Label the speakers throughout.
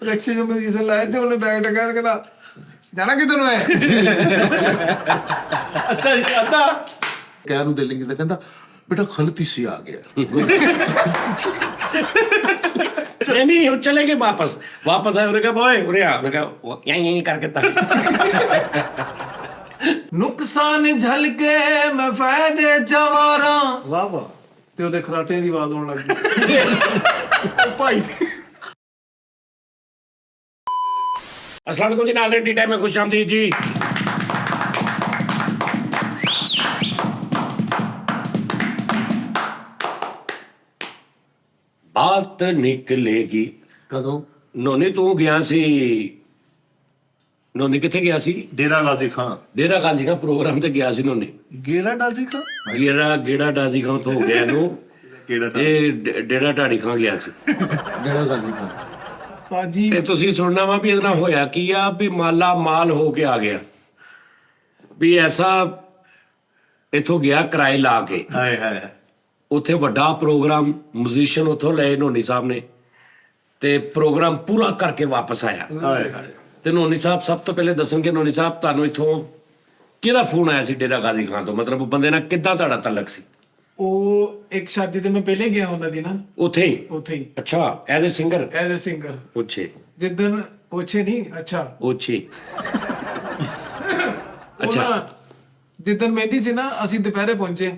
Speaker 1: रक्षे जो पोजीशन लाए थे उन्हें बैग टका कहना जाना किधर है
Speaker 2: अच्छा जी कहता
Speaker 3: ਕਹਿ ਨੂੰ ਦਿਲ ਨਹੀਂ ਕੀਤਾ ਕਹਿੰਦਾ बेटा गलती से आ गया
Speaker 4: नहीं वो चले गए वापस आए उन्होंने कहा बॉय उरे आ उन्होंने कहा यहीं करके था
Speaker 1: नुकसान झलके मैं फायदे चवारा वाह वाह ਤੇ ਉਹਦੇ ਖਰਾਟਿਆਂ ਦੀ ਆਵਾਜ਼ ਆਉਣ ਲੱਗ ਗਈ ਉਹ ਭਾਈ
Speaker 4: अस्सलाम वालेकुम जी नाज़रीन टी टाइम में खुश आमदीद जी बात निकलेगी
Speaker 3: ਕਦੋਂ
Speaker 4: नोनी तू गया सी नोनी किथे गया सी
Speaker 2: डेरा गाजी खान
Speaker 4: डेरा गाजी खां प्रोग्राम ते गया सी नोनी
Speaker 2: गेरा डाजी खान
Speaker 4: गेड़ा डाजी खां तो हो गया नो
Speaker 2: गेरा
Speaker 4: ये डेरा ढाड़ी खां गया सी
Speaker 3: ਜਿਹੜਾ ਗਾਜ਼ੀ ਖਾਨ
Speaker 1: ਸਾਜੀ
Speaker 4: ਤੇ ਤੁਸੀਂ ਸੁਣਨਾ ਵਾ ਵੀ ਇਹਦੇ ਨਾਲ ਹੋਇਆ ਕੀ ਆ ਵੀ ਮਾਲਾ ਮਾਲ ਹੋ ਕੇ ਆ ਗਿਆ ਵੀ ਐਸਾ ਇਥੋਂ ਗਿਆ ਕਿਰਾਏ ਲਾ ਕੇ
Speaker 2: हाय हाय
Speaker 4: ਉੱਥੇ ਵੱਡਾ ਪ੍ਰੋਗਰਾਮ ਮਿਊਜ਼ੀਸ਼ੀਅਨ ਉੱਥੋਂ ਲਏ ਨੋਨੀ ਸਾਹਿਬ ਨੇ ਤੇ ਪ੍ਰੋਗਰਾਮ ਪੂਰਾ ਕਰਕੇ ਵਾਪਸ ਆਇਆ
Speaker 2: हाय हाय
Speaker 4: ਤੇ ਨੋਨੀ ਸਾਹਿਬ ਸਭ ਤੋਂ ਪਹਿਲੇ ਦੱਸਣਗੇ ਨੋਨੀ ਸਾਹਿਬ ਤੁਹਾਨੂੰ ਇਥੋਂ ਕਿਹਦਾ ਫੋਨ ਆਇਆ ਸੀ ਡੇਰਾ ਗਾਜ਼ੀ ਖਾਨ ਤੋਂ ਮਤਲਬ ਉਹ ਬੰਦੇ ਨਾਲ ਕਿੱਦਾਂ ਤੁਹਾਡਾ ਤਾਲੁਕ ਸੀ
Speaker 1: ਉਹ ਇੱਕ ਸ਼ਾਦੀ ਤੇ ਮੈਂ ਪਹਿਲੇ ਗਿਆ ਉਹਨਾਂ ਦੀ ਨਾ
Speaker 4: ਉੱਥੇ ਹੀ
Speaker 1: ਉੱਥੇ ਹੀ
Speaker 4: ਅੱਛਾ as a singer
Speaker 1: as a singer
Speaker 4: ਉੱਚੇ
Speaker 1: ਜਿੱਦਨ ਪੁੱਛੇ ਨਹੀਂ ਅੱਛਾ
Speaker 4: ਉੱਚੇ
Speaker 1: ਅੱਛਾ ਜਿੱਦਨ ਮਹਿੰਦੀ ਸੀ ਨਾ ਅਸੀਂ ਦੁਪਹਿਰੇ ਪਹੁੰਚੇ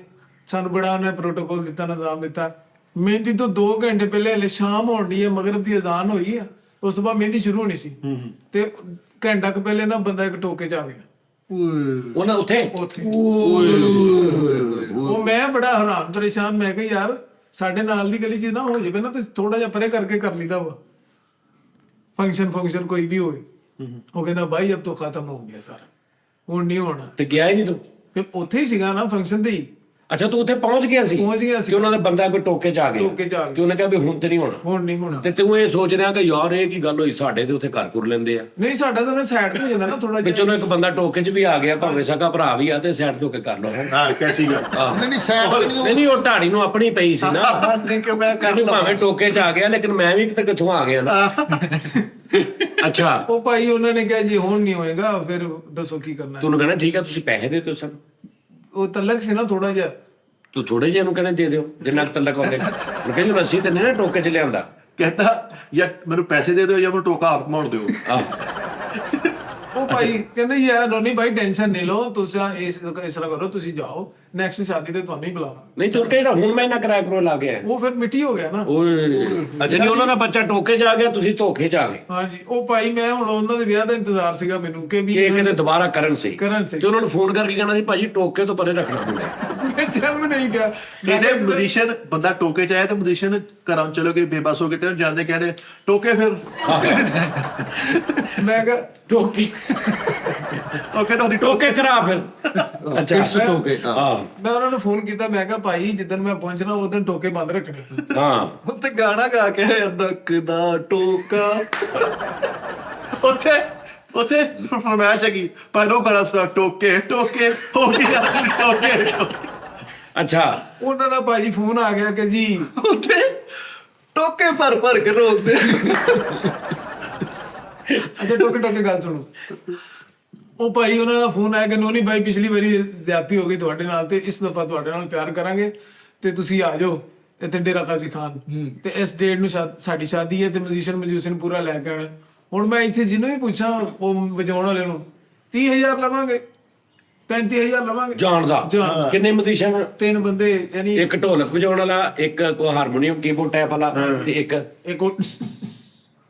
Speaker 1: ਸਾਨੂੰ ਬੜਾ ਉਹਨੇ ਪ੍ਰੋਟੋਕਾਲ ਦਿੱਤਾ ਨਿਜ਼ਾਮ ਦਿੱਤਾ ਮਹਿੰਦੀ ਤੋਂ 2 ਘੰਟੇ ਪਹਿਲੇ ਹਲੇ ਸ਼ਾਮ ਹੋਣ ਦੀ ਹੈ ਮਗਰਬ ਦੀ ਅਜ਼ਾਨ ਹੋਈ ਆ ਉਸ ਤੋਂ ਬਾਅਦ ਮਹਿੰਦੀ ਸ਼ੁਰੂ ਹੋਣੀ ਸੀ ਤੇ ਘੰਟਾ ਕੁ ਪਹਿਲੇ ਨਾ ਬੰਦਾ ਇੱਕ ਟੋਕੇ ਚ ਆ ਗਿਆ
Speaker 4: ਉਹਨਾਂ ਉੱਥੇ
Speaker 1: ਉੱਥੇ ਉਹ ਮੈਂ ਬੜਾ ਹੈਰਾਨ ਪਰੇਸ਼ਾਨ ਮੈਂ ਕਿਹਾ ਯਾਰ ਸਾਡੇ ਨਾਲ ਦੀ ਗਲੀ 'ਚ ਨਾ ਹੋ ਜਾਵੇ ਨਾ ਤੇ ਥੋੜਾ ਜਿਹਾ ਪਰੇ ਕਰਕੇ ਕਰ ਲਈਦਾ ਵਾ ਫੰਕਸ਼ਨ ਕੋਈ ਵੀ ਹੋਵੇ ਉਹ ਕਹਿੰਦਾ ਭਾਈ ਅਬ ਤਾਂ ਖਤਮ ਹੋ ਗਿਆ ਸਾਰਾ ਹੁਣ ਨਹੀਂ ਹੋਣਾ
Speaker 4: ਤੇ ਗਿਆ ਹੀ ਨਹੀਂ ਤੂੰ
Speaker 1: ਫਿਰ ਉੱਥੇ ਹੀ ਸੀਗਾ ਨਾ ਫੰਕਸ਼ਨ ਤੇ ਹੀ
Speaker 4: ਅੱਛਾ ਤੂੰ ਉੱਥੇ ਪਹੁੰਚ ਗਿਆ ਸੀ ਕਿ ਉਹਨਾਂ ਦਾ ਬੰਦਾ ਕੋਈ ਟੋਕੇ ਚ ਆ ਗਿਆ
Speaker 1: ਟੋਕੇ 'ਚ ਆ
Speaker 4: ਕਿ
Speaker 1: ਗਿਆ
Speaker 4: ਉਹਨੇ ਕਿਹਾ ਵੀ ਹੁਣ ਤੇ ਨਹੀਂ ਹੋਣਾ
Speaker 1: ਹੁਣ ਨਹੀਂ ਹੋਣਾ
Speaker 4: ਤੇ ਤੂੰ ਇਹ ਸੋਚ ਰਿਹਾ ਕਿ ਯਾਰ ਇਹ ਕੀ ਗੱਲ ਹੋਈ ਸਾਡੇ ਤੇ ਉੱਥੇ ਘਰ ਘੁਰ ਲੈਂਦੇ ਆ
Speaker 1: ਨਹੀਂ ਸਾਡਾ ਤਾਂ ਸਾਈਡ ਤੇ ਹੋ ਜਾਂਦਾ ਨਾ ਥੋੜਾ
Speaker 4: ਵੀ
Speaker 1: ਜਿਹਾ
Speaker 4: ਚਲੋ ਇੱਕ ਬੰਦਾ ਟੋਕੇ ਚ ਵੀ ਆ ਗਿਆ ਭਾਵੇਂ ਸਕਾ ਭਰਾ ਵੀ ਆ ਤੇ ਸਾਈਡ ਤੋਂ ਕੇ ਕਰ ਲਓ
Speaker 2: हाँ कैसी गल
Speaker 3: ਨਹੀਂ ਨਹੀਂ ਸੈਡ
Speaker 4: ਨਹੀਂ ਉਹ ਢਾਣੀ ਨੂੰ ਆਪਣੀ ਪਈ ਸੀ ਨਾ
Speaker 2: नहीं कि मैं कर
Speaker 4: ਕਹਿੰਦੀ ਭਾਵੇਂ ਟੋਕੇ ਚ ਆ ਗਿਆ ਲੇਕਿਨ ਮੈਂ ਵੀ ਕਿਤੇ ਕਿੱਥੋਂ ਆ ਗਿਆ ਨਾ ਅੱਛਾ
Speaker 1: ਉਹ ਭਾਈ ਉਹਨਾਂ ਨੇ ਕਿਹਾ ਜੀ ਹੁਣ ਨਹੀਂ ਹੋਏਗਾ ਫਿਰ ਦੱਸੋ ਕੀ ਕਰਨਾ ਹੈ।
Speaker 4: ਤੂੰ ਕਹਿੰਦਾ ਠੀਕ ਆ ਤੁਸੀਂ ਪੈਸੇ ਦੇ ਦਿਓ ਸਾਨੂੰ
Speaker 1: ਉਹ ਤਲਕ ਸੀ ਨਾ ਥੋੜਾ ਜਿਹਾ
Speaker 4: ਤੂੰ ਥੋੜੇ ਜਿਹੇ ਨੂੰ ਕਹਿੰਦੇ ਦੇ ਦਿਓ ਜਿੰਨਾ ਕੁ ਤੱਕ ਆਉਂਦੇ ਉਹ ਕਹਿੰਦੀ ਰੱਸੀ ਤੇ ਨਹੀਂ ਨਾ ਟੋਕੇ ਚ ਲਿਆਂਦਾ
Speaker 2: कहता या मेरे पैसे दे दो या मैं टोका आप मोड़ दो
Speaker 4: ਆਹ
Speaker 1: ਉਹ ਭਾਈ ਕਹਿੰਦੇ ਯਾਰ ਨੋਨੀ ਭਾਈ ਟੈਨਸ਼ਨ ਨਹੀਂ ਲਓ ਤੁਸੀਂ ਇਸ ਤਰ੍ਹਾਂ ਕਰੋ ਤੁਸੀਂ ਜਾਓ ਨੈਕਸਟ ਸ਼ਾਦੀ ਤੇ ਤੁਹਾਨੂੰ ਹੀ ਬੁਲਾਵਾਂ
Speaker 4: ਨਹੀਂ ਤੁਰ ਕੇ ਜਿਹੜਾ ਹੁਣ ਮੈਂ ਨਾ ਕਿਰਾਇਆ ਕਰੋ ਲਾ ਗਿਆ
Speaker 1: ਉਹ ਫਿਰ ਮਿੱਟੀ ਹੋ ਗਿਆ ਨਾ
Speaker 4: ਓਏ ਜਿਹੜੀ ਉਹਨਾਂ ਦਾ ਬੱਚਾ ਟੋਕੇ ਚ ਆ ਗਿਆ ਤੁਸੀਂ ਧੋਖੇ ਚ ਆ ਗਏ
Speaker 1: ਹਾਂਜੀ ਉਹ ਭਾਈ ਮੈਂ ਹੁਣ ਉਹਨਾਂ ਦੇ ਵਿਆਹ ਦਾ ਇੰਤਜ਼ਾਰ ਸੀਗਾ ਮੈਨੂੰ ਕਿ ਵੀ
Speaker 4: ਕਿ ਕਿਤੇ ਦੁਬਾਰਾ ਕਰਨ ਸੀ
Speaker 1: ਕਰਨ ਸੀ
Speaker 4: ਤੇ ਉਹਨਾਂ ਨੂੰ ਫੋਨ ਕਰਕੇ ਕਹਿਣਾ ਸੀ ਭਾਜੀ ਟੋਕੇ ਤੋਂ ਪਰੇ ਰੱਖਣਾ ਹੁੰਦਾ
Speaker 1: ਮੈਂ ਜਨਮ ਨਹੀਂ ਗਿਆ
Speaker 2: ਇਹਦੇ ਮਜੀਸ਼ੀਅਨ ਬੰਦਾ ਟੋਕੇ ਚ ਆਇਆ ਤੇ ਮਜੀਸ਼ੀਅਨ ਘਰਾਂ ਚਲੋ ਕੇ ਬੇਬਸ ਹੋ ਕੇ ਤੇ ਜਾਂਦੇ ਕਹਿੰਦੇ ਟੋਕੇ ਫਿਰ
Speaker 1: ਮੈਂ ਕਿਹਾ
Speaker 4: ਟੋਕੀ
Speaker 2: ਓਕੇ ਤੁਹਾਡੀ
Speaker 4: ਟੋਕੇ ਕਰਾ ਫਿਰ ਅੱਛਾ
Speaker 3: ਟੋਕੇ
Speaker 4: ਹਾਂ
Speaker 1: ਮੈਂ ਉਹਨਾਂ ਨੂੰ ਫੋਨ ਕੀਤਾ ਮੈਂ ਕਿਹਾ ਭਾਈ ਜਿੱਦਣ ਮੈਂ ਪਹੁੰਚਣਾ ਉਦੋਂ ਟੋਕੇ ਬੰਦ ਰੱਖਣੇ
Speaker 4: ਹਾਂ
Speaker 2: ਉੱਥੇ ਗਾਣਾ ਗਾ ਕੇ ਨੱਕ ਦਾ ਟੋਕਾ ਉੱਥੇ ਫਰਮਾਇਸ਼ ਹੈਗੀ ਪਰ ਉਹ ਗਾਣਾ ਸੁਣਾ ਟੋਕੇ ਟੋਕੇ ਹੋ ਗਿਆ ਟੋਕੇ
Speaker 4: ਅੱਛਾ
Speaker 1: ਉਹਨਾਂ ਦਾ ਭਾਜੀ ਫੋਨ ਆ ਗਿਆ ਕਿ ਜੀ
Speaker 2: ਉੱਥੇ ਟੋਕੇ ਭਰ ਕੇ ਰੋਕਦੇ
Speaker 1: ਅੱਛਾ ਟੋਕੇ ਗੱਲ ਸੁਣੋ ਉਹ ਭਾਈ ਉਹਨਾਂ ਦਾ ਫੋਨ ਆਇਆ ਕਿ ਨੋਨੀ ਭਾਈ ਪਿਛਲੀ ਵਾਰੀ ਜ਼ਿਆਦਤੀ ਹੋ ਗਈ ਤੁਹਾਡੇ ਨਾਲ ਤੇ ਇਸ ਦਫਾ ਤੁਹਾਡੇ ਨਾਲ ਪਿਆਰ ਕਰਾਂਗੇ ਤੇ ਤੁਸੀਂ ਆ ਜਾਓ ਇੱਥੇ ਡੇਰਾ ਗਾਜ਼ੀ ਖਾਨ ਤੇ ਇਸ ਡੇਟ ਨੂੰ ਸਾਡੀ ਸ਼ਾਦੀ ਹੈ ਤੇ ਮਿਊਜ਼ੀਸ਼ੀਅਨ ਪੂਰਾ ਲੈ ਕੇ ਆਣਾ ਹੁਣ ਮੈਂ ਇੱਥੇ ਜਿਹਨੂੰ ਵੀ ਪੁੱਛਾਂ ਉਹ ਵਜਾਉਣ ਵਾਲੇ ਨੂੰ 30,000 ਲਵਾਂਗੇ 35,000 ਲਵਾਂਗੇ
Speaker 4: ਜਾਣ ਦਾ ਕਿੰਨੇ ਮਜੀਸ਼ੀਅਨ
Speaker 1: 3 ਬੰਦੇ ਯਾਨੀ
Speaker 4: ਇੱਕ ਢੋਲਕ ਵਜਾਉਣ ਵਾਲਾ ਇੱਕ ਕੋ ਹਾਰਮੋਨੀਅਮ ਕੀਬੋਰਡ ਟਾਈਪ ਵਾਲਾ ਤੇ ਇੱਕ
Speaker 1: ਇੱਕ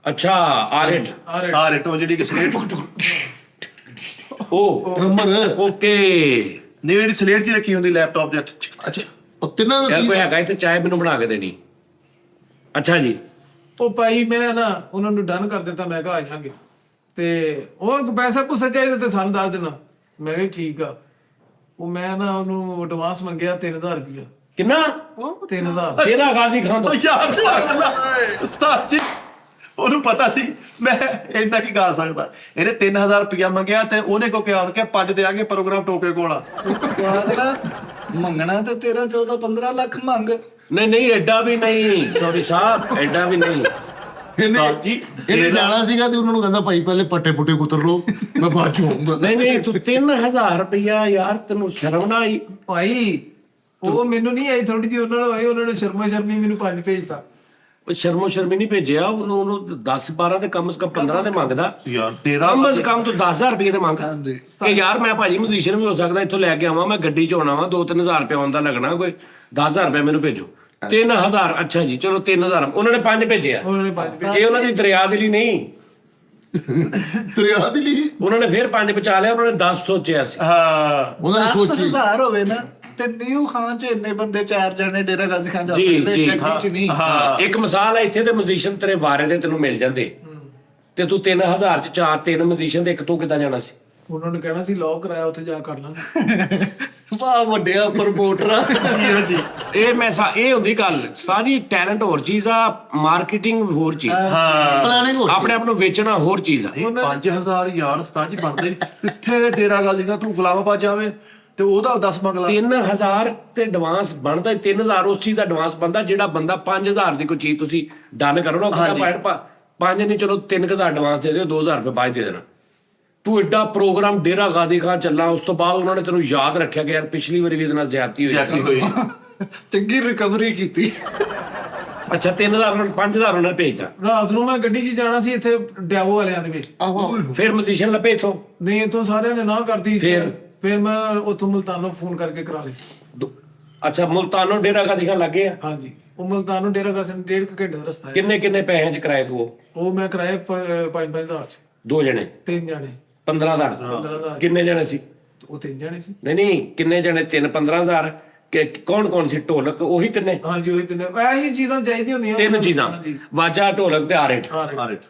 Speaker 4: ਅੱਛਾ ਆਰਟ
Speaker 2: ਆ ਰੇਟੋ ਜਿਹੜੀ ਕਿ ਸਲੇਟ
Speaker 4: ਉਹ
Speaker 3: ਡਰਮਰ
Speaker 4: ਓਕੇ
Speaker 2: ਨਹੀਂ ਜਿਹੜੀ ਸਲੇਟ ਜੀ ਰੱਖੀ ਹੁੰਦੀ ਲੈਪਟਾਪ ਦੇ
Speaker 3: ਅੱਛਾ ਉਹ ਤਿੰਨਾਂ ਦਾ
Speaker 4: ਯਾਰ ਕੋਈ ਹੈਗਾ ਤੇ ਚਾਹ ਮੈਨੂੰ ਬਣਾ ਕੇ ਦੇਣੀ ਅੱਛਾ ਜੀ
Speaker 1: ਉਹ ਭਾਈ ਮੈਂ ਨਾ ਉਹਨਾਂ ਨੂੰ ਡਨ ਕਰ ਦਿੱਤਾ ਮੈਂ ਕਿਹਾ ਆ ਜਾਾਂਗੇ ਤੇ ਹੋਰ ਪੈਸਾ ਕੁਛ ਚਾਹੀਦਾ ਤੇ ਸਾਨੂੰ ਦੱਸ ਦੇਣਾ ਮੈਂ ਕਿਹਾ ਠੀਕ ਆ ਉਹ ਮੈਂ ਨਾ ਉਹਨੂੰ ਐਡਵਾਂਸ ਮੰਗਿਆ 3000 ਰੁਪਇਆ
Speaker 4: ਕਿੰਨਾ
Speaker 1: 3000
Speaker 4: ਇਹਦਾ ਗਾਜ਼ੀ ਖਾਨ ਤੋਂ
Speaker 2: ਯਾਰ ਉਸਤਾਦ ਜੀ ਉਹਨੂੰ ਪਤਾ ਸੀ ਮੈਂ ਇੰਨਾ ਕੀ ਗਾ ਸਕਦਾ ਇਹਨੇ 3000 ਰੁਪਇਆ ਮੰਗਿਆ ਤੇ ਉਹਨੇ ਕੋ ਕਿਹਾ ਕਿ 5 ਤੇ ਆ ਕੇ ਪ੍ਰੋਗਰਾਮ ਟੋਕੇ ਕੋਲ ਆ
Speaker 5: ਮੰਗਣਾ ਤੇ 13 14 15 ਲੱਖ ਮੰਗ
Speaker 4: ਨਹੀਂ ਐਡਾ ਵੀ ਨਹੀਂ ਚੌਧਰੀ ਸਾਹਿਬ ਐਡਾ ਵੀ ਨਹੀਂ
Speaker 2: ਉਸਤਾਦ ਜੀ
Speaker 3: ਇਹਨੇ ਜਾਣਾ ਸੀਗਾ ਤੇ ਉਹਨਾਂ ਨੂੰ ਕਹਿੰਦਾ ਭਾਈ ਪਹਿਲੇ ਪੱਟੇ ਪੁੱਟੇ ਕੁਤਰ ਲਓ, ਮੈਂ ਬਾਅਦ ਚ ਆਉਂਗਾ।
Speaker 4: ਨਹੀਂ ਤੂੰ 3000 ਰੁਪਇਆ ਯਾਰ ਤੈਨੂੰ ਸ਼ਰਮ ਨਾ ਆਈ?
Speaker 1: ਭਾਈ ਉਹ ਮੈਨੂੰ ਨਹੀਂ ਆਈ, ਥੋੜੀ ਜਿਹੀ ਉਹਨਾਂ ਨੂੰ ਆਈ, ਉਹਨਾਂ ਨੇ ਸ਼ਰਮਾ ਸ਼ਰਮੀ ਮੈਨੂੰ 5 ਭੇਜਤਾ।
Speaker 4: ਉਹ ਸ਼ਰਮੋ ਸ਼ਰਮੀ ਨਹੀਂ ਭੇਜਿਆ ਉਹਨੂੰ 10-12 ਤੇ ਕਮ ਸੇ ਕਮ 15 ਤੇ ਮੰਗਦਾ
Speaker 2: ਯਾਰ ਤੇਰਾ
Speaker 4: ਕਮ ਸੇ ਕਮ ਤੂੰ 10000 ਰੁਪਏ ਤੇ ਮੰਗ ਕਿ ਯਾਰ ਮੈਂ ਭਾਜੀ ਮਿਊਜ਼ੀਸ਼ੀਅਨ ਵੀ ਹੋ ਸਕਦਾ, ਇੱਥੋਂ ਲੈ ਕੇ ਆਵਾਂ, ਮੈਂ ਗੱਡੀ ਚ ਆਉਣਾ ਵਾ, 2-3000 ਰੁਪਏ ਆਉਂਦਾ ਲੱਗਣਾ, ਕੋਈ 10000 ਰੁਪਏ ਮੈਨੂੰ ਭੇਜੋ। 3000 ਅੱਛਾ ਜੀ ਚਲੋ 3000 ਉਹਨਾਂ ਨੇ 5 ਭੇਜਿਆ।
Speaker 1: ਉਹਨਾਂ ਨੇ 5
Speaker 4: ਇਹ ਉਹਨਾਂ ਦੀ ਦਰਿਆ ਦੇ ਲਈ ਨਹੀਂ,
Speaker 3: ਦਰਿਆ ਦੇ ਲਈ
Speaker 4: ਉਹਨਾਂ ਨੇ ਫਿਰ 5 ਬਚਾ ਲਿਆ, ਉਹਨਾਂ ਨੇ 10 ਸੋਚਿਆ ਸੀ।
Speaker 2: ਹਾਂ
Speaker 3: ਉਹਨਾਂ ਨੇ ਸੋਚੀ
Speaker 5: 10,000 ਹੋਵੇ ਨਾ ਤੇ ਨਿਊ ਖਾਨ ਚ ਇੰਨੇ ਬੰਦੇ 4 ਜਣੇ ਡੇਰਾ ਗਾਜ਼ੀ ਖਾਨ ਜਾ
Speaker 4: ਜੀ,
Speaker 5: ਸਕਦੇ,
Speaker 4: ਜੀ,
Speaker 5: ਗੱਡੀ ਚ ਨਹੀਂ।
Speaker 4: ਇੱਕ ਮਿਸਾਲ ਹੈ, ਇੱਥੇ ਤੇ ਮਿਊਜ਼ੀਸ਼ੀਅਨ ਤੇਰੇ ਵਾਰੇ ਦੇ ਤੈਨੂੰ ਮਿਲ ਜਾਂਦੇ ਤੇ ਤੂੰ 3000 ਚ 3 ਮਿਊਜ਼ੀਸ਼ੀਅਨ ਤੇ ਇੱਕ ਤੂੰ ਕਿੱਦਾਂ ਜਾਣਾ ਸੀ?
Speaker 1: ਉਹਨਾਂ ਨੇ ਕਹਿਣਾ ਸੀ ਲੌ ਕਰਾਇਆ, ਉੱਥੇ ਜਾ ਕਰ ਲਾਂਗੇ।
Speaker 5: ਵਾਹ ਵੱਡਿਆ ਪ੍ਰਮੋਟਰ ਜੀ।
Speaker 4: ਇਹ ਹੁੰਦੀ ਗੱਲ ਸਤਾ ਜੀ, ਟੈਲੈਂਟ ਹੋਰ ਚੀਜ਼ ਆ, ਮਾਰਕੀਟਿੰਗ ਹੋਰ ਚੀਜ਼,
Speaker 3: ਪਲਾਨਿੰਗ ਹੋ
Speaker 4: ਆਪਣੇ ਆਪ ਨੂੰ ਵੇਚਣਾ ਹੋਰ ਚੀਜ਼ ਆ।
Speaker 2: 5000 ਯਾਰ ਉਸਤਾਦ ਜੀ ਬਣਦੇ ਨੀ। ਕਿੱਥੇ ਡੇਰਾ ਗਾਜ਼ੀ ਖਾਨ ਤੂੰ ਗੁਲਾਮਾਬਾਦ ਜਾਵੇਂ ਤੇ ਉਹਦਾ 10 ਮੰਗ ਲਾ।
Speaker 4: 3000 ਤੇ ਐਡਵਾਂਸ ਬਣਦਾ, 3000 ਉਸ ਚੀਜ਼ ਦਾ ਐਡਵਾਂਸ ਬਣਦਾ ਜਿਹੜਾ ਬੰਦਾ 5000 ਦੀ ਕੋਈ ਚੀਜ਼ ਤੁਸੀਂ ਡਨ ਕਰੋ ਨਾ, ਉਹ ਕਹਿੰਦਾ 5 ਨਹੀਂ ਚਲੋ 3000 ਐਡਵਾਂਸ ਦੇ ਦਿਓ, 2000 ਰੁਪਏ ਬਾਅਦ ਦੇ ਦੇਣਾ। ਤੂੰ ਐਡਾ ਪ੍ਰੋਗਰਾਮ ਡੇਰਾ ਗਾਜ਼ੀ ਖਾਨ ਚੱਲਾ, ਉਸ ਤੋਂ ਬਾਅਦ ਉਹਨਾਂ ਨੇ ਤੈਨੂੰ ਯਾਦ ਰੱਖਿਆ ਕਿ ਯਾਰ ਪਿਛਲੀ ਵਾਰੀ ਵੀ ਇਹਦੇ ਨਾਲ ਜ਼ਿਆਦਤੀ ਹੋਈ ਸੀ।
Speaker 5: ਚੰਗੀ ਰਿਕਵਰੀ ਕੀਤੀ।
Speaker 4: ਅੱਛਾ 3000 5000 ਉਹਨਾਂ ਨੇ ਭੇਜਤਾ।
Speaker 1: ਰਾਤ ਨੂੰ ਮੈਂ ਗੱਡੀ 'ਚ ਜਾਣਾ ਸੀ, ਇੱਥੇ ਡਿਆਵੋ ਵਾਲਿਆਂ ਦੇ ਵਿੱਚ।
Speaker 4: ਫਿਰ ਮਿਊਜ਼ੀਸ਼ੀਅਨ ਲੱਭੇ ਇੱਥੋਂ?
Speaker 1: ਨਹੀਂ, ਇੱਥੋਂ ਸਾਰਿਆਂ ਨੇ ਨਾ ਕਰਤੀ।
Speaker 4: ਫਿਰ
Speaker 1: ਮੈਂ ਉੱਥੋਂ ਮੁਲਤਾਨੋਂ ਫੋਨ ਕਰਕੇ ਕਰਾ ਲਈ।
Speaker 4: ਅੱਛਾ ਮੁਲਤਾਨੋਂ ਡੇਰਾ ਗਾਜ਼ੀ ਖਾਨ ਲੱਗੇ ਆ?
Speaker 1: ਹਾਂਜੀ, ਉਹ ਮੁਲਤਾਨੋਂ ਡੇਰਾ ਗਾਜ਼ੀ 1.5 ਘੰਟੇ ਦਾ ਰਸਤਾ ਹੈ।
Speaker 4: ਕਿੰਨੇ ਪੈਸਿਆਂ ਚ ਕਿਰਾਏ ਤੂੰ?
Speaker 1: ਉਹ ਮੈਂ ਕਿਰਾਏ 5,000 ਚ।
Speaker 4: 2 ਜਣੇ
Speaker 1: 3 ਜਣੇ
Speaker 4: 15,000।
Speaker 1: 15,000।
Speaker 4: ਕਿੰਨੇ ਜਣੇ ਸੀ?
Speaker 1: ਉਹ 3 ਜਣੇ ਸੀ।
Speaker 4: ਨਹੀਂ ਕਿੰਨੇ ਜਣੇ? 3-15,000। ਕੌਣ ਸੀ? ਢੋਲਕ ਉਹੀ ਤਿੰਨੇ?
Speaker 1: ਹਾਂਜੀ ਉਹੀ 3। ਇਹੀ ਚੀਜ਼ਾਂ ਚਾਹੀਦੀਆਂ ਹੁੰਦੀਆਂ।
Speaker 4: 3 ਚੀਜ਼ਾਂ,
Speaker 1: ਹਾਂਜੀ।
Speaker 4: ਵਾਜਾ, ਢੋਲਕ ਤੇ ਆਰਟ।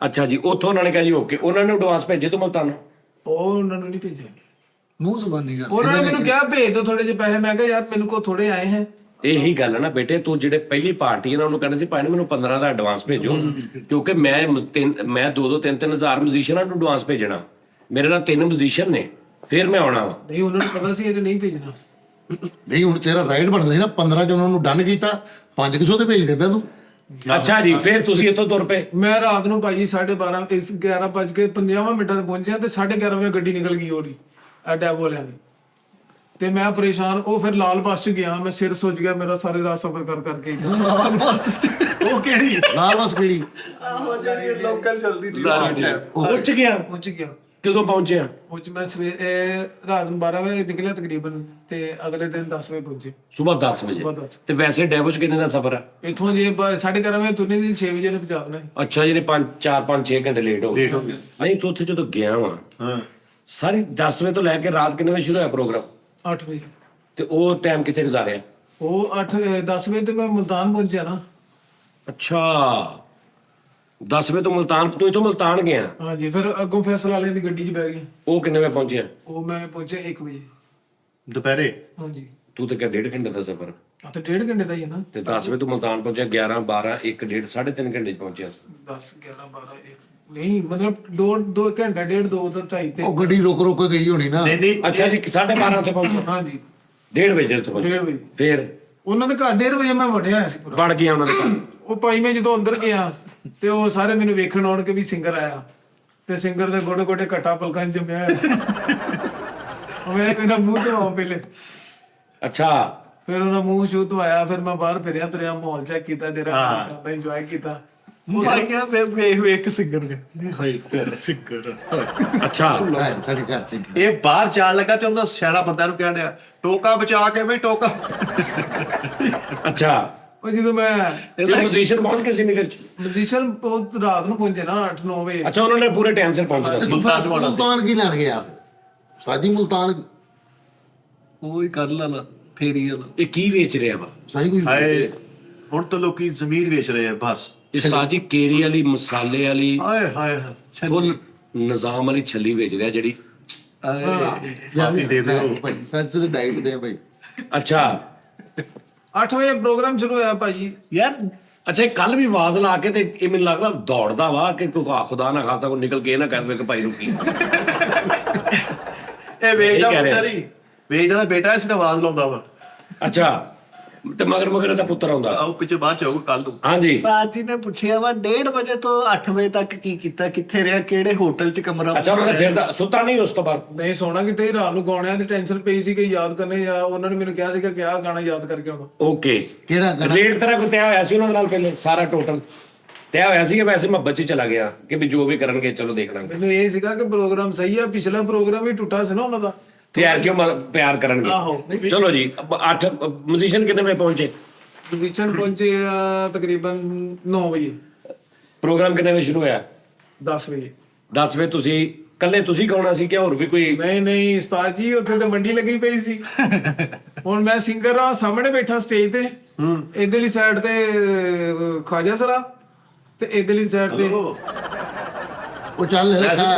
Speaker 4: ਅੱਛਾ ਜੀ, ਉੱਥੋਂ ਉਹਨਾਂ ਨੇ ਕਿਹਾ ਜੀ ਓਕੇ, ਉਹਨਾਂ ਨੇ ਐਡਵਾਂਸ ਭੇਜੇ ਤੂੰ ਮੁਲਤਾਨੋਂ?
Speaker 1: ਉਹ ਉਹਨਾਂ ਨੂੰ ਨਹੀਂ ਭੇਜਿਆ,
Speaker 5: ਮੂੰਹ ਜ਼ਬਾਨੀ ਗੱਲ।
Speaker 1: ਉਹਨਾਂ ਨੇ ਮੈਨੂੰ ਕਿਹਾ ਭੇਜ ਦਿਓ ਥੋੜੇ ਜਿਹੇ ਪੈਸੇ। ਮੈਂ ਕਿਹਾ ਯਾਰ ਮੈਨੂੰ ਕੋ ਥੋੜੇ ਆਏ ਹੈ।
Speaker 4: ਇਹੀ ਗੱਲ ਹੈ ਨਾ ਬੇਟੇ, ਤੂੰ ਜਿਹੜੇ ਪਹਿਲੀ ਪਾਰਟੀ ਇਹਨਾਂ ਨੂੰ ਕਹਿੰਦੇ ਸੀ ਭਾਈ ਮੈਨੂੰ 15 ਦਾ ਐਡਵਾਂਸ ਭੇਜੋ, ਕਿਉਂਕਿ ਮੈਂ 2-2 3-3 ਹਜ਼ਾਰ ਮਿਊਜ਼ੀਸ਼ੀਅਨਾਂ ਨੂੰ ਐਡਵਾਂਸ ਭੇਜਣਾ, ਮੇਰੇ ਨਾਲ 3 ਮਿਊਜ਼ੀਸ਼ੀਅਨ ਨੇ, ਫਿਰ ਮੈਂ ਆਉਣਾ ਵਾ।
Speaker 1: ਨਹੀਂ, ਉਹਨਾਂ ਨੂੰ ਪਤਾ ਸੀ ਇਹਨੇ ਨਹੀਂ ਭੇਜਣਾ।
Speaker 3: ਨਹੀਂ ਹੁਣ ਤੇਰਾ ਰਾਈਡ ਬਣਦਾ ਸੀ ਨਾ, 15 ਚ ਉਹਨਾਂ ਨੂੰ ਡਨ ਕੀਤਾ, 500 ਤੇ ਭੇਜ ਦਿੰਦਾ ਤੂੰ।
Speaker 4: ਅੱਛਾ ਜੀ, ਫਿਰ ਤੁਸੀਂ ਇੱਥੋਂ ਤੁਰ ਪਏ?
Speaker 1: ਮੈਂ ਰਾਤ ਨੂੰ ਭਾਈ 12:30 11:50 ਤੇ ਪਹੁੰਚਿਆ ਤੇ 11:30 ਵਜੇ ਗੱਡੀ ਨਿਕਲ ਗਈ ਉਹਦੀ ਡੈਵੋ ਵਾਲਿਆਂ ਦੀ। ਤੇ ਮੈਂ ਪਰੇਸ਼ਾਨ, ਉਹ ਫਿਰ ਲਾਲ ਬੱਸ ਚ ਗਿਆ, ਮੈਂ ਸਿਰ ਸੁੱਜ ਗਿਆ ਮੇਰਾ ਸਾਰੇ ਰਾਤ ਸਫ਼ਰ ਕਰਕੇ।
Speaker 2: ਉਹ ਕਿਹੜੀ
Speaker 3: ਨਾਲ ਬਸ ਕਿਹੜੀ
Speaker 5: ਲੋਕਲ ਚਲਦੀ ਦੀ
Speaker 4: ਪਹੁੰਚ ਗਿਆ?
Speaker 1: ਪਹੁੰਚ ਗਿਆ।
Speaker 4: ਕਦੋਂ ਪਹੁੰਚਿਆ?
Speaker 1: ਉਹ ਚ ਮੈਂ ਰਾਤ ਨੂੰ 12 ਵਜੇ ਨਿਕਲਿਆ ਤਕਰੀਬਨ, ਤੇ ਅਗਲੇ ਦਿਨ 10 ਵਜੇ ਪਹੁੰਚੇ।
Speaker 4: ਸਵੇਰ 10 ਵਜੇ।
Speaker 1: ਸੁਬਾਹ 10।
Speaker 4: ਤੇ ਵੈਸੇ ਡੈਵੋ ਚ ਕਿੰਨੇ ਦਾ ਸਫ਼ਰ ਆ?
Speaker 1: ਇੱਥੋਂ ਜੇ 11:30 ਵਜੇ ਤੁਰਨੇ ਦੀ 6 ਵਜੇ ਨੇ ਪਹੁੰਚਾ ਦੇਣਾ।
Speaker 4: ਅੱਛਾ ਜੀ, 4-5-6 ਘੰਟੇ ਲੇਟ ਹੋ ਗਏ। ਨਹੀਂ ਤੂੰ ਉੱਥੇ ਜਦੋਂ ਗਿਆ ਵਾ ਸਾਰੀ 10 ਵਜੇ ਤੋਂ ਲੈ ਕੇ ਰਾਤ ਕਿੰਨੇ ਵਜੇ ਸ਼ੁਰੂ ਹੋਇਆ ਪ੍ਰੋਗਰਾਮ?
Speaker 1: 8 ਵਜੇ।
Speaker 4: ਤੇ ਉਹ ਟਾਈਮ ਕਿੱਥੇ ਗੁਜ਼ਾਰਿਆ?
Speaker 1: ਉਹ 10 ਵਜੇ ਤੇ ਮੈਂ ਮੁਲਤਾਨ ਪਹੁੰਚਿਆ ਨਾ।
Speaker 4: ਅੱਛਾ 10 ਵਜੇ ਤੋਂ ਮੁਲਤਾਨ, ਤੂੰ ਇੱਥੋਂ ਮੁਲਤਾਨ ਗਿਆ?
Speaker 1: ਹਾਂਜੀ, ਫਿਰ ਅੱਗੋਂ ਫੈਸਲਾ ਵਾਲਿਆਂ ਦੀ ਗੱਡੀ 'ਚ ਬਹਿ ਗਏ।
Speaker 4: ਉਹ ਕਿੰਨੇ ਵਜੇ ਪਹੁੰਚਿਆ?
Speaker 1: ਉਹ ਮੈਂ ਪਹੁੰਚਿਆ 1 ਵਜੇ
Speaker 2: ਦੁਪਹਿਰੇ।
Speaker 1: ਹਾਂਜੀ,
Speaker 4: ਤੂੰ ਤਾਂ ਕਿਹਾ 1.5 ਘੰਟੇ ਦਾ ਸਫ਼ਰ,
Speaker 1: ਆ ਤੇ 1.5 ਘੰਟੇ ਦਾ ਹੀ ਹੈ ਨਾ।
Speaker 4: ਤੇ 10 ਵਜੇ ਤੋਂ ਮੁਲਤਾਨ ਪਹੁੰਚਿਆ, 11 12 1 1.5 3.5 ਘੰਟੇ ਚ ਪਹੁੰਚਿਆ।
Speaker 1: 10 11 12 1 ਨਹੀਂ, ਮਤਲਬ 2 ਘੰਟਾ 1.5 2 ਤੋਂ 2.5 ਤੇ।
Speaker 3: ਉਹ ਗੱਡੀ ਰੁਕ ਰੁਕ ਕੇ ਗਈ ਹੋਣੀ ਨਾ।
Speaker 2: ਨਹੀਂ
Speaker 4: ਅੱਛਾ ਜੀ 12:30 ਉੱਥੇ ਪਹੁੰਚਿਆ?
Speaker 1: ਹਾਂਜੀ
Speaker 4: 1:30 ਵਜੇ ਉੱਥੇ ਪਹੁੰਚਿਆ।
Speaker 1: 1.5 ਵਜੇ
Speaker 4: ਫਿਰ
Speaker 1: ਉਹਨਾਂ ਦੇ ਘਰ 1.5 ਵਜੇ ਮੈਂ ਵੜਿਆ ਹੋਇਆ ਸੀ ਪੂਰਾ।
Speaker 4: ਬਣ ਗਿਆ ਉਹਨਾਂ ਦੇ ਘਰ?
Speaker 1: ਉਹ ਭਾਈ ਮੈਂ ਜਦੋਂ ਅੰਦਰ ਗਿਆ ਤੇ ਉਹ ਸਾਰੇ ਮੈਨੂੰ ਵੇਖਣ ਆਉਣ ਕਿ ਵੀ ਸਿੰਗਰ ਆਇਆ, ਤੇ ਸਿੰਗਰ ਦੇ ਗੋਡੇ ਗੋਡੇ ਘਟਾ ਪਲਕਾਂ 'ਚ ਜੰਮਿਆ ਹੋਇਆ। ਮੈਂ ਮੇਰਾ ਮੂੰਹ ਧੋਆ ਪਹਿਲੇ,
Speaker 4: ਅੱਛਾ
Speaker 1: ਫਿਰ ਉਹਨਾਂ ਮੂੰਹ ਛੂ ਧੋਇਆ, ਫਿਰ ਮੈਂ ਬਾਹਰ ਫਿਰਿਆ ਤੁਰਿਆ, ਮਾਹੌਲ ਚੈੱਕ ਕੀਤਾ, ਡੇਰਾ ਦਾ ਇੰਜੋਏ ਕੀਤਾ।
Speaker 5: ਭਾਈਆਂ ਤੇ ਵੇਖ ਸਿੰਗਰ ਨੇ ਹਾਈ ਕਰ ਸਿੰਗਰ।
Speaker 4: ਅੱਛਾ
Speaker 3: ਸਾਡੇ ਘਰ ਚ
Speaker 2: ਇਹ ਬਾਹਰ ਜਾਣ ਲੱਗਾ ਤੇ ਉਹਨਾਂ ਸਿਆਣਾ ਬੰਦਾ ਨੂੰ ਕਹਿਣ ਡਿਆ ਟੋਕਾ ਬਚਾ ਕੇ ਬਈ ਟੋਕਾ।
Speaker 4: ਅੱਛਾ
Speaker 1: ਉਹ ਜਦੋਂ ਮੈਂ
Speaker 4: ਤੇ ਮਿਊਜ਼ੀਸ਼ੀਅਨ ਪਹੁੰਚ ਕੇ ਸੀ ਨਿਕਲ ਚ?
Speaker 1: ਮਿਊਜ਼ੀਸ਼ੀਅਨ ਬਹੁਤ ਰਾਤ ਨੂੰ ਪਹੁੰਚੇ ਨਾ 8-9 ਵਜੇ।
Speaker 4: ਅੱਛਾ ਉਹਨਾਂ ਨੇ ਪੂਰੇ ਟਾਈਮ ਸਿਰ ਪਹੁੰਚਣਾ ਸੀ।
Speaker 3: ਮੁਲਤਾਨ ਕੀ ਲੈਣ ਗਿਆ ਸਾਜੀ? ਮੁਲਤਾਨ
Speaker 5: ਉਹ ਹੀ ਕਰ ਲਾ ਫੇਰੀ ਵਾਲਾ।
Speaker 4: ਇਹ ਕੀ ਵੇਚ ਰਿਹਾ ਵਾ?
Speaker 3: ਸਾਜੀ ਕੋਈ
Speaker 2: ਹਾਏ ਹੁਣ ਤਾਂ ਲੋਕੀ ਜ਼ਮੀਰ ਵੇਚ ਰਹੇ ਆ ਬਸ।
Speaker 4: ਉਸਤਾਦ ਜੀ ਕੇਰੀ ਵਾਲੀ, ਮਸਾਲੇ ਵਾਲੀ,
Speaker 2: ਹਾਏ ਹਾਏ
Speaker 4: ਫੁੱਲ ਨਿਜ਼ਾਮ ਵਾਲੀ ਛੱਲੀ ਵੇਚ ਰਿਹਾ ਜਿਹੜੀ।
Speaker 2: ਮਾਫੀ ਦੇ ਦਿਓ
Speaker 3: ਭਾਈ ਸੱਚ ਤੇ ਡਾਈਟ ਦੇ ਭਾਈ।
Speaker 4: ਅੱਛਾ
Speaker 1: 8 ਵਜੇ ਪ੍ਰੋਗਰਾਮ ਸ਼ੁਰੂ ਹੋਇਆ ਭਾਜੀ।
Speaker 5: ਯਾਰ
Speaker 4: ਅੱਛਾ ਕੱਲ ਵੀ ਆਵਾਜ਼ ਲਾ ਕੇ ਤੇ ਇਹ ਮੈਨੂੰ ਲੱਗਦਾ ਦੌੜਦਾ ਵਾ ਕਿ ਕੋਈ ਖੁਦਾ ਨਾ ਖਾਸਾ ਕੋਈ ਨਿਕਲ ਕੇ ਨਾ ਕਰ ਵੇ ਕਿ ਭਾਈ ਰੁਕੀ।
Speaker 2: ਇਹ ਵੇਚਦਾ
Speaker 4: ਕਹਿ ਰਿਹਾ।
Speaker 2: ਪੁੱਤਰ ਹੀ ਵੇਚਦਾ ਦਾ ਬੇਟਾ ਇਸ ਨੇ ਆਵਾਜ਼ ਲਾਉਂਦਾ ਵਾ।
Speaker 4: ਅੱਛਾ ਤੇ ਮਗਰ ਮਗਰ ਦਾ ਪੁੱਤਰ ਆਉਂਦਾ।
Speaker 2: ਆਓ ਪਿੱਛੇ ਬਾਅਦ ਚ ਆਊਗਾ ਕੱਲ ਨੂੰ।
Speaker 4: ਹਾਂਜੀ
Speaker 5: ਉਸਤਾਦ ਜੀ ਨੇ ਪੁੱਛਿਆ ਵਾ 1:30 ਵਜੇ ਤੋਂ 8 ਵਜੇ ਤੱਕ ਕੀ ਕੀਤਾ, ਕਿੱਥੇ ਰਿਹਾ, ਕਿਹੜੇ ਹੋਟਲ 'ਚ ਕਮਰਾ
Speaker 4: ਅੱਛਾ ਉਹਨਾਂ ਨੇ ਫਿਰ ਦਾ ਸੁੱਤਾ ਨਹੀਂ ਉਸ ਤੋਂ ਬਾਅਦ?
Speaker 1: ਨਹੀਂ ਸੋਣਾ ਕਿਤੇ ਹੀ, ਰਾਤ ਨੂੰ ਗਾਣਿਆਂ ਦੀ ਟੈਨਸ਼ਨ ਪਈ ਸੀ ਕਿ ਯਾਦ ਕਰਨੇ, ਜਾਂ ਉਹਨਾਂ ਨੇ ਮੈਨੂੰ ਕਿਹਾ ਸੀਗਾ ਕਿ ਆਹ ਗਾਣਾ ਯਾਦ ਕਰਕੇ ਆਉਣਾ।
Speaker 4: ਓਕੇ
Speaker 3: ਕਿਹੜਾ ਗਾਣਾ?
Speaker 4: ਰੇਟ ਤੇਰਾ ਕੋਈ ਤੈਅ ਹੋਇਆ ਸੀ ਉਹਨਾਂ ਦੇ ਨਾਲ ਪਹਿਲੇ ਸਾਰਾ ਟੋਟਲ ਤੈਅ ਹੋਇਆ ਸੀ ਕਿ ਵੈਸੇ ਮੁਹੱਬਤ 'ਚ ਚਲਾ ਗਿਆ ਕਿ ਵੀ ਜੋ ਵੀ ਕਰਨਗੇ ਚਲੋ ਦੇਖ ਲਾਂਗੇ?
Speaker 1: ਮੈਨੂੰ ਇਹ ਸੀਗਾ ਕਿ ਪ੍ਰੋਗਰਾਮ ਸਹੀ ਆ, ਪਿਛਲਾ ਪ੍ਰੋਗਰਾਮ ਵੀ ਟੁੱਟਾ ਸੀ ਨਾ ਉਹਨਾਂ ਦਾ।
Speaker 4: ਤੇ ਯਾਰ ਕਿਉਂ ਪਿਆਰ ਕਰਨਗੇ?
Speaker 1: ਆਹੋ।
Speaker 4: ਚਲੋ ਜੀ 8 ਮਿਊਜ਼ੀਸ਼ੀਅਨ ਕਿੰਨੇ ਵਜੇ ਪਹੁੰਚੇ?
Speaker 1: ਵਿਚਨ ਪਹੁੰਚੇ ਤਕਰੀਬਨ 9 ਵਜੇ।
Speaker 4: ਪ੍ਰੋਗਰਾਮ ਕਿੰਨੇ ਵਜੇ ਸ਼ੁਰੂ ਹੋਇਆ?
Speaker 1: 10 ਵਜੇ।
Speaker 4: 10 ਵਜੇ ਤੁਸੀਂ ਇਕੱਲੇ ਤੁਸੀਂ ਗਾਉਣਾ ਸੀ ਕਿ ਹੋਰ ਵੀ ਕੋਈ?
Speaker 1: ਨਹੀਂ ਉਸਤਾਦ ਜੀ ਉੱਥੇ ਤੇ ਮੰਡੀ ਲੱਗੀ ਪਈ ਸੀ। ਹੁਣ ਮੈਂ ਸਿੰਗਰ ਆ, ਸਾਹਮਣੇ ਬੈਠਾ ਸਟੇਜ ਤੇ, ਇਧਰਲੀ ਸਾਈਡ ਤੇ ਖਾਜਾ ਸਰਾ ਤੇ ਇਧਰਲੀ ਸਾਈਡ ਤੇ
Speaker 3: ਉਹ ਚੱਲ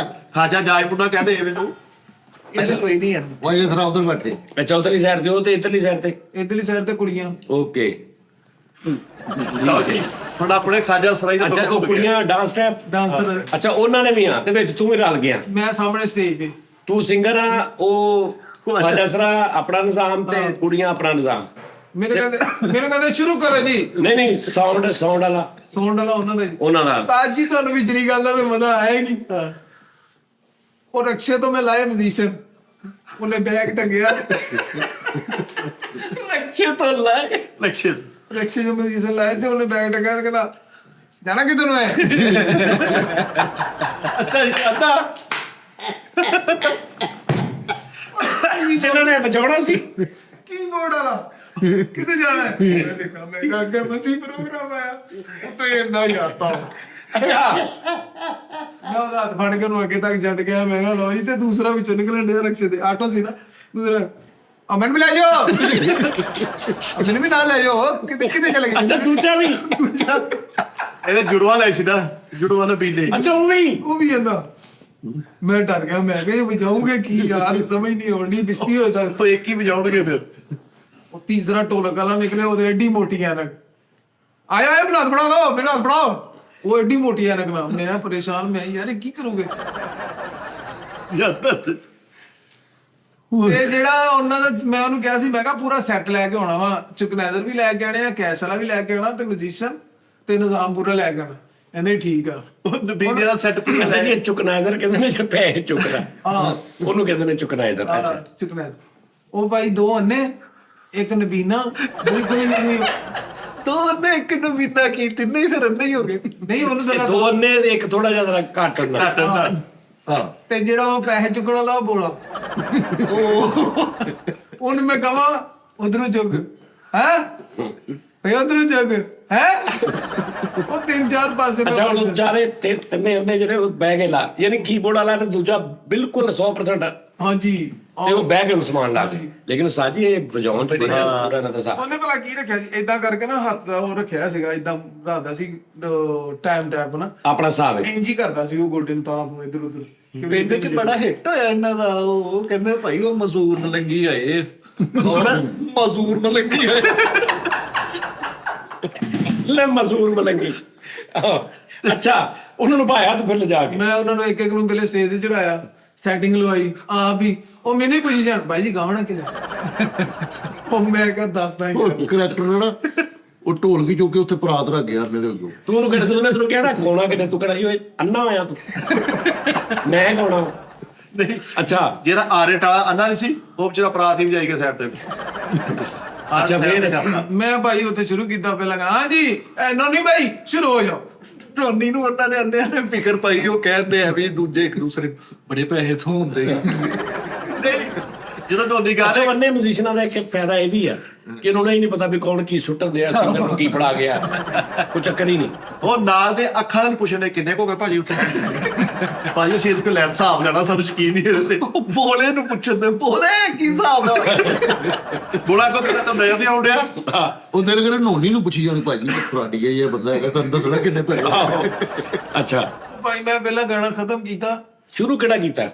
Speaker 2: ਖਾਜਾ ਜਾਇਪੁਰ ਕਹਿੰਦੇ ਮੈਨੂੰ।
Speaker 5: ਅੱਛਾ ਕੋਈ ਨਹੀਂ ਯਾਰ।
Speaker 3: ਉਹ ਇਹ ਥਰਾ ਉਧਰ ਬੈਠੇ।
Speaker 4: ਅੱਛਾ ਉਧਰਲੀ ਸਾਈਡ ਤੇ ਉਹ ਤੇ ਇਧਰਲੀ ਸਾਈਡ ਤੇ?
Speaker 1: ਇਧਰਲੀ ਸਾਈਡ ਤੇ ਕੁੜੀਆਂ।
Speaker 4: ਓਕੇ
Speaker 2: ਲਓ ਜੀ ਹੁਣ ਆਪਣੇ ਖਾਜਾ ਸਰਾਈ ਦਾ
Speaker 4: ਅੱਛਾ ਉਹ ਕੁੜੀਆਂ ਡਾਂਸ ਸਟੈਪ
Speaker 1: ਡਾਂਸਰ
Speaker 4: ਅੱਛਾ ਉਹਨਾਂ ਨੇ ਵੀ ਆ ਤੇ ਵਿੱਚ ਤੂੰ ਵੀ ਰਲ ਗਿਆ?
Speaker 1: ਮੈਂ ਸਾਹਮਣੇ ਸਟੇਜ ਤੇ।
Speaker 4: ਤੂੰ ਸਿੰਗਰ ਆ, ਉਹ ਖਾਜਸਰਾ ਆਪਣਾ ਨਿਜ਼ਾਮ ਤੇ ਕੁੜੀਆਂ ਆਪਣਾ ਨਿਜ਼ਾਮ?
Speaker 1: ਮੈਨੂੰ ਕਹਿੰਦੇ ਸ਼ੁਰੂ ਕਰੋ ਜੀ।
Speaker 4: ਨਹੀਂ ਨਹੀਂ ਸਾਊਂਡ ਵਾਲਾ
Speaker 1: ਸਾਊਂਡ ਵਾਲਾ ਉਹਨਾਂ ਦਾ ਜੀ।
Speaker 4: ਉਹਨਾਂ ਨਾਲ?
Speaker 1: ਉਸਤਾਦ ਜੀ ਤੁਹਾਨੂੰ ਵਿਚਰੀ ਗੱਲ ਦਾ ਤਾਂ ਮਜ਼ਾ ਆਇਆ ਹੀ ਨਹੀਂ। ਉਹ ਰਕਸ਼ੇ ਤੋਂ ਮੈਂ ਲਾਇਆ ਮਿਊਜ਼ੀਸ਼ੀਅਨ, ਉਹਨੇ ਬੈਗ ਟੰਗਿਆ
Speaker 5: ਰੱਖੇ ਤੋਂ ਲੈ
Speaker 2: ਲਕਸ਼ੇ
Speaker 1: ਰਕਸ਼ੇ ਜੋ ਮਿਊਜ਼ੀਸ਼ੀਅਨ ਲਾਇਆ ਤੇ ਉਹਨੇ ਬੈਗ ਟੰਗਿਆ ਤੇ ਕਹਿੰਦਾ ਜਾਣਾ ਕਿੱਧਰ ਨੂੰ ਹੈ?
Speaker 2: ਅੱਛਾ ਜੀ ਅੱਛਾ
Speaker 4: ਜਿਹਨਾਂ ਨੇ ਵਜਾਉਣਾ ਸੀ
Speaker 1: ਕੀਬੋਰਡ ਵਾਲਾ ਕਿੱਥੇ ਜਾਣਾ ਹੈ? ਮੈਂ ਦੇਖਾ, ਮੈਂ ਕਿਹਾ ਅੱਗੇ ਮਸੀ ਪ੍ਰੋਗਰਾਮ ਆਇਆ ਉੱਤੇ ਇੰਨਾ ਯਾਤਾ।
Speaker 4: ਅੱਛਾ
Speaker 1: ਮੈਂ ਉਹਦਾ ਹੱਥ ਫੜ ਕੇ ਉਹਨੂੰ ਅੱਗੇ ਤੱਕ ਛੱਡ ਗਿਆ। ਮੈਂ ਕਿਹਾ ਲਓ ਜੀ, ਤੇ ਦੂਸਰਾ ਵਿੱਚੋਂ ਨਿਕਲਣ ਡਿਆ ਰਕਸ਼ੇ ਦੇ, ਆਟੋ ਸੀ ਨਾ ਦੂਸਰਾ। ਅਮਨ ਵੀ ਲੈ ਜਾਓ, ਅਮਨ ਵੀ ਨਾਲ ਲੈ ਜਾਓ। ਕਿਤੇ ਚਲੇ ਗਏ?
Speaker 4: ਅੱਛਾ ਦੂਜਾ ਵੀ?
Speaker 2: ਇਹਦੇ ਜੁੜਵਾ ਲੈ ਸੀ ਨਾ, ਜੁੜਵਾ ਨੇ ਪੀਲੇ।
Speaker 4: ਅੱਛਾ
Speaker 1: ਉਹ ਵੀ ਕਹਿੰਦਾ। ਮੈਂ ਡਰ ਗਿਆ, ਮੈਂ ਕਿਹਾ ਵਜਾਉਂਗੇ ਕੀ ਯਾਰ, ਸਮਝ ਨਹੀਂ ਆਉਣੀ। ਬਿਸਤੀ ਹੋਇਆ ਤਾਂ
Speaker 2: ਉਹ ਇੱਕ ਹੀ ਵਜਾਉਣਗੇ ਫਿਰ।
Speaker 1: ਉਹ ਤੀਸਰਾ ਢੋਲਕ ਵਾਲਾ ਨਿਕਲਿਆ, ਉਹਦੇ ਐਡੀ ਮੋਟੀ ਐਨਕ। ਆਇਆ ਬਣਾ ਦੋ, ਬਣਾ ਬਣਾਓ। ਉਹ ਐਡੀ ਮੋਟੀ ਐਨਕ ਨਾਲ। ਮੈਂ ਪਰੇਸ਼ਾਨ, ਮੈਂ ਯਾਰ ਇਹ ਕੀ ਕਰੋਗੇ? ਤੇ ਜਿਹੜਾ ਉਹਨਾਂ ਦਾ, ਮੈਂ ਉਹਨੂੰ ਕਿਹਾ ਸੀ, ਮੈਂ ਕਿਹਾ ਪੂਰਾ ਸੈੱਟ ਲੈ ਕੇ ਆਉਣਾ ਵਾ, ਚੁਕਨੈਜ਼ਰ ਵੀ ਲੈ ਕੇ ਆਣੇ ਆ, ਕੈਸ਼ ਵਾਲਾ ਵੀ ਲੈ ਕੇ ਆਉਣਾ, ਤੇ ਮਿਊਜ਼ੀਸ਼ੀਅਨ ਤੇ ਨਿਜ਼ਾਮ ਪੂਰਾ ਲੈ ਕੇ ਆਉਣਾ। ਕਹਿੰਦੇ ਠੀਕ ਆ।
Speaker 2: ਉਹ ਨਬੀਨੇ ਦਾ ਸੈੱਟ ਪੂਰਾ
Speaker 4: ਅੱਛਾ ਜੀ ਚੁਕਨਾਈਜ਼ਰ ਕਹਿੰਦੇ ਨੇ ਜੇ ਪੈਸੇ ਚੁੱਕਦਾ,
Speaker 1: ਹਾਂ
Speaker 4: ਉਹਨੂੰ ਕਹਿੰਦੇ ਨੇ ਚੁਕਨਾਈਜ਼ਰ। ਅੱਛਾ
Speaker 1: ਚੁਕਨੈਜ਼ਰ। ਉਹ ਭਾਈ ਦੋ ਅੰਨੇ, ਇੱਕ ਨਬੀਨਾ, ਬਿਲਕੁਲ ਹੀ ਨਹੀਂ।
Speaker 5: ਤੂੰ ਨੇ ਇੱਕ ਨੂੰ ਬਿਨਾ ਕੀ, ਤਿੰਨੇ ਹੀ ਫਿਰ ਅੰਨੇ ਹੀ ਹੋ ਗਏ।
Speaker 1: ਨਹੀਂ ਉਹਨੂੰ
Speaker 4: ਇਹ
Speaker 1: ਤਾਂ
Speaker 4: ਦੋ ਨੇ ਇੱਕ ਥੋੜਾ ਜਿਹਾ ਘੱਟ ਹੁੰਦਾ।
Speaker 2: ਘੱਟ ਹੁੰਦਾ।
Speaker 3: ਹਾਂ
Speaker 1: ਤੇ ਜਿਹੜਾ ਉਹ ਪੈਸੇ ਚੁੱਕਣ ਵਾਲਾ ਉਹ ਬੋਲਾ, ਉਹਨੂੰ ਮੈਂ ਕਹਾਂ ਉਧਰੋਂ ਚੁੱਕ ਹੈ ਭਈ, ਉਧਰੋਂ ਚੁੱਕ ਹੈ। ਉਹ 3-4 ਪਾਸੇ
Speaker 4: ਅੱਛਾ ਹੁਣ ਵਿਚਾਰੇ ਤਿੰਨੇ ਉਹਨੇ ਜਿਹੜੇ ਬਹਿ ਗਏ ਲਾ, ਯਾਨੀ ਕੀਬੋਰਡ ਵਾਲਾ ਤੇ ਦੂਜਾ ਬਿਲਕੁਲ 100%
Speaker 1: ਹਾਂਜੀ।
Speaker 4: ਤੇ ਉਹ ਬਹਿ ਕੇ ਸਮਾਨ ਲਾ ਗਏ। ਲੇਕਿਨ ਸਾਜੀ ਇਹ ਵਜਾਉਣ ਚ ਬੜਾ ਪੂਰਾ ਨਾ ਦੱਸਾ।
Speaker 1: ਉਹਨੇ ਭਲਾ ਕੀ ਰੱਖਿਆ ਸੀ, ਏਦਾਂ ਕਰਕੇ ਨਾ ਹੱਥ ਦਾ ਉਹ ਰੱਖਿਆ ਸੀਗਾ, ਏਦਾਂ ਰੱਖਦਾ ਸੀ ਟਾਈਮ ਟੈਪ ਨਾ,
Speaker 4: ਆਪਣਾ ਹਿਸਾਬ ਹੈ।
Speaker 1: ਇੰਜ ਹੀ ਕਰਦਾ ਸੀ ਉਹ ਗੋਡੇ ਨੂੰ ਤਾਂ ਇੱਧਰ ਉੱਧਰ।
Speaker 5: ਇਹਦੇ ਚ ਬੜਾ ਹਿੱਟ ਹੋਇਆ ਇਹਨਾਂ ਦਾ। ਉਹ ਕਹਿੰਦੇ ਭਾਈ ਉਹ ਮਜ਼ਦੂਰ ਮਲੰਗੀ ਆਏ। ਮਜ਼ਦੂਰ ਮਲੰਗੀ ਆਏ।
Speaker 4: ਲੈ ਮਜ਼ਦੂਰ ਮਲੰਗੀ। ਅੱਛਾ ਉਹਨਾਂ ਨੂੰ ਪਾਇਆ ਤੇ ਫਿਰ ਲਿਜਾ ਕੇ
Speaker 1: ਮੈਂ ਉਹਨਾਂ ਨੂੰ ਇੱਕ ਨੂੰ ਪਹਿਲੇ ਸਟੇਜ ਤੇ ਚੜਾਇਆ, ਸੈਟਿੰਗ ਲਵਾਈ ਆਪ ਹੀ। ਉਹ ਮੈਨੂੰ ਹੀ ਪੁੱਛੀ ਜਾਣ, ਭਾਈ ਜੀ ਗਾਉਣਾ ਕਿਹਦਾ? ਉਹ ਮੈਂ ਕਿਹਾ ਦੱਸਦਾ ਹੀ।
Speaker 3: ਉਹ ਕਰੈਕਟਰ ਨਾ ਉਹ ਢੋਲਕੀ ਚੁੱਕ ਕੇ ਉੱਥੇ ਪਰਾਤ ਰੱਖ ਗਿਆ ਮੇਰੇ ਅੱਗੋਂ।
Speaker 4: ਤੂੰ ਉਹਨੂੰ ਕਹਿੰਦਾ, ਤੂੰ ਉਹਨੂੰ ਕਿਹੜਾ ਗਾਉਣਾ ਕਿਤੇ, ਤੂੰ ਕਿਹੜਾ ਓਏ ਅੰਨਾ ਹੋਇਆ ਤੂੰ? ਮੈਂ ਗਾਉਣਾ।
Speaker 2: ਨਹੀਂ
Speaker 4: ਅੱਛਾ
Speaker 2: ਜਿਹੜਾ ਆਰਟ ਵਾਲਾ ਅੰਨਾ ਨਹੀਂ ਸੀ, ਉਹ ਜਿਹੜਾ ਪਰਾਤ ਹੀ ਵਜਾਈ ਗਿਆ ਸਾਈਡ ਤੇ।
Speaker 4: ਅੱਛਾ ਫਿਰ
Speaker 1: ਮੈਂ ਭਾਈ ਉੱਥੇ ਸ਼ੁਰੂ ਕੀਤਾ ਪਹਿਲਾਂ, ਹਾਂਜੀ ਨੋਨੀ ਭਾਈ ਸ਼ੁਰੂ ਹੋ ਜਾਓ।
Speaker 5: ਟੋਨੀ ਨੂੰ ਉਹਨਾਂ ਨੇ ਅੰਨਿਆਂ ਨੇ ਫਿਕਰ ਪਾਈ। ਉਹ ਕਹਿੰਦੇ ਆ ਵੀ ਦੂਜੇ ਇੱਕ ਦੂਸਰੇ ਬੜੇ ਪੈਸੇ ਤੋਂ ਹੁੰਦੇ ਆ।
Speaker 2: ਜਦੋਂ ਢੋਲੀ ਗਾ
Speaker 4: ਅੱਛਾ ਬੰਨੇ ਮਿਊਜ਼ੀਸ਼ੀਅਨਾਂ ਦਾ ਇੱਕ ਫਾਇਦਾ ਇਹ ਵੀ ਆ ਕਿ ਉਹਨਾਂ ਨੂੰ ਹੀ ਨਹੀਂ ਪਤਾ ਵੀ ਕੌਣ ਕੀ ਸੁੱਟਣ ਦਿਆ, ਸਿੰਗਰ ਨੂੰ ਕੀ ਪੜਾ ਗਿਆ, ਕੋਈ ਚੱਕਰ ਹੀ ਨਹੀਂ।
Speaker 2: ਉਹ ਨਾਲ ਦੇ ਅੱਖਾਂ ਨਾਲ ਪੁੱਛਣੇ ਕਿੰਨੇ ਕੋ ਗਏ ਭਾਜੀ ਉੱਥੇ। ਭਾਜੀ ਅਸੀਂ ਇਹਦੇ ਲੈਣ ਹਿਸਾਬ ਲੈਣਾ, ਸਾਨੂੰ ਯਕੀਨ ਨਹੀਂ ਇਹਦੇ ਤੇ।
Speaker 5: ਉਹ ਬੋਲੇ ਨੂੰ ਪੁੱਛਦੇ, ਬੋਲੇ ਕੀ ਹਿਸਾਬ ਨਾਲ?
Speaker 2: ਬੋਲਾ ਕੋ ਕਿਹੜਾ ਤਾਂ ਨਜ਼ਰ ਨਹੀਂ ਆਉਂਦਿਆ।
Speaker 3: ਉਹ ਦਿਲ ਕਰੇ ਨੋਨੀ ਨੂੰ ਪੁੱਛੀ ਜਾਣੀ, ਭਾਜੀ ਫਰਾਡੀ ਹੈ ਇਹ ਬੰਦਾ ਹੈਗਾ, ਤੁਹਾਨੂੰ ਦੱਸਣਾ ਕਿੰਨੇ ਪੈਸੇ।
Speaker 4: ਅੱਛਾ
Speaker 1: ਭਾਈ ਮੈਂ ਪਹਿਲਾਂ ਗਾਣਾ ਖਤਮ ਕੀਤਾ।
Speaker 4: ਸ਼ੁਰੂ ਕਿਹੜਾ ਕੀਤਾ?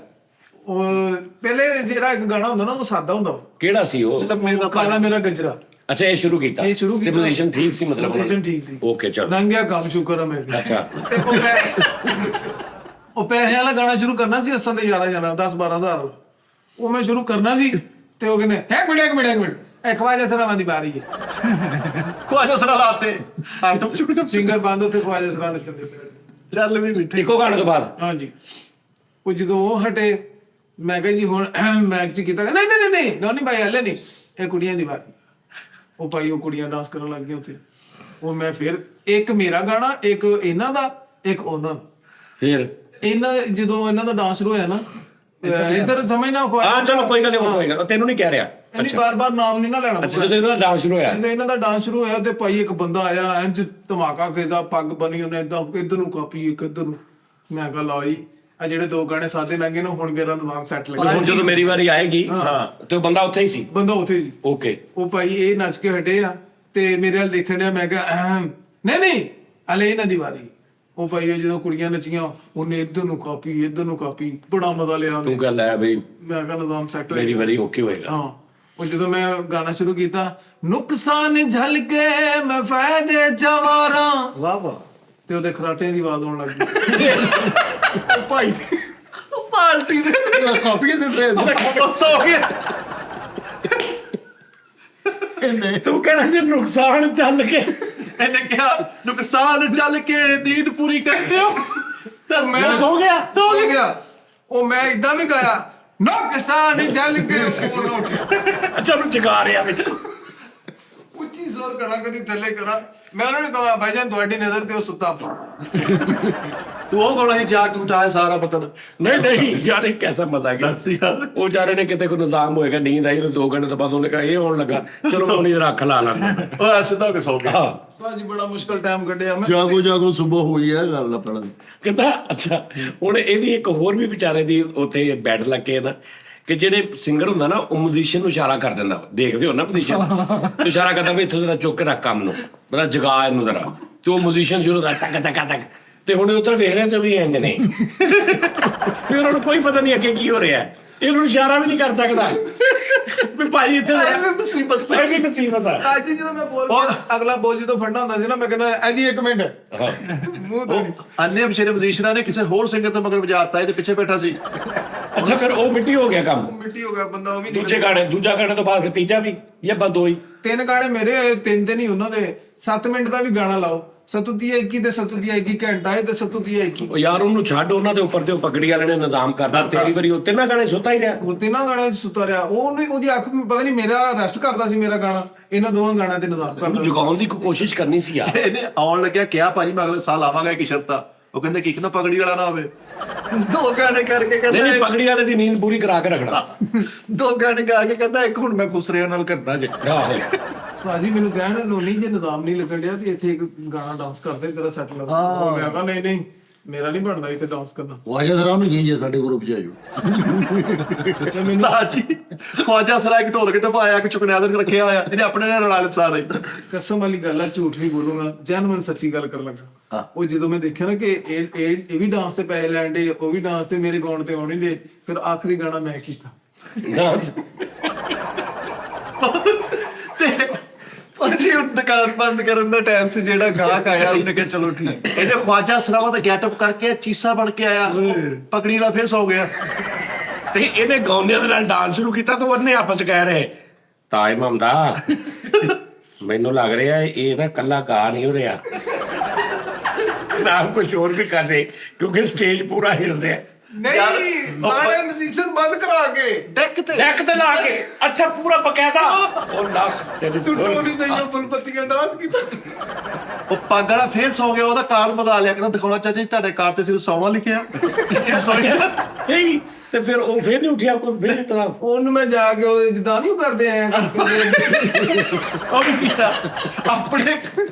Speaker 1: ਉਹ ਪਹਿਲੇ ਜਿਹੜਾ ਇੱਕ ਗਾਣਾ ਹੁੰਦਾ ਨਾ ਉਹ ਸਾਦਾ ਹੁੰਦਾ,
Speaker 4: ਕਿਹੜਾ ਸੀ ਉਹ?
Speaker 1: ਲੰਮੇ ਦਾ ਕਾਲਾ ਮੇਰਾ ਗਜਰਾ।
Speaker 4: ਅੱਛਾ ਇਹ ਸ਼ੁਰੂ ਕੀਤਾ
Speaker 1: ਇਹ ਸ਼ੁਰੂ
Speaker 4: ਤੇ
Speaker 1: ਕੀਤਾ।
Speaker 4: ਪੋਜੀਸ਼ਨ ਠੀਕ ਸੀ ਮਤਲਬ?
Speaker 1: ਪੋਜੀਸ਼ਨ ਠੀਕ ਸੀ।
Speaker 4: ਓਕੇ ਚਲੋ
Speaker 1: ਲੰਘਿਆ ਕੰਮ, ਸ਼ੁਕਰ ਆ ਮੈਂ।
Speaker 4: ਅੱਛਾ
Speaker 1: ਤੇ ਉਹ ਪੈਸੇ ਵਾਲਾ ਗਾਣਾ ਸ਼ੁਰੂ ਕਰਨਾ ਸੀ, 10 ਤੇ 11 ਜਾਣਾ 10-12 ਹਜ਼ਾਰ। ਉਹ ਮੈਂ ਸ਼ੁਰੂ ਕਰਨਾ ਸੀ ਤੇ ਉਹ ਕਹਿੰਦੇ ਇੱਕ ਮਿੰਟ ਇਹ ਖਵਾਜਾ ਸਰਾਵਾਂ ਦੀ ਬਾਰੀ ਹੈ।
Speaker 2: ਖਵਾਜਾ ਸਰਾ ਲਾਤੇ ਆਟਮ ਚੁੱਕ
Speaker 1: ਸਿੰਗਰ ਬੰਦ ਉੱਤੇ ਖਵਾਜਾ ਸਰਾ ਨੱਚਦੇ।
Speaker 2: ਚੱਲ ਵੀ ਮਿੱਠੇ
Speaker 4: ਇੱਕੋ ਗਾਣੇ ਤੋਂ ਬਾਅਦ
Speaker 1: ਹਾਂਜੀ ਉਹ ਜਦੋਂ ਉਹ ਹਟੇ ਮੈਂ ਕਿਹਾ ਜੀ ਹੁਣ ਮੈਚ ਚ ਕੀਤਾ ਨਹੀਂ ਨਹੀਂ ਨਹੀਂ ਨਹੀਂ ਭਾਈ ਹਲੇ ਨਹੀਂ, ਇਹ ਕੁੜੀਆਂ ਦੀ ਬਾਰੀ। ਉਹ ਭਾਈ ਉਹ ਕੁੜੀਆਂ ਡਾਂਸ ਕਰਨ ਲੱਗ ਗਈਆਂ ਉੱਥੇ। ਉਹ ਮੈਂ ਫਿਰ ਇੱਕ ਮੇਰਾ ਗਾਣਾ, ਇੱਕ ਇਹਨਾਂ ਦਾ, ਇੱਕ ਉਹਨਾਂ ਦਾ।
Speaker 4: ਫਿਰ
Speaker 1: ਇਹਨਾਂ ਜਦੋਂ ਇਹਨਾਂ ਦਾ ਡਾਂਸ ਸ਼ੁਰੂ ਹੋਇਆ ਨਾ ਇੱਧਰ ਸਮਝਣਾ
Speaker 4: ਹਾਂ ਚਲੋ ਕੋਈ ਗੱਲ ਨਹੀਂ, ਕੋਈ ਗੱਲ ਤੈਨੂੰ ਨਹੀਂ ਕਹਿ ਰਿਹਾ।
Speaker 1: ਨਹੀਂ ਬਾਰ-ਬਾਰ ਨਾਮ ਨਹੀਂ ਨਾ ਲੈਣਾ।
Speaker 4: ਅੱਛਾ ਜਦੋਂ ਇਹਨਾਂ ਦਾ ਡਾਂਸ ਸ਼ੁਰੂ ਹੋਇਆ,
Speaker 1: ਜਦੋਂ ਇਹਨਾਂ ਦਾ ਡਾਂਸ ਸ਼ੁਰੂ ਹੋਇਆ ਤੇ ਭਾਈ ਇੱਕ ਬੰਦਾ ਆਇਆ ਇੰਜ ਧਮਾਕਾ ਖੇਦਾ, ਪੱਗ ਬਣੀ ਉਹਨੇ ਏਦਾਂ, ਇੱਧਰ ਨੂੰ ਕਾਪੀ ਇੱਕ ਇੱਧਰ ਨੂੰ। ਮੈਂ ਕਿਹਾ ਲਓ ਜੀ ਆ ਜਿਹੜੇ ਦੋ ਗਾਣੇ ਸਾਦੇ ਲੰਗੇ ਨਾ ਹੁਣ ਮੇਰਾ ਦਿਮਾਗ ਸੈੱਟ ਲੱਗਿਆ।
Speaker 4: ਹੁਣ ਜਦੋਂ ਮੇਰੀ ਵਾਰੀ ਆਏਗੀ ਤੇ ਉਹ ਬੰਦਾ ਉੱਥੇ ਹੀ ਸੀ।
Speaker 1: ਬੰਦਾ ਉੱਥੇ ਜੀ।
Speaker 4: ਓਕੇ
Speaker 1: ਉਹ ਭਾਈ ਇਹ ਨੱਚ ਕੇ ਹਟੇ ਆ ਤੇ ਮੇਰੇ ਵੱਲ ਦੇਖਣ ਡਿਆ। ਮੈਂ ਕਿਹਾ ਨਹੀਂ ਨਹੀਂ ਹਲੇ ਇਹਨਾਂ ਦੀ ਵਾਰੀ। ਉਹ ਭਾਈ ਜਦੋਂ ਕੁੜੀਆਂ ਨੱਚੀਆਂ ਉਹਨੇ ਇੱਧਰ ਨੂੰ ਕਾਪੀ ਇੱਧਰ ਨੂੰ ਕਾਪੀ, ਬੜਾ ਮਜ਼ਾ ਲਿਆ ਉਹਨੇ।
Speaker 4: ਤੂੰ ਗੱਲ ਹੈ ਬਈ
Speaker 1: ਮੈਂ ਕਿਹਾ ਨਿਜ਼ਾਮ ਸੈੱਟ
Speaker 4: ਮੇਰੀ ਵਾਰੀ ਓਕੇ ਹੋਏਗਾ।
Speaker 1: ਹਾਂ ਉਹ ਜਦੋਂ ਮੈਂ ਗਾਣਾ ਸ਼ੁਰੂ ਕੀਤਾ, ਨੁਕਸਾਨ ਝਲਕੇ ਮੈਂ ਫਾਇਦੇ ਚਵਾਰਾਂ,
Speaker 5: ਵਾਹ ਵਾਹ,
Speaker 1: ਤੇ ਉਹਦੇ ਖਰਾਟਿਆਂ ਦੀ ਆਵਾਜ਼ ਆਉਣ ਲੱਗ ਗਈ। ਉਹ ਭਾਈ ਪਾਰਟੀ ਦੇ
Speaker 3: ਕਾਪੀ ਦੇ ਟ੍ਰੇਨ
Speaker 2: ਸੋ ਗਿਆ।
Speaker 4: ਤੂੰ ਕਹਿਣਾ ਸੀ ਨੁਕਸਾਨ ਚੱਲ ਕੇ।
Speaker 2: ਇਹਨੇ ਕਿਹਾ ਨੁਕਸਾਨ ਚੱਲ ਕੇ ਨੀਂਦ ਪੂਰੀ ਕਰਦੇ ਹੋ ਤਾਂ
Speaker 1: ਮੈਂ
Speaker 4: ਸੋ ਗਿਆ।
Speaker 1: ਸੋ ਗਿਆ। ਉਹ ਮੈਂ ਇਦਾਂ ਵੀ ਗਾਇਆ, ਨੁਕਸਾਨ ਝਲਕੇ ਉਹ ਨਾ ਉੱਠਿਆ।
Speaker 4: ਅੱਛਾ ਉਹਨੂੰ ਜਗਾ ਰਿਹਾ ਵਿੱਚ।
Speaker 1: ਉੱਚੀ ਜ਼ੋਰ ਕਰਾਂ ਕਦੀ ਥੱਲੇ ਕਰਾਂ। ਮੈਂ ਉਹਨਾਂ ਨੂੰ ਕਹਾਂ ਭਾਈਜਾਨ ਤੁਹਾਡੀ ਨਜ਼ਰ ਤੇ ਉਹ ਸੁੱਤਾ ਪਿਆ।
Speaker 2: ਤੂੰ ਉਹ ਕੋਲ ਹੀ ਜਾ ਕੇ ਉਠਾਇਆ ਸਾਰਾ ਪਤਨ।
Speaker 4: ਨਹੀਂ ਨਹੀਂ ਯਾਰ ਇਹ ਕੈਸਾ ਮਜ਼ਾ ਗਿਆ।
Speaker 2: ਦੱਸ ਯਾਰ।
Speaker 4: ਉਹ ਜਾਰੇ ਨੇ ਕਿਤੇ ਕੋਈ ਨਿਜ਼ਾਮ ਹੋਏਗਾ, ਨੀਂਦ ਆਈ ਉਹਨੂੰ 2 ਘੰਟੇ ਤੋਂ ਬਾਅਦ ਉਹਨੇ ਕਿਹਾ ਇਹ ਹੋਣ ਲੱਗਾ, ਚਲੋ ਉਹਨੇ ਰੱਖ ਲਾ ਲੈਣਾ।
Speaker 2: ਉਹ ਸਿੱਧਾ ਹੋ ਕੇ ਸੌ ਗਿਆ।
Speaker 4: ਹਾਂ
Speaker 1: ਸਾਜੀ ਬੜਾ ਮੁਸ਼ਕਲ ਟਾਈਮ ਕੱਢਿਆ ਮੈਂ।
Speaker 3: ਜਾਗੋ ਸੁਬਹ ਹੋਈ ਹੈ ਗੱਲ ਆਪਣਾ।
Speaker 4: ਕਹਿੰਦਾ ਅੱਛਾ ਹੁਣ ਇਹਦੀ ਇੱਕ ਹੋਰ ਵੀ ਵਿਚਾਰੇ ਦੀ ਉੱਥੇ ਬੈਡ ਲੱਗੇ ਨਾ ਕਿ ਜਿਹੜੇ ਸਿੰਗਰ ਹੁੰਦਾ ਨਾ ਉਹ ਮਿਊਜ਼ੀਸ਼ੀਅਨ ਨੂੰ ਇਸ਼ਾਰਾ ਕਰ ਦਿੰਦਾ। ਦੇਖਦੇ ਹੋ ਨਾ ਮਿਊਜ਼ੀਸ਼ੀਅਨ ਇਸ਼ਾਰਾ ਕਰਦਾ ਵੀ ਇੱਥੋਂ ਜਰਾ ਚੁੱਕ ਕੇ ਰੱਖ ਕੰਮ ਨੂੰ, ਮਤਲਬ ਜਗਾ ਇਹਨੂੰ ਜਰਾ, ਤੇ ਉਹ ਮਿਊਜ਼ੀਸ਼ੀਅਨ ਸ਼ੁਰੂ ਹੁੰਦਾ ਤੱਕ ਤੱਕ ਤੱਕ। ਤੇ ਹੁਣ ਉੱਧਰ ਵੇਖ ਰਹੇ ਤੇ ਵੀ ਇੰਜ ਨੇ। ਫਿਰ ਉਹਨਾਂ ਨੂੰ ਕੋਈ ਪਤਾ ਨਹੀਂ ਅੱਗੇ ਕੀ ਹੋ ਰਿਹਾ। ਇਹਨਾਂ ਨੂੰ ਇਸ਼ਾਰਾ ਵੀ ਨਹੀਂ ਕਰ ਸਕਦਾ ਵੀ ਭਾਈ ਇੱਥੇ
Speaker 2: ਮੁਸੀਬਤ
Speaker 4: ਇਹ ਵੀ ਮੁਸੀਬਤ ਆ।
Speaker 1: ਅੱਜ ਜਦੋਂ ਮੈਂ ਅਗਲਾ ਬੋਲ ਜਦੋਂ ਫੜਨਾ ਹੁੰਦਾ ਸੀ ਨਾ ਮੈਂ ਕਹਿੰਦਾ ਜੀ 1 ਮਿੰਟ ਮੂੰਹ ਤੋਂ
Speaker 2: ਅੰਨੇ ਵਿਚਾਰੇ ਮਜੀਸ਼ਰਾਂ ਨੇ ਕਿਸੇ ਹੋਰ ਸਿੰਗਰ ਤੋਂ ਮਗਰ ਵਜਾਤਾ, ਇਹਦੇ ਪਿੱਛੇ ਬੈਠਾ ਸੀ।
Speaker 4: ਅੱਛਾ ਫਿਰ ਉਹ ਮਿੱਟੀ ਹੋ ਗਿਆ ਕੰਮ।
Speaker 1: ਮਿੱਟੀ ਹੋ ਗਿਆ ਬੰਦਾ। ਉਹ ਵੀ
Speaker 4: ਦੂਜਾ ਗਾਣੇ ਤੋਂ ਬਾਅਦ ਫਿਰ ਤੀਜਾ ਵੀ ਜਾਂ ਬਸ 2 ਹੀ?
Speaker 1: 3 ਗਾਣੇ ਮੇਰੇ ਹੋਏ, 3 ਤੇ ਨਹੀਂ ਉਹਨਾਂ ਦੇ। 7 ਮਿੰਟ ਦਾ ਵੀ ਗਾਣਾ ਲਾਓ, ਸਤੁਤੀਆ 21 ਤੇ ਸਤੁਤੀਆ 21 ਘੰਟਾ ਹੈ ਤੇ ਸਤੁਤੀਆ 21।
Speaker 4: ਉਹ ਯਾਰ ਉਹਨੂੰ ਛੱਡ, ਉਹਨਾਂ ਦੇ ਉੱਪਰ ਤੇ ਉਹ ਪਗੜੀ ਵਾਲੇ ਨੇ ਨਿਜ਼ਾਮ ਕਰਦਾ। ਤੇਰੀ ਵਾਰੀ ਉਹ 3 ਗਾਣੇ ਸੁੱਤਾ ਹੀ ਰਿਹਾ।
Speaker 1: ਉਹ 3 ਗਾਣੇ ਸੁੱਤਾ ਰਿਹਾ। ਉਹਦੀ ਅੱਖ ਪਤਾ ਨਹੀਂ ਮੇਰਾ ਰੈਸਟ ਕਰਦਾ ਸੀ ਮੇਰਾ ਗਾਣਾ, ਇਹਨਾਂ 2 ਗਾਣਿਆਂ ਤੇ ਨਿਜ਼ਾਮ
Speaker 4: ਉਹਨੂੰ
Speaker 1: ਕਰਦਾ।
Speaker 4: ਜਗਾਉਣ ਦੀ ਕੋਈ ਕੋਸ਼ਿਸ਼ ਕਰਨੀ ਸੀ ਯਾਰ।
Speaker 2: ਇਹਨੇ ਆਉਣ ਲੱਗਿਆ ਕਿਹਾ ਭਾਜੀ ਮੈਂ ਅਗਲੇ ਸਾਲ ਆਵਾਂਗਾ, ਇੱਕ ਸ਼ਰਤ ਆ। ਉਹ ਕਹਿੰਦੇ ਕਿ ਨਾ ਪਗੜੀ ਵਾਲਾ ਨਾ ਹੋਵੇ।
Speaker 5: 2 ਗਾਣੇ ਕਰਕੇ
Speaker 4: ਨਹੀਂ
Speaker 5: ਕਹਿੰਦਾ,
Speaker 4: ਨਹੀਂ ਪਗੜੀ ਵਾਲੇ ਦੀ ਨੀਂਦ ਪੂਰੀ ਕਰਾ ਕੇ ਰੱਖਣਾ।
Speaker 5: 2 ਗਾਣੇ ਗਾ ਕੇ ਕਹਿੰਦਾ ਇੱਕ ਹੁਣ ਮੈਂ ਖੁਸਰਿਆਂ ਨਾਲ ਕਰਨਾ ਜੇ।
Speaker 4: ਆਹੋ
Speaker 1: ਸਾਜੀ ਮੈਨੂੰ ਕਹਿਣ ਲੋਨੀ ਜੇ ਨਿਜ਼ਾਮ ਨਹੀਂ ਲੱਗਣ ਡਿਆ ਤੇ ਇੱਥੇ ਇੱਕ ਗਾਣਾ ਡਾਂਸ ਕਰਦੇ ਤੇਰਾ ਸੈੱਟ ਲੱਗ। ਉਹ ਮੈਂ ਕਿਹਾ ਨਹੀਂ ਨਹੀਂ ਮੇਰਾ ਨਹੀਂ ਬਣਦਾ ਇੱਥੇ ਡਾਂਸ ਕਰਨਾ।
Speaker 3: ਵਾਜਾ ਸਰਾ ਨੂੰ ਗਈ ਜੇ ਸਾਡੇ ਗਰੁੱਪ ਚ ਆਜੋ।
Speaker 2: ਉਸਤਾਦ ਜੀ ਖਵਾਜਾ ਸਰਾ ਇੱਕ ਢੋਲ ਕੇ ਤੇ ਪਾਇਆ, ਇੱਕ ਚੁਕਨਿਆਦਰ ਰੱਖਿਆ ਹੋਇਆ, ਇਹਨੇ ਆਪਣੇ ਨੇ ਰਲਾ ਲਿਆ ਸਾਰੇ।
Speaker 1: ਕਸਮ ਵਾਲੀ ਗੱਲ ਆ, ਝੂਠ ਨਹੀਂ ਬੋਲੂੰਗਾ, ਜੈਨੂਇਨ ਸੱਚੀ ਗੱਲ ਕਰਨ ਲੱਗਾ। ਉਹ ਜਦੋਂ ਮੈਂ ਦੇਖਿਆ ਨਾ ਕਿ ਇਹ ਵੀ ਡਾਂਸ ਤੇ ਪੈਸੇ ਲੈਣ ਦੇ, ਉਹ ਵੀ ਡਾਂਸ ਤੇ ਮੇਰੇ ਗਾਉਣ ਤੇ ਆਉਣ ਹੀ ਦੇ, ਫਿਰ ਆਖਰੀ ਗਾਣਾ ਮੈਂ ਕੀਤਾ।
Speaker 4: ਡਾਂਸ
Speaker 5: ਭਾਜੀ ਹੁਣ ਦੁਕਾਨ ਬੰਦ ਕਰਨ ਦਾ ਟਾਈਮ ਸੀ, ਜਿਹੜਾ ਗਾਹਕ ਆਇਆ ਉਹਨੇ ਕਿਹਾ ਚਲੋ ਠੀਕ।
Speaker 2: ਇਹਨੇ ਖਵਾਜਾ ਸਰਾਵਾ ਦਾ ਗੈਟਅਪ ਕਰਕੇ ਚੀਸਾ ਬਣ ਕੇ ਆਇਆ, ਪਗੜੀ ਵਾਲਾ ਫੇਸ ਹੋ ਗਿਆ।
Speaker 4: ਤੇ ਇਹਨੇ ਗਾਉਂਦਿਆਂ ਦੇ ਨਾਲ ਡਾਂਸ ਸ਼ੁਰੂ ਕੀਤਾ ਤਾਂ ਉਹਨੇ ਆਪਸ ਚ ਕਹਿ ਰਹੇ ਤਾਜ ਮਮਦਾ ਮੈਨੂੰ ਲੱਗ ਰਿਹਾ ਇਹ ਨਾ ਕੱਲਾ ਗਾ ਨਹੀਂ ਹੋ ਰਿਹਾ, ਨਾਲ ਕੁਝ ਹੋਰ ਵੀ ਕਰ ਰਹੇ ਕਿਉਂਕਿ ਸਟੇਜ ਪੂਰਾ ਹਿਲ ਰਿਹਾ।
Speaker 1: ਨਹੀਂ ਗਾਣੇ ਮਿਊਜ਼ੀਸ਼ੀਅਨ ਬੰਦ ਕਰਾ ਕੇ
Speaker 4: ਡੈਕ ਤੇ ਲਾ ਕੇ ਅੱਛਾ ਪੂਰਾ ਬਕਾਇਦਾ ਉਹ ਲੱਖ ਤੇਰੀ
Speaker 1: ਸੁਣੋ ਨਹੀਂ ਸਹੀ ਫੁੱਲਪੱਤੀਆਂ ਡਾਂਸ ਕੀਤਾ।
Speaker 2: ਉਹ ਪੱਗ ਵਾਲਾ ਫੇਸ ਹੋ ਗਿਆ, ਉਹਦਾ ਕਾਰਡ ਬਦਲਾ ਲਿਆ, ਕਹਿੰਦਾ ਦਿਖਾਉਣਾ ਚਾਚਾ ਜੀ ਤੁਹਾਡੇ ਕਾਰਡ ਤੇ ਸਿਰ ਸੌਣਾ ਲਿਖਿਆ। ਇਹ ਸੋਚਿਆ
Speaker 4: ਨਹੀਂ ਤੇ ਫਿਰ ਉਹ ਫਿਰ ਨਹੀਂ ਉੱਠਿਆ ਕੋਈ ਫਿਰ ਨਹੀਂ
Speaker 1: ਉਹਨੂੰ ਮੈਂ ਜਾ ਕੇ ਉਹ ਜਿੱਦਾਂ ਨਹੀਂ ਕਰਦੇ ਆਏ
Speaker 2: ਉਹ ਵੀ ਕੀਤਾ ਆਪਣੇ।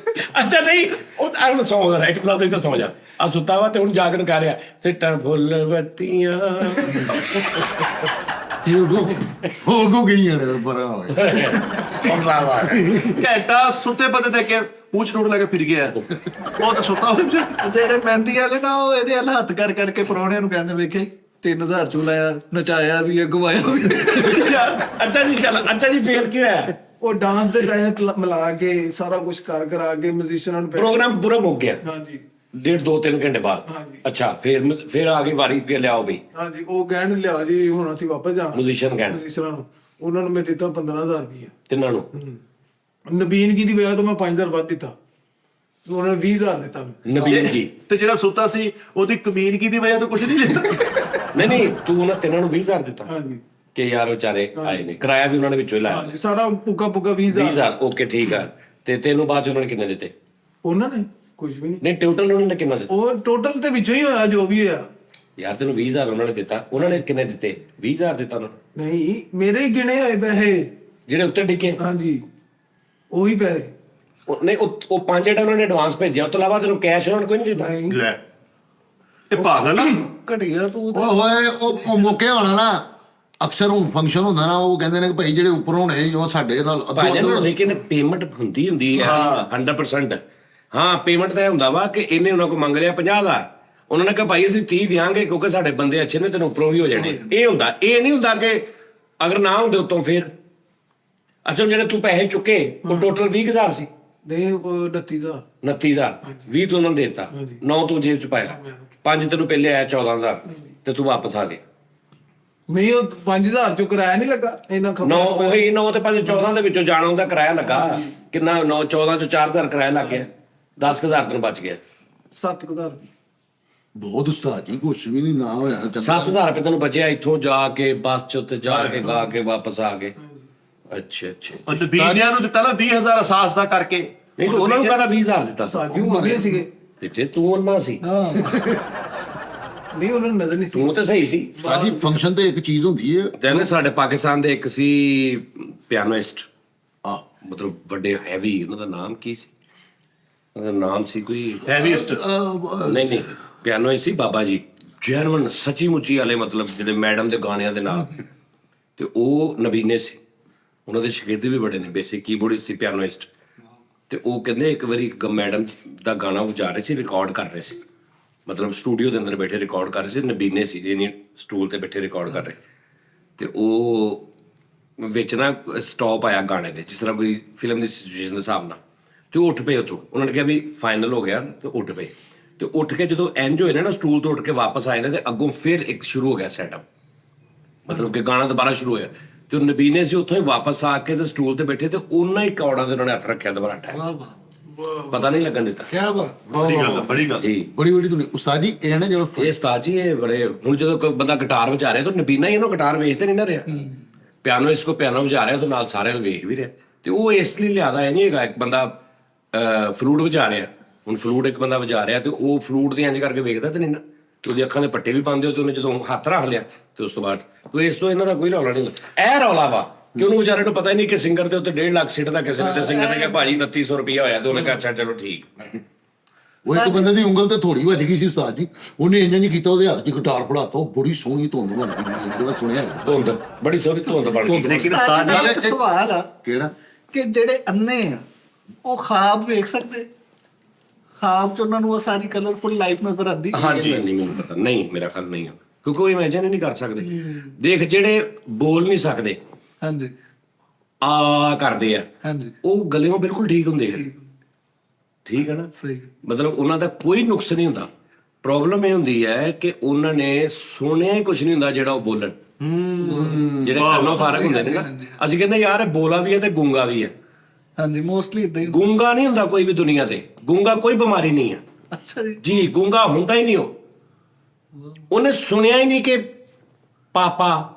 Speaker 4: ਅੱਛਾ ਨਹੀਂ ਉਹ ਆਉਣ ਸੌਂ ਰਿਹਾ ਇੱਕ ਪਲਾਸ ਤੇ ਸੌਂ ਜਾ ਆ ਸੁੱਤਾ ਵਾ ਤੇ ਹੁਣ ਜਾਗਣ ਕਰ ਰਿਹਾ ਸਿੱਟਾਂ ਫੁੱਲ ਬੱਤੀਆਂ
Speaker 3: ਹੋ ਗੋ ਗਈਆਂ ਨੇ ਪਰਾਂ ਹੋਏ।
Speaker 2: ਘੰਟਾ ਸੁੱਤੇ ਬੰਦੇ ਦੇ ਕੇ ਪੂਛ ਟੁੱਟ ਲੈ ਕੇ ਫਿਰ ਗਿਆ। ਉਹ ਤਾਂ ਸੁੱਤਾ ਹੋ
Speaker 5: ਜਿਹੜੇ ਮਹਿੰਦੀ ਵਾਲੇ ਨਾ ਉਹ ਇਹਦੇ ਵੱਲ ਹੱਥ ਕਰਕੇ ਪਰੌਣਿਆਂ ਨੂੰ ਕਹਿੰਦੇ ਵੇਖੇ 3000 ਚੁਲਾਇਆ, ਨਚਾਇਆ ਵੀ, ਗਵਾਇਆ ਵੀ।
Speaker 4: ਅੱਛਾ ਜੀ ਚਲ ਅੱਛਾ ਜੀ ਫੇਰ ਕੀ ਹੋਇਆ?
Speaker 1: ਉਹ ਡਾਂਸ ਦੇ ਟਾਈਮ ਮਿਲਾ ਕੇ ਸਾਰਾ ਕੁਝ ਕਰਾ ਕੇ ਮਿਊਜ਼ੀਸ਼ੀਅਨਾਂ ਨੂੰ
Speaker 4: ਪ੍ਰੋਗਰਾਮ ਪੂਰਾ ਮੁੱਕ ਗਿਆ
Speaker 1: ਹਾਂਜੀ
Speaker 4: 1.5-2-3 ਘੰਟੇ ਬਾਅਦ।
Speaker 1: ਹਾਂਜੀ।
Speaker 4: ਅੱਛਾ ਫਿਰ ਆ ਗਈ ਵਾਰੀ ਕੇ ਲਿਆਓ ਬਈ
Speaker 1: ਹਾਂਜੀ ਉਹ ਕਹਿਣ ਲਿਆ ਜੀ ਹੁਣ ਅਸੀਂ ਵਾਪਸ ਜਾਣਾ
Speaker 4: ਮਿਊਜ਼ੀਸ਼ੀਅਨ ਕਹਿਣ
Speaker 1: ਮਿਊਜ਼ੀਸ਼ੀਅਨਾਂ ਨੂੰ। ਉਹਨਾਂ ਨੂੰ ਮੈਂ ਦਿੱਤਾ 15,000 ਰੁਪਏ।
Speaker 4: ਤਿੰਨਾਂ ਨੂੰ?
Speaker 1: ਨਬੀਨ ਕੀ ਦੀ ਵਜ੍ਹਾ ਤੋਂ ਮੈਂ 5,000 ਵੱਧ ਦਿੱਤਾ, ਉਹਨਾਂ ਨੇ 20,000 ਦਿੱਤਾ ਮੈਨੂੰ।
Speaker 4: ਨਬੀਨ ਜੀ?
Speaker 2: ਤੇ ਜਿਹੜਾ ਸੁੱਤਾ ਸੀ ਉਹਦੀ ਕਮੀਨਗੀ ਦੀ ਵਜ੍ਹਾ ਤੋਂ ਕੁਝ ਨਹੀਂ ਲੈਂਦਾ।
Speaker 4: ਨਹੀਂ ਤੂੰ ਉਹਨਾਂ ਤਿੰਨਾਂ ਨੂੰ 20,000 ਦਿੱਤਾ
Speaker 1: ਹਾਂਜੀ
Speaker 4: ਕਿ ਯਾਰ ਵਿਚਾਰੇ ਆਏ ਨੇ, ਕਿਰਾਇਆ ਵੀ ਉਹਨਾਂ ਨੇ ਵਿੱਚੋਂ ਹੀ ਲਾਇਆ?
Speaker 1: ਹਾਂਜੀ, ਸਾਰਾ ਪੁੱਕਾ 20,000।
Speaker 4: 20,000 ਓਕੇ ਠੀਕ ਆ। ਤੇ ਤੈਨੂੰ ਬਾਅਦ ਚ ਉਹਨਾਂ ਨੇ ਕਿੰਨੇ ਦਿੱਤੇ?
Speaker 1: ਉਹਨਾਂ ਨੇ ਕੁਝ ਵੀ ਨਹੀਂ,
Speaker 4: ਨਹੀਂ ਟੋਟਲ ਉਹਨਾਂ ਨੇ ਕਿੰਨਾ ਦਿੱਤਾ?
Speaker 1: ਉਹ ਟੋਟਲ ਤੇ ਵਿੱਚੋਂ ਹੀ ਹੋਇਆ ਜੋ ਵੀ ਹੋਇਆ।
Speaker 4: ਯਾਰ ਤੈਨੂੰ 20,000 ਉਹਨਾਂ ਨੇ ਦਿੱਤਾ, ਉਹਨਾਂ ਨੇ ਕਿੰਨੇ ਦਿੱਤੇ? 20,000 ਦਿੱਤਾ ਉਹਨਾਂ ਨੇ?
Speaker 1: ਨਹੀਂ, ਮੇਰੇ ਹੀ ਗਿਣੇ ਹੋਏ ਪੈਸੇ।
Speaker 4: ਜਿਹੜੇ ਉੱਤੇ ਡਿੱਗੇ?
Speaker 1: ਹਾਂਜੀ, ਉਹੀ ਪੈਸੇ।
Speaker 4: ਨਹੀਂ ਉਹ 5 ਜਿਹੜਾ ਉਹਨਾਂ ਨੇ ਐਡਵਾਂਸ ਭੇਜਿਆ, ਉਸ ਤੋਂ ਇਲਾਵਾ ਤੈਨੂੰ ਕੈਸ਼ ਉਹਨਾਂ ਨੇ ਕੋਈ ਨਹੀਂ ਦਿੱਤਾ?
Speaker 1: ਨਹੀਂ,
Speaker 2: ਲੈ ਇਹ ਪਾਗਲ ਆ।
Speaker 5: ਘਟਿਆ ਤੂੰ ਤਾਂ।
Speaker 3: ਓਏ ਹੋਏ ਉਹ ਮੌਕੇ ਹੋਣਾ ਨਾ, ਅਕਸਰ ਹੁਣ ਫੰਕਸ਼ਨ ਹੁੰਦਾ ਨਾ, ਉਹ ਕਹਿੰਦੇ ਨੇ ਕਿ ਭਾਈ ਜਿਹੜੇ ਉੱਪਰ ਹੋਣੇ ਜੋ ਸਾਡੇ ਨਾਲ
Speaker 4: ਭਾਈ ਨੂੰ ਲੇਕਿਨ ਪੇਮੈਂਟ ਹੁੰਦੀ ਹੈ 100%। ਹਾਂ ਪੇਮੈਂਟ ਤਾਂ ਇਹ ਹੁੰਦਾ ਵਾ ਕਿ ਇਹਨੇ ਉਹਨਾਂ ਕੋਲ ਮੰਗ ਲਿਆ 50,000, ਉਹਨਾਂ ਨੇ ਕਿਹਾ ਭਾਈ ਅਸੀਂ 30 ਦਿਆਂਗੇ ਕਿਉਂਕਿ ਸਾਡੇ ਬੰਦੇ ਅੱਛੇ ਨੇ, ਤੈਨੂੰ ਉੱਪਰੋਂ ਵੀ ਹੋ ਜਾਣੇ। ਇਹ ਹੁੰਦਾ, ਇਹ ਨਹੀਂ ਹੁੰਦਾ ਕਿ ਅਗਰ ਨਾ ਹੁੰਦੇ ਉਤੋਂ ਫਿਰ। ਅੱਛਾ ਜਿਹੜੇ ਤੂੰ ਪੈਸੇ ਚੁੱਕੇ ਉਹ ਟੋਟਲ 20,000 ਸੀ?
Speaker 1: ਨਹੀਂ, ਉਹ 29,000।
Speaker 4: 29,000 20 ਤੂੰ ਉਹਨਾਂ ਨੂੰ ਦੇ ਦਿੱਤਾ, 9 ਤੂੰ ਜੇਬ ਚ ਪਾਇਆ, 5 ਤੈਨੂੰ ਪਹਿਲੇ ਆਇਆ 14,000 ਤੇ ਤੂੰ ਵਾਪਸ ਆ ਗਏ।
Speaker 1: ਨਹੀਂ, ਉਹ 5,000 ਚੋਂ ਕਿਰਾਇਆ ਨਹੀਂ ਲੱਗਾ ਇਹਨਾਂ
Speaker 4: 9 ਉਹੀ 9 ਤੇ 5 14 ਦੇ ਵਿੱਚੋਂ ਜਾਣਾ ਹੁੰਦਾ ਕਿਰਾਇਆ ਲੱਗਾ ਕਿੰਨਾ? 9 14 ਚੋਂ 4,000 ਕਿਰਾਇਆ ਲੱਗ ਗਿਆ, 10,000 ਤੈਨੂੰ ਬਚ ਗਿਆ।
Speaker 1: 7,000।
Speaker 3: ਬਹੁਤ ਉਸਤਾਦ ਜੀ, ਕੁਛ ਵੀ ਨਹੀਂ ਨਾ ਹੋਇਆ।
Speaker 4: 7,000 ਰੁਪਏ ਤੈਨੂੰ ਬਚਿਆ ਇੱਥੋਂ ਜਾ ਕੇ ਬੱਸ ਚ ਉੱਤੇ ਜਾ ਕੇ ਗਾ ਕੇ ਵਾਪਸ ਆ ਗਏ। ਅੱਛਾ
Speaker 2: ਉਹ ਨਬੀਨਿਆਂ ਨੂੰ ਦਿੱਤਾ ਨਾ 20,000 ਅਸਾਸ ਦਾ ਕਰਕੇ।
Speaker 4: ਨਹੀਂ ਤਾਂ ਉਹਨਾਂ ਨੂੰ ਕਹਦਾ 20,000 ਦਿੱਤਾ ਸੀ?
Speaker 1: ਸਾਜੂ ਮੰਗੇ ਸੀਗੇ।
Speaker 4: ਤੇ ਤੂੰ ਉਹਨਾਂ ਸੀ?
Speaker 1: ਨਹੀਂ, ਉਹਨਾਂ ਨੂੰ ਨਜ਼ਰ ਨਹੀਂ ਸੀ।
Speaker 4: ਤੂੰ ਤਾਂ ਸਹੀ ਸੀ।
Speaker 3: ਸਾਡੀ ਫੰਕਸ਼ਨ ਤੇ ਇੱਕ ਚੀਜ਼ ਹੁੰਦੀ ਹੈ।
Speaker 4: ਕਹਿੰਦੇ ਸਾਡੇ ਪਾਕਿਸਤਾਨ ਦੇ ਇੱਕ ਸੀ ਪਿਆਨੋਇਸਟ,
Speaker 3: ਆ
Speaker 4: ਮਤਲਬ ਵੱਡੇ ਹੈਵੀ, ਉਹਨਾਂ ਦਾ ਨਾਮ ਕੀ ਸੀ? ਉਹਦਾ ਨਾਮ ਸੀ ਕੋਈ
Speaker 2: ਹੈਵੀਸਟ।
Speaker 4: ਨਹੀਂ ਪਿਆਨੋਇਸਟ ਸੀ ਬਾਬਾ ਜੀ, ਜੈਨੂਨ ਸੱਚੀ ਮੁੱਚੀ ਵਾਲੇ, ਮਤਲਬ ਜਿਹੜੇ ਮੈਡਮ ਦੇ ਗਾਣਿਆਂ ਦੇ ਨਾਲ। ਤੇ ਉਹ ਨਬੀਨੇ ਸੀ, ਉਹਨਾਂ ਦੇ ਸ਼ਾਗਿਰਦ ਵੀ ਬੜੇ ਨੇ, ਬੇਸਿਕ ਕੀਬੋਰਡਿਸਟ ਸੀ, ਪਿਆਨੋਇਸਟ। ਤੇ ਉਹ ਕਹਿੰਦੇ ਇੱਕ ਵਾਰੀ ਮੈਡਮ ਦਾ ਗਾਣਾ ਵਜਾ ਰਹੇ ਸੀ, ਰਿਕਾਰਡ ਕਰ ਰਹੇ ਸੀ, ਮਤਲਬ ਸਟੂਡੀਓ ਦੇ ਅੰਦਰ ਬੈਠੇ ਰਿਕਾਰਡ ਕਰ ਰਹੇ ਸੀ, ਨਬੀਨੇ ਸੀ ਜਿਹਨੇ ਸਟੂਲ ਤੇ ਬੈਠੇ ਰਿਕਾਰਡ ਕਰ ਰਹੇ। ਤੇ ਉਹ ਵਿੱਚ ਨਾ ਸਟਾਪ ਆਇਆ ਗਾਣੇ ਦੇ, ਜਿਸ ਤਰ੍ਹਾਂ ਕੋਈ ਫਿਲਮ ਦੀ ਸਿਚੁਏਸ਼ਨ ਦੇ ਹਿਸਾਬ ਨਾਲ। ਤੇ ਉਹ ਉੱਠ ਪਏ ਉੱਥੋਂ, ਉਹਨਾਂ ਨੇ ਕਿਹਾ ਵੀ ਫਾਈਨਲ ਹੋ ਗਿਆ, ਤੇ ਉੱਠ ਪਏ। ਤੇ ਉੱਠ ਕੇ ਜਦੋਂ ਇੰਜ ਹੋਏ ਨਾ ਸਟੂਲ ਤੋਂ ਉੱਠ ਕੇ ਵਾਪਸ ਆਏ ਨੇ, ਤੇ ਅੱਗੋਂ ਫਿਰ ਇੱਕ ਸ਼ੁਰੂ ਹੋ ਗਿਆ ਸੈਟਅਪ, ਮਤਲਬ ਕਿ ਗਾਣਾ ਦੁਬਾਰਾ ਸ਼ੁਰੂ ਹੋਇਆ। ਤੇ ਉਹ ਨਬੀਨੇ ਸੀ ਉੱਥੋਂ ਹੀ ਵਾਪਸ ਆ ਕੇ ਤੇ ਸਟੂਲ ਤੇ ਬੈਠੇ, ਤੇ ਉਹਨਾਂ ਹੀ ਕੌੜਾਂ ਦੇ ਉਹਨਾਂ ਨੇ ਹੱਥ ਰੱਖਿਆ ਦੁਬਾਰਾ ਟਾਈਮ,
Speaker 5: ਵਾਹ ਵਾਹ,
Speaker 4: ਪਤਾ ਨਹੀਂ ਲੱਗਣ ਦਿੱਤਾ।
Speaker 5: ਕਿਆ ਬਾਤ।
Speaker 2: ਬੜੀ ਗੱਲ, ਬੜੀ ਗੱਲ।
Speaker 4: ਜੀ
Speaker 3: ਬੜੀ ਬੜੀ ਤੁਹਾਨੂੰ ਉਸਤਾਦ ਜੀ ਇਹ ਨਾ ਜਦੋਂ
Speaker 4: ਇਹ ਉਸਤਾਦ ਜੀ ਇਹ ਬੜੇ, ਹੁਣ ਜਦੋਂ ਕੋਈ ਬੰਦਾ ਗਿਟਾਰ ਵਜਾ ਰਿਹਾ ਤਾਂ ਨਬੀਨਾ ਹੀ ਇਹਨੂੰ ਗਿਟਾਰ ਵੇਚਦੇ ਨਹੀਂ ਨਾ ਰਿਹਾ, ਪਿਆਨੋ ਇਸ ਕੋ ਪਿਆਨੋ ਵਜਾ ਰਿਹਾ ਤਾਂ ਨਾਲ ਸਾਰਿਆਂ ਨੂੰ ਵੇਖ ਵੀ ਰਿਹਾ। ਤੇ ਉਹ ਇਸ ਲਈ ਲਿਆਦਾ ਇਹ ਨਹੀਂ ਹੈਗਾ ਇੱਕ ਬੰਦਾ ਫਲੂਟ ਵਜਾ ਰਿਹਾ, ਹੁਣ ਫਲੂਟ ਇੱਕ ਬੰਦਾ ਵਜਾ ਰਿਹਾ ਤੇ ਉਹ ਫਲੂਟ ਦੀ ਇੰਜ ਕਰਕੇ ਵੇਖਦਾ ਤੇ ਨਹੀਂ ਨਾ, ਤੇ ਉਹਦੀ ਅੱਖਾਂ ਦੇ ਪੱਟੇ ਵੀ ਪਾਉਂਦੇ ਹੋ, ਤੇ ਉਹਨੇ ਜਦੋਂ ਹੱਥ ਰੱਖ ਲਿਆ ਤੇ ਉਸ ਤੋਂ ਬਾਅਦ ਤੇ ਇਸ ਤੋਂ ਇਹਨਾਂ ਦਾ ਕੋਈ ਰੌਲਾ ਨਹੀਂ ਹੁੰਦਾ। ਇਹ ਰੌਲਾ ਵਾ ਕਿ ਉਹਨੂੰ ਵਿਚਾਰੇ ਨੂੰ ਪਤਾ ਹੀ ਨਹੀਂ ਕਿ ਸਿੰਗਰ ਦੇ ਉੱਤੇ 1.5 ਲੱਖ ਸਿੱਟਦਾ ਕਿਸੇ ਨੇ, ਤੇ ਸਿੰਗਰ ਨੇ ਕਿਹਾ ਭਾਜੀ 2900 ਰੁਪਇਆ ਹੋਇਆ, ਤੇ ਉਹਨੇ ਕਿਹਾ ਅੱਛਾ ਚਲੋ ਠੀਕ।
Speaker 3: ਉਹ ਇੱਕ ਬੰਦੇ ਦੀ ਉਂਗਲ ਤੇ ਥੋੜੀ ਵੱਜ ਗਈ ਸੀ ਉਸਤਾਦ ਜੀ, ਉਹਨੇ ਇੰਜ ਨਹੀਂ ਕੀਤਾ, ਉਹਦੇ ਹੱਥ 'ਚ ਗਿਟਾਰ ਫੜਾਤਾ, ਉਹ ਬੜੀ ਸੋਹਣੀ ਧੁੰਦ ਬਣ ਗਈ, ਜਿਹੜਾ ਸੁਣਿਆ
Speaker 4: ਧੁੰਦ ਬੜੀ ਸੋਹਣੀ ਧੁੰਦ ਬਣ ਗਈ।
Speaker 2: ਲੇਕਿਨ ਉਸਤਾਦ
Speaker 5: ਨਾਲ
Speaker 2: ਜੀ
Speaker 5: ਇੱਕ ਸਵਾਲ ਆ
Speaker 3: ਕਿਹੜਾ
Speaker 5: ਕਿ ਜਿਹੜੇ ਅੰਨੇ ਆ ਉਹ ਖਾਬ ਵੇਖ ਸਕਦੇ? ਖਾਬ ਚ ਉਹਨਾਂ ਨੂੰ ਉਹ ਸਾਰੀ ਕਲਰਫੁਲ ਲਾਈਫ ਨਜ਼ਰ ਆਉਂਦੀ?
Speaker 2: ਹਾਂਜੀ।
Speaker 4: ਨਹੀਂ ਮੈਨੂੰ ਪਤਾ, ਨਹੀਂ ਮੇਰਾ ਖਿਆਲ ਨਹੀਂ ਹੈ, ਕਿਉਂਕਿ ਉਹ ਇਮੇਜਿਨ ਹੀ ਨਹੀਂ ਕਰ ਸਕਦੇ। ਦੇਖ ਜਿਹੜੇ ਬੋਲ ਨਹੀਂ ਸਕਦੇ,
Speaker 5: ਹਾਂਜੀ
Speaker 4: ਆ ਕਰਦੇ ਆ,
Speaker 5: ਹਾਂਜੀ,
Speaker 4: ਉਹ ਗਲਿਓਂ ਬਿਲਕੁਲ ਠੀਕ ਹੁੰਦੇ ਆ, ਠੀਕ ਹੈ ਨਾ,
Speaker 5: ਸਹੀ।
Speaker 4: ਮਤਲਬ ਉਹਨਾਂ ਦਾ ਕੋਈ ਨੁਕਸ ਨਹੀਂ ਹੁੰਦਾ। ਪ੍ਰੋਬਲਮ ਇਹ ਹੁੰਦੀ ਹੈ ਕਿ ਉਹਨਾਂ ਨੇ ਸੁਣਿਆ ਹੀ ਕੁਝ ਨਹੀਂ ਹੁੰਦਾ ਜਿਹੜਾ ਉਹ ਬੋਲਣ, ਜਿਹੜੇ ਕੰਨੋਂ ਫਾਰਕ ਹੁੰਦੇ ਨੇ ਨਾ। ਅਸੀਂ ਕਹਿੰਦੇ ਯਾਰ ਇਹ ਬੋਲਾ ਵੀ ਹੈ ਤੇ ਗੂੰਗਾ ਵੀ ਹੈ।
Speaker 5: ਹਾਂਜੀ, ਮੋਸਟਲੀ ਇਦਾਂ ਹੀ।
Speaker 4: ਗੂੰਗਾ ਨਹੀਂ ਹੁੰਦਾ ਕੋਈ ਵੀ ਦੁਨੀਆ ਤੇ, ਗੂੰਗਾ ਕੋਈ ਬਿਮਾਰੀ ਨਹੀਂ ਹੈ
Speaker 5: ਅੱਛਾ ਜੀ।
Speaker 4: ਜੀ, ਗੂੰਗਾ ਹੁੰਦਾ ਹੀ ਨਹੀਂ। ਉਹਨੇ ਸੁਣਿਆ ਹੀ ਨਹੀਂ ਕਿ ਪਾਪਾ,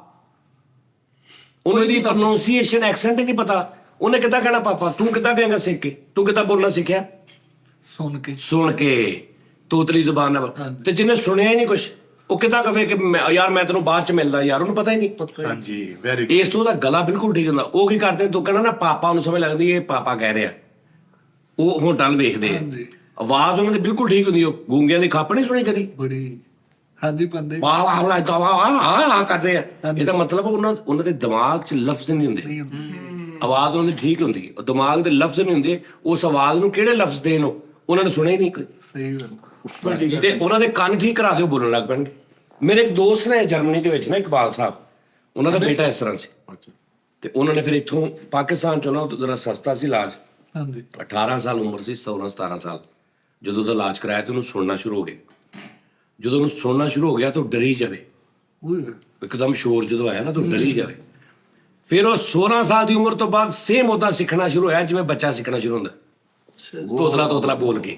Speaker 4: ਉਹਨੂੰ ਦੀ ਪ੍ਰੋਨਾਂਸੀਏਸ਼ਨ ਐਕਸੈਂਟ ਹੀ ਨਹੀਂ ਪਤਾ, ਉਹਨੇ ਕਿੱਦਾਂ ਕਹਿਣਾ ਪਾਪਾ, ਤੂੰ ਕਿੱਦਾਂ ਕਹੇਂਗਾ ਸਿੱਖ ਕੇ, ਤੂੰ ਕਿੱਦਾਂ ਬੋਲਣਾ ਸਿੱਖਿਆ? ਸੁਣ ਕੇ, ਤੋਤਲੀ ਜ਼ਬਾਨ ਨਾਲ। ਤੇ ਜਿਹਨੇ ਸੁਣਿਆ ਹੀ ਨਹੀਂ ਕੁਛ, ਉਹ ਕਿੱਦਾਂ ਕਹੇ ਕਿ ਯਾਰ ਮੈਂ ਤੈਨੂੰ ਬਾਅਦ ਚ ਮਿਲਦਾ, ਯਾਰ ਉਹਨੂੰ ਪਤਾ ਹੀ ਨਹੀਂ।
Speaker 2: ਹਾਂਜੀ, ਵੈਰੀ
Speaker 4: ਇਸ ਤੋਂ ਉਹਦਾ ਗਲਾ ਬਿਲਕੁਲ ਠੀਕ ਹੁੰਦਾ। ਉਹ ਕੀ ਕਰਦੇ, ਤੂੰ ਕਹਿਣਾ ਨਾ ਪਾਪਾ, ਉਹਨੂੰ ਸਮਝ ਲੱਗਦੀ ਇਹ ਪਾਪਾ ਕਹਿ ਰਿਹਾ, ਉਹ ਹੋਟਾਂ ਨੂੰ ਵੇਖਦੇ ਆ, ਆਵਾਜ਼ ਉਹਨਾਂ ਦੀ ਬਿਲਕੁਲ ਠੀਕ ਹੁੰਦੀ। ਉਹ ਗੂੰਗਿਆਂ ਦੀ ਖੱਪ ਨਹੀਂ ਸੁਣੀ ਕਦੀ,
Speaker 5: ਬੜੀ। ਹਾਂਜੀ, ਬੰਦੇ
Speaker 4: ਵਾਹ ਵਾਹ ਵਾਹ ਕਰਦੇ ਆ। ਇਹਦਾ ਮਤਲਬ ਉਹਨਾਂ ਦੇ ਦਿਮਾਗ 'ਚ ਲਫ਼ਜ਼ ਨਹੀਂ ਹੁੰਦੇ, ਆਵਾਜ਼ ਉਹਨਾਂ ਦੀ ਠੀਕ ਹੁੰਦੀ, ਉਹ ਦਿਮਾਗ ਦੇ ਲਫ਼ਜ਼ ਨਹੀਂ ਹੁੰਦੇ। ਉਸ ਆਵਾਜ਼ ਨੂੰ ਕਿਹੜੇ ਲਫ਼ਜ਼ ਦੇਣ ਉਹਨਾਂ ਨੇ ਸੁਣਿਆ ਹੀ ਨਹੀਂ ਕੋਈ।
Speaker 5: ਸਹੀ ਗੱਲ।
Speaker 4: ਤੇ ਉਹਨਾਂ ਦੇ ਕੰਨ ਠੀਕ ਕਰਾ ਦਿਓ, ਬੋਲਣ ਲੱਗ ਪੈਣਗੇ। ਮੇਰੇ ਇੱਕ ਦੋਸਤ ਨੇ ਜਰਮਨੀ ਦੇ ਵਿੱਚ ਨਾ, ਇਕਬਾਲ ਸਾਹਿਬ, ਉਹਨਾਂ ਦਾ ਬੇਟਾ ਇਸ ਤਰ੍ਹਾਂ ਸੀ, ਤੇ ਉਹਨਾਂ ਨੇ ਫਿਰ ਇੱਥੋਂ ਪਾਕਿਸਤਾਨ ਚੋਂ ਨਾ ਜ਼ਰਾ ਸਸਤਾ ਸੀ ਇਲਾਜ,
Speaker 5: ਹਾਂਜੀ,
Speaker 4: 18 ਸਾਲ ਉਮਰ ਸੀ, 16-17 ਸਾਲ ਜਦੋਂ ਉਹਦਾ ਇਲਾਜ ਕਰਾਇਆ ਤੇ ਉਹਨੂੰ ਸੁਣਨਾ ਸ਼ੁਰੂ ਹੋ ਗਿਆ। ਜਦੋਂ ਉਹਨੂੰ ਸੁਣਨਾ ਸ਼ੁਰੂ ਹੋ ਗਿਆ ਤਾਂ ਉਹ ਡਰੀ ਜਾਵੇ, ਇੱਕਦਮ ਸ਼ੋਰ ਜਦੋਂ ਆਇਆ ਨਾ ਤਾਂ ਉਹ ਡਰੀ ਜਾਵੇ। ਫਿਰ ਉਹ 16 ਸਾਲ ਦੀ ਉਮਰ ਤੋਂ ਬਾਅਦ ਸੇਮ ਉਦਾਂ ਸਿੱਖਣਾ ਸ਼ੁਰੂ ਹੋਇਆ ਜਿਵੇਂ ਬੱਚਾ ਸਿੱਖਣਾ ਸ਼ੁਰੂ ਹੁੰਦਾ, ਤੋਤਲਾ ਬੋਲ ਕੇ।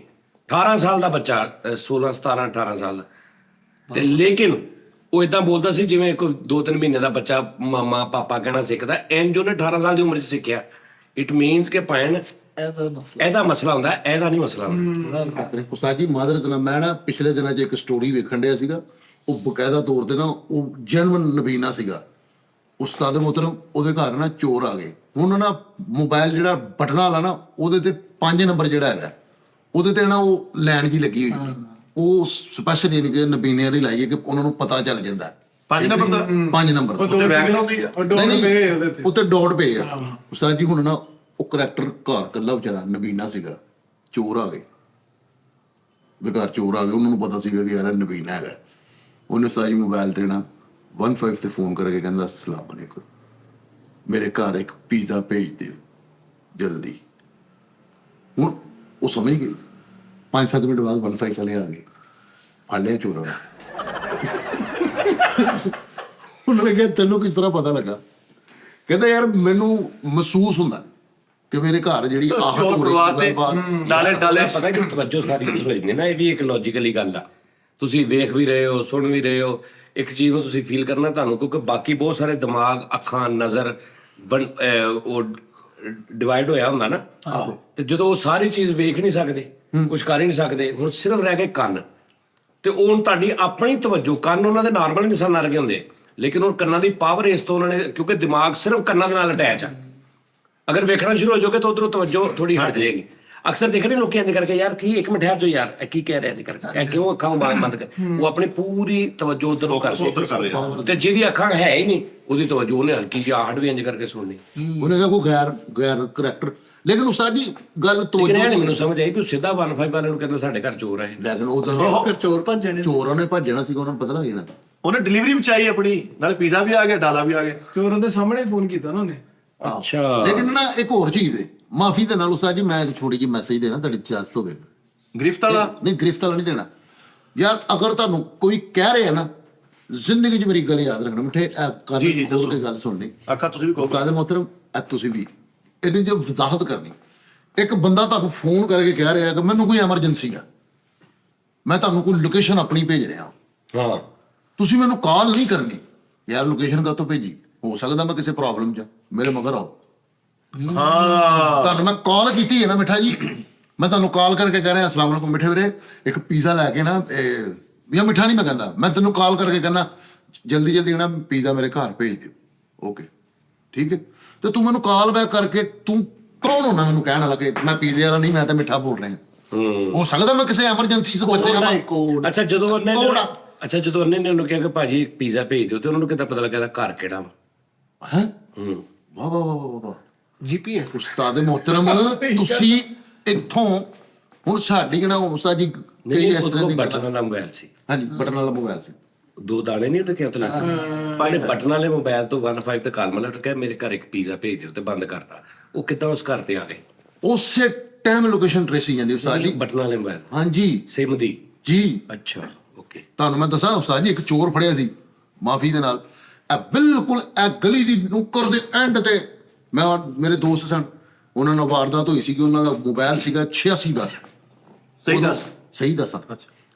Speaker 4: 18 ਸਾਲ ਦਾ ਬੱਚਾ, 16 17 18 ਸਾਲ ਦਾ, ਤੇ ਲੇਕਿਨ ਉਹ ਇਦਾਂ ਬੋਲਦਾ ਸੀ ਜਿਵੇਂ ਕੋਈ 2-3 ਮਹੀਨੇ ਦਾ ਬੱਚਾ ਮਾਮਾ ਪਾਪਾ ਕਹਿਣਾ ਸਿੱਖਦਾ। ਇੰਜ ਉਹਨੇ 18 ਸਾਲ ਦੀ ਉਮਰ 'ਚ ਸਿੱਖਿਆ। ਇਟ ਮੀਨਸ ਕਿ ਭੈਣ ਇਹਦਾ ਮਸਲਾ ਹੁੰਦਾ, ਇਹਦਾ ਨਹੀਂ ਮਸਲਾ ਹੁੰਦਾ।
Speaker 3: ਉਸਤਾਦ ਜੀ ਮਾਦਰਤ ਨਾਲ ਮੈਂ ਨਾ ਪਿਛਲੇ ਦਿਨਾਂ 'ਚ ਇੱਕ ਸਟੋਰੀ ਵੇਖਣ ਡਿਆ ਸੀਗਾ, ਉਹ ਬਕਾਇਦਾ ਤੌਰ ਤੇ ਨਾ ਉਹ ਜੈਨੂਇਨ ਨਬੀਨਾ ਸੀਗਾ। ਉਸਤਾਦ ਮੁਹਤਰਮ ਉਹਦੇ ਘਰ ਨਾ ਚੋਰ ਆ ਗਏ। ਹੁਣ ਨਾ ਮੋਬਾਈਲ ਜਿਹੜਾ ਬਟਨਾਂ ਵਾਲਾ ਨਾ ਉਹਦੇ ਤੇ 5 ਨੰਬਰ ਜਿਹੜਾ ਹੈਗਾ ਉਹਦੇ ਤੇ ਨਾ ਉਹ ਲਾਈਨ ਜੀ ਲੱਗੀ ਹੋਈ ਹੈ। ਉਹ ਸਪੈਸ਼ਲ ਯਾਨੀ ਕਿ ਨਬੀਨਿਆਂ ਲਈ ਲਾਈਏ ਕਿ ਉਹਨਾਂ ਨੂੰ ਪਤਾ ਚੱਲ ਜਾਂਦਾ
Speaker 2: 5 ਨੰਬਰ ਦਾ
Speaker 3: 5 ਨੰਬਰ
Speaker 1: ਉਹ ਦੋ
Speaker 2: ਬੈਗ ਲਾਉਂਦੀ ਆ।
Speaker 1: ਉਹ ਡੋਰ ਪਏ ਉਹਦੇ ਤੇ।
Speaker 3: ਉੱਤੇ ਡੋਟ ਪਏ ਆ। ਉਸਤਾਦ ਜੀ ਹੁਣ ਨਾ ਉਹ ਕਰੈਕਟਰ ਘਰ ਕੱਲਾ ਵਿਚਾਰਾ ਨਬੀਨਾ ਸੀਗਾ, ਚੋਰ ਆ ਗਏ ਉਹਦੇ ਘਰ, ਚੋਰ ਆ ਗਏ। ਉਹਨਾਂ ਨੂੰ ਪਤਾ ਸੀਗਾ ਕਿ ਯਾਰ ਇਹ ਨਬੀਨਾ ਹੈਗਾ। ਉਹਨੇ ਉਸਤਾਦ ਜੀ ਮੋਬਾਈਲ ਤੇ ਨਾ 15 ਤੇ ਫੋਨ ਕਰਕੇ ਕਹਿੰਦਾ ਅਸਲਾਮ ਅਲੈਕੁਮ, ਮੇਰੇ ਘਰ ਇੱਕ ਪੀਜ਼ਾ ਭੇਜ ਦਿਓ ਜਲਦੀ। ਹੁਣ ਉਹ ਸਮਝ ਗਏ। 5-7 ਮਿੰਟ ਬਾਅਦ 15 ਵਾਲੇ ਆ ਗਏ, ਫੜ ਲਿਆ ਚੋਰਾਂ ਨੂੰ। ਉਹਨਾਂ ਨੇ ਕਿਹਾ ਤੈਨੂੰ ਕਿਸ ਤਰ੍ਹਾਂ ਪਤਾ ਲੱਗਾ? ਕਹਿੰਦਾ ਯਾਰ ਮੈਨੂੰ ਮਹਿਸੂਸ ਹੁੰਦਾ ਕਿ ਮੇਰੇ ਘਰ ਜਿਹੜੀ ਆਹਟ
Speaker 2: ਚੋਰ
Speaker 3: ਹੋ
Speaker 2: ਪਰਿਵਾਰ ਤੇ
Speaker 3: ਰਹੀ
Speaker 2: ਨਾਲੇ ਡਾਲੇ।
Speaker 4: ਪਤਾ ਕਿ ਤਵੱਜੋ ਸਾਰੀ ਉਸ ਲੈਂਦੇ ਨਾ, ਇਹ ਵੀ ਇੱਕ ਲੌਜੀਕਲੀ ਗੱਲ ਆ। ਤੁਸੀਂ ਵੇਖ ਵੀ ਰਹੇ ਹੋ, ਸੁਣ ਵੀ ਰਹੇ ਹੋ, ਇੱਕ ਚੀਜ਼ ਨੂੰ ਤੁਸੀਂ ਫੀਲ ਕਰਨਾ ਤੁਹਾਨੂੰ, ਕਿਉਂਕਿ ਬਾਕੀ ਬਹੁਤ ਸਾਰੇ ਦਿਮਾਗ, ਅੱਖਾਂ, ਨਜ਼ਰ ਉਹ ਡਿਵਾਈਡ ਹੋਇਆ ਹੁੰਦਾ ਨਾ। ਤੇ ਜਦੋਂ ਉਹ ਸਾਰੀ ਚੀਜ਼ ਵੇਖ ਨਹੀਂ ਸਕਦੇ, ਕੁਝ ਕਰ ਹੀ ਨਹੀਂ ਸਕਦੇ, ਹੁਣ ਸਿਰਫ ਰਹਿ ਗਏ ਕੰਨ। ਤੇ ਉਹ ਹੁਣ ਤੁਹਾਡੀ ਆਪਣੀ ਤਵੱਜੋ, ਕੰਨ ਉਹਨਾਂ ਦੇ ਨਾਰਮਲ ਇਨਸਾਨਾਂ ਵਰਗੇ ਹੁੰਦੇ, ਲੇਕਿਨ ਹੁਣ ਕੰਨਾਂ ਦੀ ਪਾਵਰ ਇਸ ਤੋਂ ਉਹਨਾਂ ਨੇ, ਕਿਉਂਕਿ ਦਿਮਾਗ ਸਿਰਫ ਕੰਨਾਂ ਦੇ ਨਾਲ ਅਟੈਚ ਆ। ਅਗਰ ਵੇਖਣਾ ਸ਼ੁਰੂ ਹੋ ਜਾਓਗੇ ਤਾਂ ਉਧਰੋਂ ਤਵੱਜੋ ਥੋੜੀ ਹਟ ਜਾਏਗੀ। ਅਕਸਰ ਦੇਖ ਰਹੇ ਲੋਕੀ ਇੰਜ ਕਰਕੇ, ਯਾਰ ਕੀ ਇੱਕ ਮਿੰਟ ਠਹਿਰ ਜਾਓ ਯਾਰ, ਇਹ ਕੀ ਕਹਿ ਰਿਹਾ ਇੰਜ ਕਰਕੇ, ਇਹ ਕਿਉਂ ਅੱਖਾਂ ਬੰਦ ਕਰ, ਉਹ ਆਪਣੀ ਪੂਰੀ ਤਵੱਜੋ ਉਧਰ ਨੂੰ ਕਰ ਤੇ ਜਿਹਦੀ ਅੱਖਾਂ ਹੈ ਹੀ ਨਹੀਂ ਉਹਦੀ ਤਵੱਜੋ ਉਹਨੇ ਹਲਕੀ ਜਿਹੀ ਆਹਟ ਵੀ ਇੰਜ ਕਰਕੇ ਸੁਣਨੀ।
Speaker 3: ਉਹਨੇ ਕਿਹਾ ਕੋਈ ਗੈਰ ਕਰੈਕਟਰ। ਲੇਕਿਨ ਉਸਤਾਦ ਜੀ ਗੱਲ
Speaker 4: ਲੇਕਿਨ
Speaker 3: ਤਵੱਜੋ
Speaker 4: ਇਹ ਨਹੀਂ ਮੈਨੂੰ ਸਮਝ ਆਈ ਵੀ ਉਹ ਸਿੱਧਾ 15 ਵਾਲੇ ਨੂੰ ਕਹਿੰਦਾ ਸਾਡੇ ਘਰ ਚੋਰ ਆਏ।
Speaker 3: ਲੇਕਿਨ ਉਹ ਤਾਂ
Speaker 5: ਫਿਰ ਚੋਰ ਭੱਜ ਜਾਣੇ।
Speaker 3: ਚੋਰਾਂ ਨੇ ਭੱਜਣਾ ਸੀਗਾ, ਉਹਨਾਂ ਨੂੰ ਪਤਾ ਲੱਗ ਜਾਣਾ।
Speaker 2: ਉਹਨੇ ਡਿਲੀਵਰੀ ਮਚਾਈ ਆਪਣੀ, ਨਾਲੇ ਪੀਜ਼ਾ ਵੀ ਆ ਗਿਆ, ਡਾਲਾ ਵੀ ਆ ਗਿਆ।
Speaker 1: ਚੋਰਾਂ ਦੇ ਸਾਹਮਣੇ ਫੋਨ ਕੀਤਾ ਨਾ ਉਹਨੇ।
Speaker 4: ਅੱਛਾ,
Speaker 3: ਲੇਕਿਨ ਨਾ ਇੱਕ ਹੋਰ ਚੀਜ਼ ਹੈ, ਮਾਫੀ ਦੇ ਨਾਲ ਉਸਤਾਦ ਜੀ ਮੈਂ ਇੱਕ ਛੋਟੀ ਜਿਹੀ ਮੈਸੇਜ ਦੇਣਾ, ਤੁਹਾਡੀ ਇਜਾਜ਼ਤ ਹੋਵੇ।
Speaker 2: ਗ੍ਰਿਫਤ ਵਾਲਾ
Speaker 3: ਨਹੀਂ, ਗ੍ਰਿਫਤ ਵਾਲਾ ਨਹੀਂ ਦੇਣਾ ਯਾਰ। ਅਗਰ ਤੁਹਾਨੂੰ ਕੋਈ ਕਹਿ ਰਿਹਾ ਨਾ, ਜ਼ਿੰਦਗੀ 'ਚ ਮੇਰੀ ਗੱਲ ਯਾਦ ਰੱਖਣਾ ਮਿੱਠੇ,
Speaker 2: ਜੀ,
Speaker 3: ਖੋਲ ਕੇ ਗੱਲ ਸੁਣਨੀ।
Speaker 2: ਆਖਾ ਤੁਸੀਂ ਵੀ ਕਹੋ।
Speaker 3: ਉਸਤਾਦ ਮੁਹਤਰਮ, ਤੁਸੀਂ ਵੀ ਇਹਦੀ ਜੇ ਵਜ਼ਾਹਤ ਕਰਨੀ। ਇੱਕ ਬੰਦਾ ਤੁਹਾਨੂੰ ਫੋਨ ਕਰਕੇ ਕਹਿ ਰਿਹਾ ਕਿ ਮੈਨੂੰ ਕੋਈ ਐਮਰਜੈਂਸੀ ਆ, ਮੈਂ ਤੁਹਾਨੂੰ ਕੋਈ ਲੋਕੇਸ਼ਨ ਆਪਣੀ ਭੇਜ ਰਿਹਾ,
Speaker 4: ਹਾਂ,
Speaker 3: ਤੁਸੀਂ ਮੈਨੂੰ ਕਾਲ ਨਹੀਂ ਕਰਨੀ। ਯਾਰ ਲੋਕੇਸ਼ਨ ਕਾਹਤੋਂ ਭੇਜੀ? ਹੋ ਸਕਦਾ ਮੈਂ ਕਿਸੇ ਪ੍ਰੋਬਲਮ 'ਚ, ਮੇਰੇ ਮਗਰ ਆਓ।
Speaker 2: ਹਾਂ,
Speaker 3: ਤੁਹਾਨੂੰ ਮੈਂ ਕਾਲ ਕੀਤੀ ਹੈ ਨਾ ਮਿੱਠਾ ਜੀ, ਮੈਂ ਤੁਹਾਨੂੰ ਕਾਲ ਕਰਕੇ ਕਹਿ ਰਿਹਾ ਅਸਲਾਮ ਵਾਲੇਕੁਮ ਮਿੱਠੇ ਵੀਰੇ, ਇੱਕ ਪੀਜ਼ਾ ਲੈ ਕੇ ਨਾ, ਜਾਂ ਮਿੱਠਾ ਨਹੀਂ ਮੈਂ ਕਹਿੰਦਾ, ਮੈਂ ਤੈਨੂੰ ਕਾਲ ਕਰਕੇ ਕਹਿੰਦਾ ਜਲਦੀ ਨਾ ਪੀਜ਼ਾ ਮੇਰੇ ਘਰ ਭੇਜ ਦਿਓ। ਓਕੇ ਠੀਕ ਹੈ। ਤੇ ਤੂੰ ਮੈਨੂੰ ਕਾਲ ਬੈਕ ਕਰਕੇ, ਤੂੰ ਕੌਣ ਹੋਣਾ ਮੈਨੂੰ ਕਹਿਣ ਵਾਲਾ ਕਿ ਮੈਂ ਪੀਜ਼ੇ ਵਾਲਾ ਨਹੀਂ, ਮੈਂ ਤਾਂ ਮਿੱਠਾ ਬੋਲ ਰਿਹਾ। ਹੋ ਸਕਦਾ ਮੈਂ ਕਿਸੇ ਐਮਰਜੈਂਸੀ 'ਚ ਬੱਚੇ ਜਾਵਾਂ।
Speaker 4: ਅੱਛਾ ਜਦੋਂ ਉਹਨੇ
Speaker 3: ਕੌਣ ਆ?
Speaker 4: ਅੱਛਾ ਜਦੋਂ ਉਹਨੇ ਉਹਨੂੰ ਕਿਹਾ ਕਿ ਭਾਜੀ ਇੱਕ ਪੀਜ਼ਾ ਭੇਜ ਦਿਓ, ਤੇ ਉਹਨਾਂ ਨੂੰ ਕਿੱਦਾਂ ਪਤਾ ਲੱਗਾ ਇਹਦਾ ਘਰ ਕਿਹੜਾ ਵਾ?
Speaker 3: ਹੈ ਵਾਹ ਵਾਹ ਵਾਹ ਵਾਹ।
Speaker 5: GPS
Speaker 3: ਉਸਤਾਦ ਮੁਹਤਰਮ, ਤੁਸੀਂ ਇੱਥੋਂ ਹੁਣ ਸਾਡੀ ਕਿਹੜਾ ਉਸਤਾਦ ਜੀ ਕਈ
Speaker 4: ਨਹੀਂ,
Speaker 3: ਇਸ ਤਰ੍ਹਾਂ
Speaker 4: ਉਹ
Speaker 3: ਦੀ
Speaker 4: ਬਟਨ ਵਾਲਾ ਮੋਬਾਈਲ ਸੀ,
Speaker 3: ਹਾਂਜੀ ਬਟਨ ਵਾਲਾ ਮੋਬਾਈਲ ਸੀ।
Speaker 4: 2 ਦਾਣੇ ਨਹੀਂ ਉਹਦੇ ਕਿਹਾ ਤੇ ਉਹਨੇ ਬਟਨ ਵਾਲੇ ਮੋਬਾਈਲ ਤੋਂ 15 ਤੇ ਕਾਲ ਮਤਲਬ ਕਿਹਾ ਮੇਰੇ ਘਰ ਇੱਕ ਪੀਜ਼ਾ ਭੇਜ ਦਿਓ, ਤੇ ਬੰਦ ਕਰਤਾ। ਉਹ ਕਿੱਦਾਂ ਉਸ ਘਰ ਤੇ ਆ ਗਏ?
Speaker 3: ਉਸੇ ਟਾਈਮ ਲੋਕੇਸ਼ਨ ਟ੍ਰੇਸਿੰਗ ਜਾਂਦੀ ਉਸਤਾਦ ਜੀ।
Speaker 4: ਬਟਨ ਵਾਲੇ ਮੋਬਾਈਲ
Speaker 3: ਹਾਂਜੀ
Speaker 4: ਸਿਮ ਦੀ?
Speaker 3: ਜੀ।
Speaker 4: ਅੱਛਾ, ਓਕੇ।
Speaker 3: ਤੁਹਾਨੂੰ ਮੈਂ ਦੱਸਾਂ ਉਸਤਾਦ ਜੀ, ਇੱਕ ਚੋਰ ਫੜਿਆ ਸੀ ਮਾਫੀ ਦੇ ਨਾਲ, ਇਹ ਬਿਲਕੁਲ ਇਹ ਗਲੀ ਦੀ ਨੁੱਕਰ ਦੇ ਐਂਡ ਤੇ, ਮੈਂ ਮੇਰੇ ਦੋਸਤ ਸਨ, ਉਹਨਾਂ ਨਾਲ ਵਾਰਦਾਤ ਹੋਈ ਸੀ ਕਿ ਉਹਨਾਂ ਦਾ ਮੋਬਾਈਲ ਸੀਗਾ 8610।
Speaker 2: ਸਹੀ ਦੱਸ।
Speaker 3: ਸਹੀ ਦੱਸਾਂ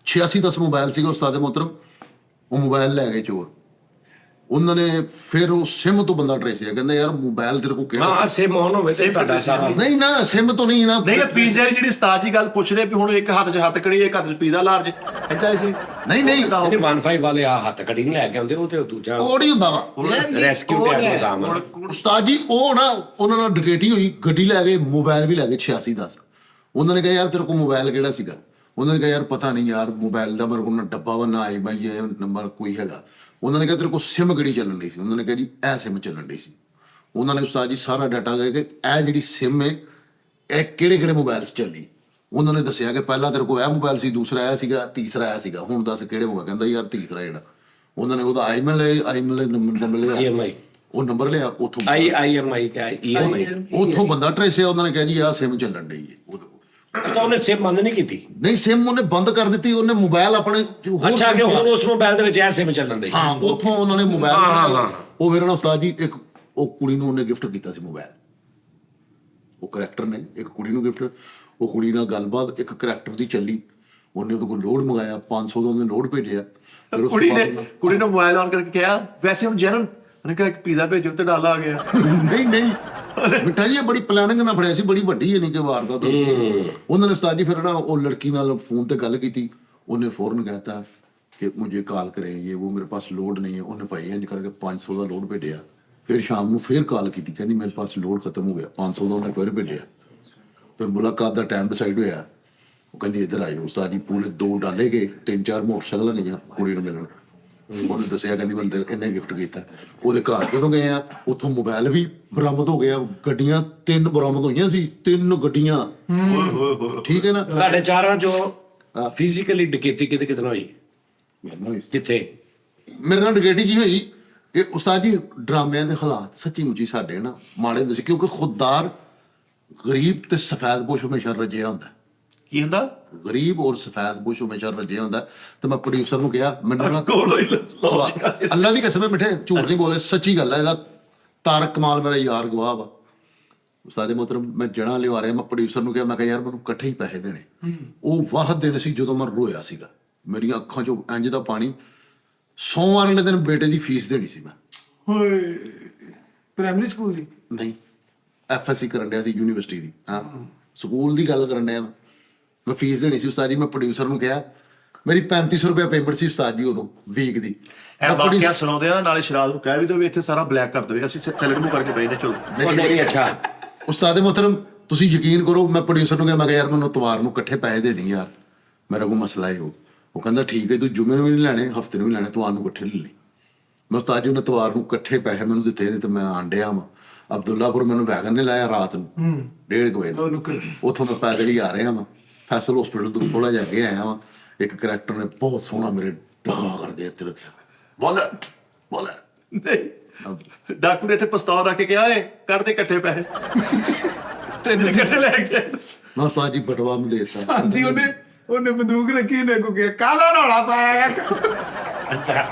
Speaker 3: 8610 ਮੋਬਾਈਲ ਸੀਗਾ ਉਸਤਾਦ ਮੁਹਤਰਮ। ਉਹ ਮੋਬਾਈਲ ਲੈ ਗਏ ਚੋਰ। ਉਹਨਾਂ ਨੇ ਫਿਰ ਉਹ ਸਿਮ ਤੋਂ ਬੰਦਾ ਟ੍ਰੇਸਿਆ, ਕਹਿੰਦਾ ਯਾਰ ਮੋਬਾਈਲ ਤੇਰੇ ਕੋਲ ਕਿਹੜਾ
Speaker 4: ਹਾਂ, ਸਿਮ ਆਨ ਹੋਵੇ ਤੇ ਤੁਹਾਡਾ ਸਾਰਾ।
Speaker 3: ਨਹੀਂ ਨਾ, ਸਿਮ ਤੋਂ ਨਹੀਂ ਨਾ।
Speaker 2: ਨਹੀਂ, ਇਹ ਪੀਜ਼ੇ ਵਾਲੀ ਜਿਹੜੀ ਉਸਤਾਦ ਜੀ ਗੱਲ ਪੁੱਛ ਰਹੇ ਵੀ ਹੁਣ ਇੱਕ ਹੱਥ 'ਚ ਹੱਥ ਕੜੀ, ਇੱਕ ਹੱਥ 'ਚ ਪੀਜ਼ਾ ਲਾਰਜ, ਏਦਾਂ ਸੀ?
Speaker 3: ਨਹੀਂ
Speaker 4: ਨਹੀਂ 15 ਵਾਲੇ ਆ ਹੱਥ ਕੜੀ ਨਹੀਂ ਲੈ ਕੇ ਆਉਂਦੇ, ਉਹ ਤੇ ਦੂਜਾ
Speaker 3: ਕੋਡ ਹੀ ਹੁੰਦਾ ਵਾ
Speaker 4: ਰੈਸਕਿਊ ਟੈਬ ਨਿਜ਼ਾਮ ਆ।
Speaker 3: ਉਸਤਾਦ ਜੀ। ਉਹ ਨਾ ਉਹਨਾਂ ਨਾਲ ਡਕੈਤੀ ਹੋਈ, ਗੱਡੀ ਲੈ ਗਏ, ਮੋਬਾਈਲ ਵੀ ਲੈ ਗਏ 8610। ਉਹਨਾਂ ਨੇ ਕਿਹਾ ਯਾਰ ਤੇਰੇ ਕੋਲ ਮੋਬਾਈਲ ਕਿਹੜਾ ਸੀਗਾ? ਉਹਨਾਂ ਨੇ ਕਿਹਾ ਯਾਰ ਪਤਾ ਨਹੀਂ ਯਾਰ, ਮੋਬਾਈਲ ਦਾ ਮੇਰੇ ਕੋਲ ਨਾ ਡੱਬਾ ਵਾ, ਨਾ ਆਈ ਬਾਈ ਇਹ ਨੰਬਰ ਕੋਈ ਹੈਗਾ। ਉਹਨਾਂ ਨੇ ਕਿਹਾ ਤੇਰੇ ਕੋਲ ਸਿਮ ਕਿਹੜੀ ਚੱਲਣ ਡਈ ਸੀ? ਉਹਨਾਂ ਨੇ ਕਿਹਾ ਜੀ ਇਹ ਸਿਮ ਚੱਲਣ ਡਈ ਸੀ। ਉਹਨਾਂ ਨੇ ਉਸਤਾਦ ਜੀ ਸਾਰਾ ਡਾਟਾ ਦੇ ਕੇ ਇਹ ਜਿਹੜੀ ਸਿਮ ਹੈ ਇਹ ਕਿਹੜੇ ਮੋਬਾਈਲ 'ਚ ਚੱਲੀ। ਉਹਨਾਂ ਨੇ ਦੱਸਿਆ ਕਿ ਪਹਿਲਾਂ ਤੇਰੇ ਕੋਲ ਇਹ ਮੋਬਾਈਲ ਸੀ, ਦੂਸਰਾ ਆਇਆ ਸੀਗਾ, ਤੀਸਰਾ ਆਇਆ ਸੀਗਾ, ਹੁਣ ਦੱਸ ਕਿਹੜੇ ਮੋਬਾਈਲ? ਕਹਿੰਦਾ ਯਾਰ ਤੀਸਰਾ ਜਿਹੜਾ। ਉਹਨਾਂ ਨੇ ਉਹਦਾ ਆਈਮੇਲ ਨੰਬਰ ਲਿਆ,
Speaker 4: EMI
Speaker 3: ਉਹ ਨੰਬਰ ਲਿਆ ਉੱਥੋਂ,
Speaker 4: IMI ਕਿਆ EMI
Speaker 3: ਉੱਥੋਂ ਬੰਦਾ ਟ੍ਰੇਸਿਆ। ਉਹਨਾਂ ਨੇ ਕਿਹਾ ਜੀ ਆਹ ਸਿਮ ਚੱਲਣ ਡਈ ਹੈ ਉਹਦੇ ਕੋਲ।
Speaker 4: ਤਾਂ ਉਹਨੇ ਸਿਮ ਬੰਦ ਨਹੀਂ ਕੀਤੀ?
Speaker 3: ਨਹੀਂ, ਸਿਮ ਉਹਨੇ ਬੰਦ ਕਰ ਦਿੱਤੀ। ਉਹਨੇ ਮੋਬਾਈਲ ਆਪਣੇ
Speaker 4: ਅੱਛਾ ਕਿ ਹੁਣ ਉਸ ਮੋਬਾਈਲ ਦੇ ਵਿੱਚ ਇਹ ਸਿਮ ਚੱਲਣ ਦੇ?
Speaker 3: ਹਾਂ, ਉੱਥੋਂ ਉਹਨਾਂ ਨੇ ਮੋਬਾਈਲ, ਉਹ ਫਿਰ ਨਾ ਉਸਤਾਦ ਜੀ ਇੱਕ ਉਹ ਕੁੜੀ ਨੂੰ ਉਹਨੇ ਗਿਫਟ ਕੀਤਾ ਸੀ ਮੋਬਾਈਲ। ਉਹ ਕਰੈਕਟਰ ਨੇ ਇੱਕ ਕੁੜੀ ਨੂੰ ਗਿਫਟ, ਉਹ ਕੁੜੀ ਨਾਲ ਗੱਲਬਾਤ ਇੱਕ ਕਰੈਕਟਰ ਦੀ ਚੱਲੀ, ਉਹਨੇ ਉਹਦੇ ਕੋਲ ਲੋਡ ਮੰਗਾਇਆ, 500 ਦਾ ਉਹਨੇ ਲੋਡ ਭੇਜਿਆ। ਫਿਰ ਉਸ ਤੋਂ ਬਾਅਦ
Speaker 2: ਕੁੜੀ ਨੂੰ ਮੋਬਾਈਲ ਆਨ ਕਰਕੇ ਕਿਹਾ ਵੈਸੇ ਹੁਣ ਜਨਨ ਉਹਨੇ ਕਿਹਾ ਇੱਕ ਪੀਜ਼ਾ ਭੇਜੋ ਤੇ ਡਾਲਾ ਆ ਗਿਆ।
Speaker 3: ਨਹੀਂ ਮਿੱਠਾ ਜੀ ਇਹ ਬੜੀ ਪਲੈਨਿੰਗ ਨਾਲ ਫੜਿਆ ਸੀ, ਬੜੀ ਵੱਡੀ ਹੈ ਨਹੀਂ ਕਿ ਵਾਰਦਾਤ ਹੋਈ ਸੀ। ਉਹਨਾਂ ਨੇ ਉਸਤਾਦ ਜੀ ਫਿਰ ਨਾ ਉਹ ਲੜਕੀ ਨਾਲ ਫੋਨ ਤੇ ਗੱਲ ਕੀਤੀ, ਉਹਨੇ ਫੌਰਨ ਕਹਿਤਾ ਕਿ ਮੁਝੇ ਕਾਲ ਕਰੇ ਇਹ ਉਹ ਮੇਰੇ ਪਾਸ ਲੋਡ ਨਹੀਂ ਹੈ। ਉਹਨੇ ਭਾਈ ਇੰਜ ਕਰਕੇ 500 ਦਾ ਲੋਡ ਭੇਜਿਆ। ਫਿਰ ਸ਼ਾਮ ਨੂੰ ਫਿਰ ਕਾਲ ਕੀਤੀ, ਕਹਿੰਦੀ ਮੇਰੇ ਪਾਸ ਲੋਡ ਖਤਮ ਹੋ ਗਿਆ, 500 ਦਾ ਉਹਨੇ ਫਿਰ ਭੇਜਿਆ। ਫਿਰ ਮੁਲਾਕਾਤ ਦਾ ਟਾਈਮ ਡਿਸਾਈਡ ਹੋਇਆ, ਉਹ ਕਹਿੰਦੀ ਇੱਧਰ ਆਇਓ। ਉਸਤਾਦ ਜੀ ਪੂਰੇ 2 ਡਾਲੇ ਗਏ, 3-4 ਮੋਟਰਸਾਈਕਲਾਂ ਗਈਆਂ ਕੁੜੀ ਨੂੰ ਮਿਲਣ। ਉਹਨੇ ਦੱਸਿਆ ਕਹਿੰਦੀ ਮੈਨੂੰ ਤਾਂ ਇਹਨੇ ਗਿਫਟ ਕੀਤਾ। ਉਹਦੇ ਘਰ ਜਦੋਂ ਗਏ ਆ ਉੱਥੋਂ ਮੋਬਾਈਲ ਵੀ ਬਰਾਮਦ ਹੋ ਗਿਆ, ਗੱਡੀਆਂ 3 ਬਰਾਮਦ ਹੋਈਆਂ ਸੀ, 3 ਗੱਡੀਆਂ। ਠੀਕ ਹੈ ਨਾ।
Speaker 4: ਤੁਹਾਡੇ ਚਾਰਾਂ ਚੋਂ ਫਿਜ਼ੀਕਲੀ ਡਕੈਤੀ ਕਿਤੇ ਹੋਈ?
Speaker 3: ਮੇਰੇ ਨਾਲ ਹੋਈ ਸੀ।
Speaker 4: ਕਿੱਥੇ?
Speaker 3: ਮੇਰੇ ਨਾਲ ਡਕੈਟੀ ਕੀ ਹੋਈ ਕਿ ਉਸਤਾਦ ਜੀ ਡਰਾਮਿਆਂ ਦੇ ਹਾਲਾਤ ਸੱਚੀ ਮੁੱਚੀ ਸਾਡੇ ਨਾ ਮਾੜੇ ਹੁੰਦੇ ਸੀ, ਕਿਉਂਕਿ ਖੁਦਦਾਰ ਗਰੀਬ ਤੇ ਸਫੈਦਪੋਸ਼ ਹਮੇਸ਼ਾ ਰੱਜਿਆ ਹੁੰਦਾ।
Speaker 2: ਕੀ ਹੁੰਦਾ?
Speaker 3: ਗਰੀਬ ਔਰ ਸਫੈਦਪੋਸ਼ ਹਮੇਸ਼ਾ ਰੱਜਿਆ ਹੁੰਦਾ। ਤੇ ਮੈਂ ਪ੍ਰੋਡਿਊਸਰ ਨੂੰ ਕਿਹਾ ਮੈਨੂੰ ਨਾ
Speaker 2: ਕੋਲੋਂ ਹੀ
Speaker 3: ਅੱਲਾ ਦੀ ਕਸਮ ਹੈ ਮਿੱਠੇ, ਝੂਠ ਨਹੀਂ ਬੋਲੇ, ਸੱਚੀ ਗੱਲ ਹੈ। ਇਹਦਾ ਤਾਰਕ ਕਮਾਲ ਮੇਰਾ ਯਾਰ ਗਵਾਹ ਵਾ। ਉਸਤਾਦ ਮੋਹਤਰਮ ਮੈਂ ਜਣਾ ਲਿਆ ਰਿਹਾ, ਮੈਂ ਪ੍ਰੋਡਿਊਸਰ ਨੂੰ ਕਿਹਾ, ਮੈਂ ਕਿਹਾ ਯਾਰ ਮੈਨੂੰ ਇਕੱਠੇ ਹੀ ਪੈਸੇ ਦੇਣੇ। ਉਹ ਵਾਹਦ ਦਿਨ ਸੀ ਜਦੋਂ ਮੈਂ ਰੋਇਆ ਸੀਗਾ, ਮੇਰੀਆਂ ਅੱਖਾਂ 'ਚੋਂ ਇੰਜ ਦਾ ਪਾਣੀ। ਸੋਮਵਾਰ ਵਾਲੇ ਦਿਨ ਬੇਟੇ ਦੀ ਫੀਸ ਦੇਣੀ ਸੀ ਮੈਂ।
Speaker 1: ਹੋਏ ਪ੍ਰਾਇਮਰੀ ਸਕੂਲ ਦੀ?
Speaker 3: ਨਹੀਂ, FSC ਕਰਨ ਡਿਆ ਸੀ ਯੂਨੀਵਰਸਿਟੀ ਦੀ। ਹਾਂ, ਸਕੂਲ ਦੀ ਗੱਲ ਕਰਨ ਡਿਆ ਮੈਂ ਫੀਸ ਦੇਣੀ ਸੀ। ਉਸਤਾਦ ਜੀ ਮੈਂ ਪ੍ਰੋਡਿਊਸਰ ਨੂੰ ਕਿਹਾ, ਮੇਰੀ 3500 ਰੁਪਏ ਪੇਮੈਂਟ ਸੀ ਉਸਤਾਦ ਜੀ ਉਦੋਂ ਵੀਕ ਦੀ।
Speaker 2: ਇਹ ਵਾਕਿਆ ਸੁਣਾਉਂਦੇ ਆ ਨਾਲੇ ਸ਼ਰਾਬ ਨੂੰ ਕਹਿ ਵੀ ਦੋ ਵੀ ਇੱਥੇ ਸਾਰਾ ਬਲੈਕ ਕਰ ਦੇਵੇ, ਅਸੀਂ ਸੈਲਡ ਮੂੰਹ ਕਰਕੇ ਬੈਠੇ ਚਲੋ।
Speaker 4: ਨਹੀਂ ਅੱਛਾ
Speaker 3: ਉਸਤਾਦ ਮੋਹਤਰਮ ਤੁਸੀਂ ਯਕੀਨ ਕਰੋ, ਮੈਂ ਪ੍ਰੋਡਿਊਸਰ ਨੂੰ ਕਿਹਾ, ਮੈਂ ਕਿਹਾ ਯਾਰ ਮੈਨੂੰ ਇਤਵਾਰ ਨੂੰ ਇਕੱਠੇ ਪੈਸੇ ਦੇ ਦੀ ਯਾਰ, ਮੇਰਾ ਕੋਈ ਮਸਲਾ ਹੈ। ਉਹ ਕਹਿੰਦਾ ਠੀਕ ਹੈ, ਤੂੰ ਜੁਮੇ ਨੂੰ ਵੀ ਨਹੀਂ ਲੈਣੇ, ਹਫਤੇ ਨੂੰ ਵੀ ਲੈਣੇ, ਇਤਵਾਰ ਨੂੰ ਇਕੱਠੇ ਲੈ ਲਈ। ਮੈਂ ਉਸਤਾਦ ਜੀ ਨੂੰ ਇਤਵਾਰ ਨੂੰ ਇਕੱਠੇ ਪੈਸੇ ਮੈਨੂੰ ਦਿੱਤੇ ਨੇ ਤੇ ਮੈਂ ਆਂਡਿਆ ਵਾਂ ਅਬਦੁੱਲਾਪੁਰ। ਮੈਨੂੰ ਵੈਗਨ ਨੇ ਲਾਇਆ ਰਾਤ ਨੂੰ 1:30 ਵਜੇ। ਉੱਥੋਂ ਮੈਂ ਪੈਦਲ ਹੀ ਆ ਰਿਹਾ ਵਾਂ, ਫੈਸਲ ਹਸਪੀਟਲ ਤੋਂ ਥੋੜਾ ਜਿਹਾ ਅੱਗੇ ਆਇਆ ਵਾਂ। ਇੱਕ ਕਰੈਕਟਰ ਨੇ ਬਹੁਤ ਸੋਹਣਾ ਮੇਰੇ ਡਰਾ ਕਰਕੇ ਇੱਥੇ ਰੱਖਿਆ, ਵਾਲਟ
Speaker 2: ਨਹੀਂ ਡਾਕੂ ਨੇ ਇੱਥੇ ਪਿਸਤੌਲ ਰੱਖ ਕੇ ਕਿਹਾ ਏ ਕਰਦੇ ਇਕੱਠੇ ਪੈਸੇ ਤੇ ਇਕੱਠੇ ਲੈ ਕੇ
Speaker 3: ਮੈਂ ਉਸਤਾਦ ਜੀ ਬਟਵਾ ਨੂੰ ਦੇ ਦਿੱਤਾ।
Speaker 1: ਹਾਂਜੀ ਉਹਨੇ ਬੰਦੂਕ ਰੱਖੀ, ਨੇ ਕੋ ਕਿਹਾ ਕਾਹਦਾ ਰੌਲਾ ਪਾਇਆ?
Speaker 4: ਅੱਛਾ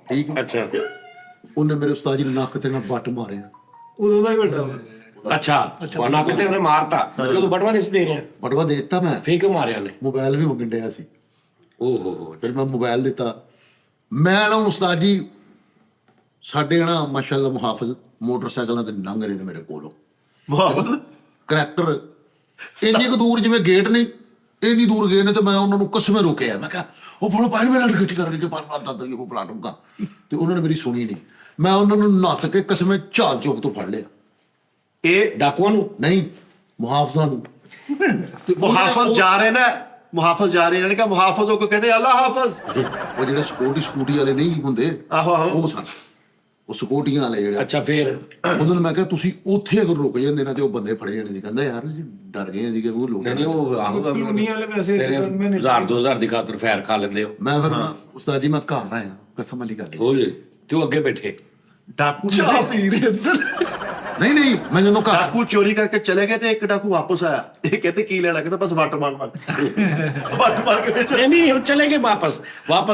Speaker 3: ਠੀਕ ਹੈ।
Speaker 4: ਅੱਛਾ
Speaker 3: ਉਹਨੇ ਮੇਰੇ ਉਸਤਾਦ ਜੀ ਨੂੰ ਨੱਕ ਤੇ ਨਾਲ ਵੱਟ ਮਾਰਿਆ।
Speaker 1: ਉਦੋਂ ਦਾ ਹੀ ਵੱਡਾ ਵਾ।
Speaker 4: ਅੱਛਾ ਨੱਕ ਤੇ ਉਹਨੇ ਮਾਰਤਾ ਜਦੋਂ ਬਟਵਾ ਨਹੀਂ ਸੀ ਦੇ ਰਿਹਾ?
Speaker 3: ਬਟਵਾ ਦੇ ਦਿੱਤਾ ਮੈਂ,
Speaker 4: ਫੇਰ ਕਿਉਂ ਮਾਰਿਆ ਨੇ?
Speaker 3: ਮੋਬਾਈਲ ਵੀ ਮੰਗਣ ਡਿਆ ਸੀ।
Speaker 4: ਓਹੋ
Speaker 3: ਫਿਰ ਮੈਂ ਮੋਬਾਈਲ ਦਿੱਤਾ। ਮੈਂ ਨਾ ਉਸਤਾਦ ਜੀ ਸਾਡੇ ਨਾ ਮਾਸ਼ਾਅੱਲਾ ਮੁਹਾਫਿਜ਼ ਮੋਟਰਸਾਈਕਲਾਂ ਤੇ ਲੰਘ ਰਹੇ ਨੇ ਮੇਰੇ ਕੋਲੋਂ।
Speaker 2: ਬਹੁਤ
Speaker 3: ਕਰੈਕਟਰ ਇੰਨੀ ਕੁ ਦੂਰ ਜਿਵੇਂ ਗੇਟ ਨਹੀਂ ਇੰਨੀ ਦੂਰ ਗਏ ਨੇ ਤੇ ਮੈਂ ਉਹਨਾਂ ਨੂੰ ਕਸਮੇ ਰੋਕਿਆ। ਮੈਂ ਕਿਹਾ ਉਹ ਫੜੋ ਪਾਣੀ ਮੇਰੇ ਨਾਲ ਰਿਕਟੀ ਕਰਕੇ ਬਾਰ ਦੱਸ ਦਈਏ ਉਹ ਪਲਾਟੂਗਾ। ਤੇ ਉਹਨਾਂ ਨੇ ਮੇਰੀ ਸੁਣੀ ਨਹੀਂ। ਮੈਂ ਉਹਨਾਂ ਨੂੰ ਨੱਸ ਕੇ ਕਸਮੇ ਝਾਲ ਚੌਕ ਤੋਂ ਫੜ ਲਿਆ।
Speaker 2: ਇਹ
Speaker 4: ਡਾਕੂਆਂ ਨੂੰ?
Speaker 3: ਨਹੀਂ, ਮੁਹਾਫਜ਼ਾਂ ਨੂੰ।
Speaker 2: ਮੁਹਾਫਿਜ਼ ਜਾ ਰਹੇ ਨੇ, ਮੁਹਾਫਿਜ਼ ਜਾ ਰਹੇ ਨੇ ਕਿ ਮੁਹਾਫਿਜ਼ ਕੋ ਕਹਿੰਦੇ ਅੱਲਾ ਹਾਫਿਜ਼।
Speaker 3: ਉਹ ਜਿਹੜੇ ਸਕੂਟੀ ਵਾਲੇ ਨਹੀਂ ਹੁੰਦੇ,
Speaker 2: ਆਹੋ ਆਹੋ
Speaker 3: ਉਹ ਸਨ ਉਹ ਸਕੂਟੀਆਂ ਵਾਲੇ ਜਿਹੜੇ।
Speaker 4: ਅੱਛਾ ਫੇਰ
Speaker 3: ਉਹਨਾਂ ਨੂੰ ਮੈਂ ਕਿਹਾ ਤੁਸੀਂ ਉੱਥੇ ਅਗਰ ਰੁਕ ਜਾਂਦੇ ਨਾ ਤੇ ਉਹ ਬੰਦੇ ਫੜੇ ਜਾਣੇ ਸੀ। ਕਹਿੰਦਾ ਯਾਰ ਅਸੀਂ ਡਰ ਗਏ ਸੀ ਕਿ ਉਹ ਲੋਕ।
Speaker 4: ਨਹੀਂ ਉਹ ਆਹੂਗਾ
Speaker 1: ਕਲੋਨੀ ਵਾਲੇ ਵੈਸੇ
Speaker 4: 1000-2000 ਦੀ ਖਾਤਰ ਫੈਰ ਖਾ ਲੈਂਦੇ ਹੋ।
Speaker 3: ਮੈਂ ਫਿਰ ਉਸਤਾਦ ਜੀ ਮੈਂ ਘਰ ਆਇਆ, ਕਸਮ ਵਾਲੀ ਗੱਲ ਹੈ।
Speaker 4: ਓਏ ਤੇ ਉਹ ਅੱਗੇ ਬੈਠੇ
Speaker 2: ਡਾਕੂ
Speaker 5: ਚਾਹ ਪੀ ਰਹੇ ਅੰਦਰ।
Speaker 3: ਨਹੀਂ ਮੈਂ ਜਦੋਂ ਘਰ
Speaker 2: ਡਾਕੂ ਚੋਰੀ ਕਰਕੇ ਚਲੇ ਗਏ ਤੇ ਇੱਕ ਡਾਕੂ ਵਾਪਸ ਆਇਆ। ਇਹ ਕਹਿੰਦੇ ਕੀ ਲੈਣਾ? ਕਹਿੰਦਾ ਬਸ ਵੱਟ ਮਾਰ ਕੇ ਵਿੱਚ
Speaker 4: ਨਹੀਂ ਉਹ ਚਲੇ ਗਏ ਵਾਪਸ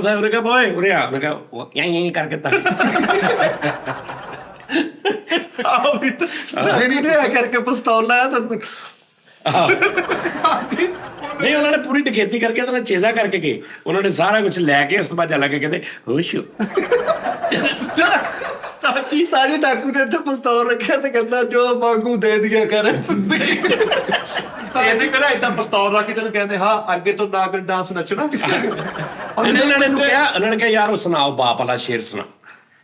Speaker 4: ਆਏ। ਉਹਨੇ ਕਿਹਾ ਓਏ ਉਰੇ ਆ। ਉਹਨੇ ਕਿਹਾ ਉਹ ਯਹੀਂ ਕਰਕੇ ਤਾਂ
Speaker 2: ਆਹ ਵੀ
Speaker 5: ਨਹੀਂ ਕਰਕੇ ਪਿਸਤੌਲ ਲਾਇਆ ਤਾਂ
Speaker 4: ਨਹੀਂ ਉਹਨਾਂ ਨੇ ਪੂਰੀ ਡਕੈਤੀ ਕਰਕੇ ਉਹਨਾਂ ਨੇ ਚੇਦਾ ਕਰਕੇ ਗਏ। ਉਹਨਾਂ ਨੇ ਸਾਰਾ ਕੁਝ ਲੈ ਕੇ ਉਸ ਤੋਂ ਬਾਅਦ ਚੱਲ ਕੇ ਕਹਿੰਦੇ ਹੋਸ਼
Speaker 5: ਸਾਰੇ ਡਾਕੂ ਨੇ ਇੱਥੇ ਪਿਸਤੌਲ ਰੱਖਿਆ ਤੇ ਕਹਿੰਦਾ ਜੋ ਮੰਗੂ ਦੇ ਦਿਆ ਕਰ।
Speaker 2: ਇਹਦੇ ਕਿਹੜਾ ਏਦਾਂ ਪਿਸਤੌਲ ਰੱਖ ਕੇ ਤੈਨੂੰ ਕਹਿੰਦੇ ਹਾਂ ਅੱਗੇ ਤੋਂ ਨਾਗਨ ਡਾਂਸ ਨੱਚਣਾ।
Speaker 4: ਉਹਨਾਂ ਨੇ ਕਿਹਾ ਯਾਰ ਉਹ ਸੁਣਾਓ ਬਾਪ ਵਾਲਾ ਸ਼ੇਰ ਸੁਣਾ।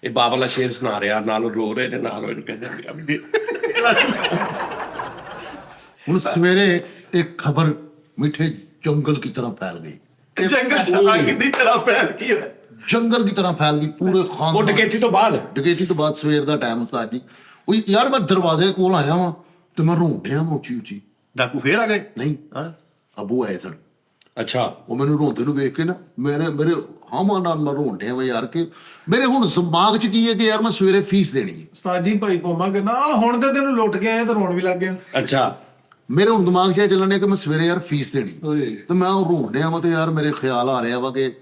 Speaker 4: ਇਹ ਬਾਪ ਵਾਲਾ ਸ਼ੇਰ ਸੁਣਾ ਰਿਹਾ, ਨਾਲ ਰੋ ਰਹੇ ਤੇ ਨਾਲ ਇਹਨੂੰ ਕਹਿੰਦੇ
Speaker 3: ਹੁਣ ਸਵੇਰੇ ਇੱਕ ਖਬਰ ਮਿੱਠੇ जंगल की तरह फैल गई।
Speaker 2: जंगल च आग की तरह फैल गई है।
Speaker 3: जंगल की तरह फैल गई पूरे खान।
Speaker 4: ਉਹ ਡਕੈਤੀ ਤੋਂ ਬਾਅਦ
Speaker 3: ਸਵੇਰ ਦਾ ਟਾਈਮ ਉਸਤਾਦ ਜੀ ਉਹ ਯਾਰ ਮੈਂ ਦਰਵਾਜ਼ੇ ਕੋਲ ਆਇਆ ਵਾਂ ਤੇ ਮੈਂ ਰੋਣ ਡਿਆ ਮੈਂ ਉੱਚੀ
Speaker 2: ਡਾਕੂ ਫੇਰ ਆ ਗਏ?
Speaker 3: ਨਹੀਂ ਅਬੂ ਆਏ ਸਨ।
Speaker 4: ਅੱਛਾ
Speaker 3: ਉਹ ਮੈਨੂੰ ਰੋਂਦੇ ਨੂੰ ਵੇਖ ਕੇ ਨਾ ਮੇਰੇ ਹਾਵਾਂ ਨਾਲ ਮੈਂ ਰੋਣ ਡਿਆ ਮੈਂ ਯਾਰ ਕਿ ਮੇਰੇ ਹੁਣ ਦਿਮਾਗ 'ਚ ਕੀ ਹੈ ਕਿ ਯਾਰ ਮੈਂ ਸਵੇਰੇ ਫੀਸ ਦੇਣੀ ਹੈ।
Speaker 1: ਉਸਤਾਦ ਜੀ ਭਾਈ ਪੋਮਾ ਕਹਿੰਦਾ ਹੁਣ ਤੇ ਤੈਨੂੰ ਲੁੱਟ ਕੇ ਆਇਆ ਤਾਂ ਰੋਣ ਵੀ ਲੱਗ ਗਿਆ।
Speaker 4: ਅੱਛਾ
Speaker 3: ਮੇਰੇ ਹੁਣ ਦਿਮਾਗ 'ਚ ਇਹ ਚੱਲਣ ਡਿਆ ਕਿ ਮੈਂ ਸਵੇਰੇ ਯਾਰ ਫੀਸ ਦੇਣੀ ਤੇ ਮੈਂ ਉਹ ਰੋਣ ਡਿਆ ਵਾ ਤੇ ਯਾਰ ਮੇਰੇ ਖਿਆਲ ਆ ਰਿਹਾ ਵਾ ਕਿ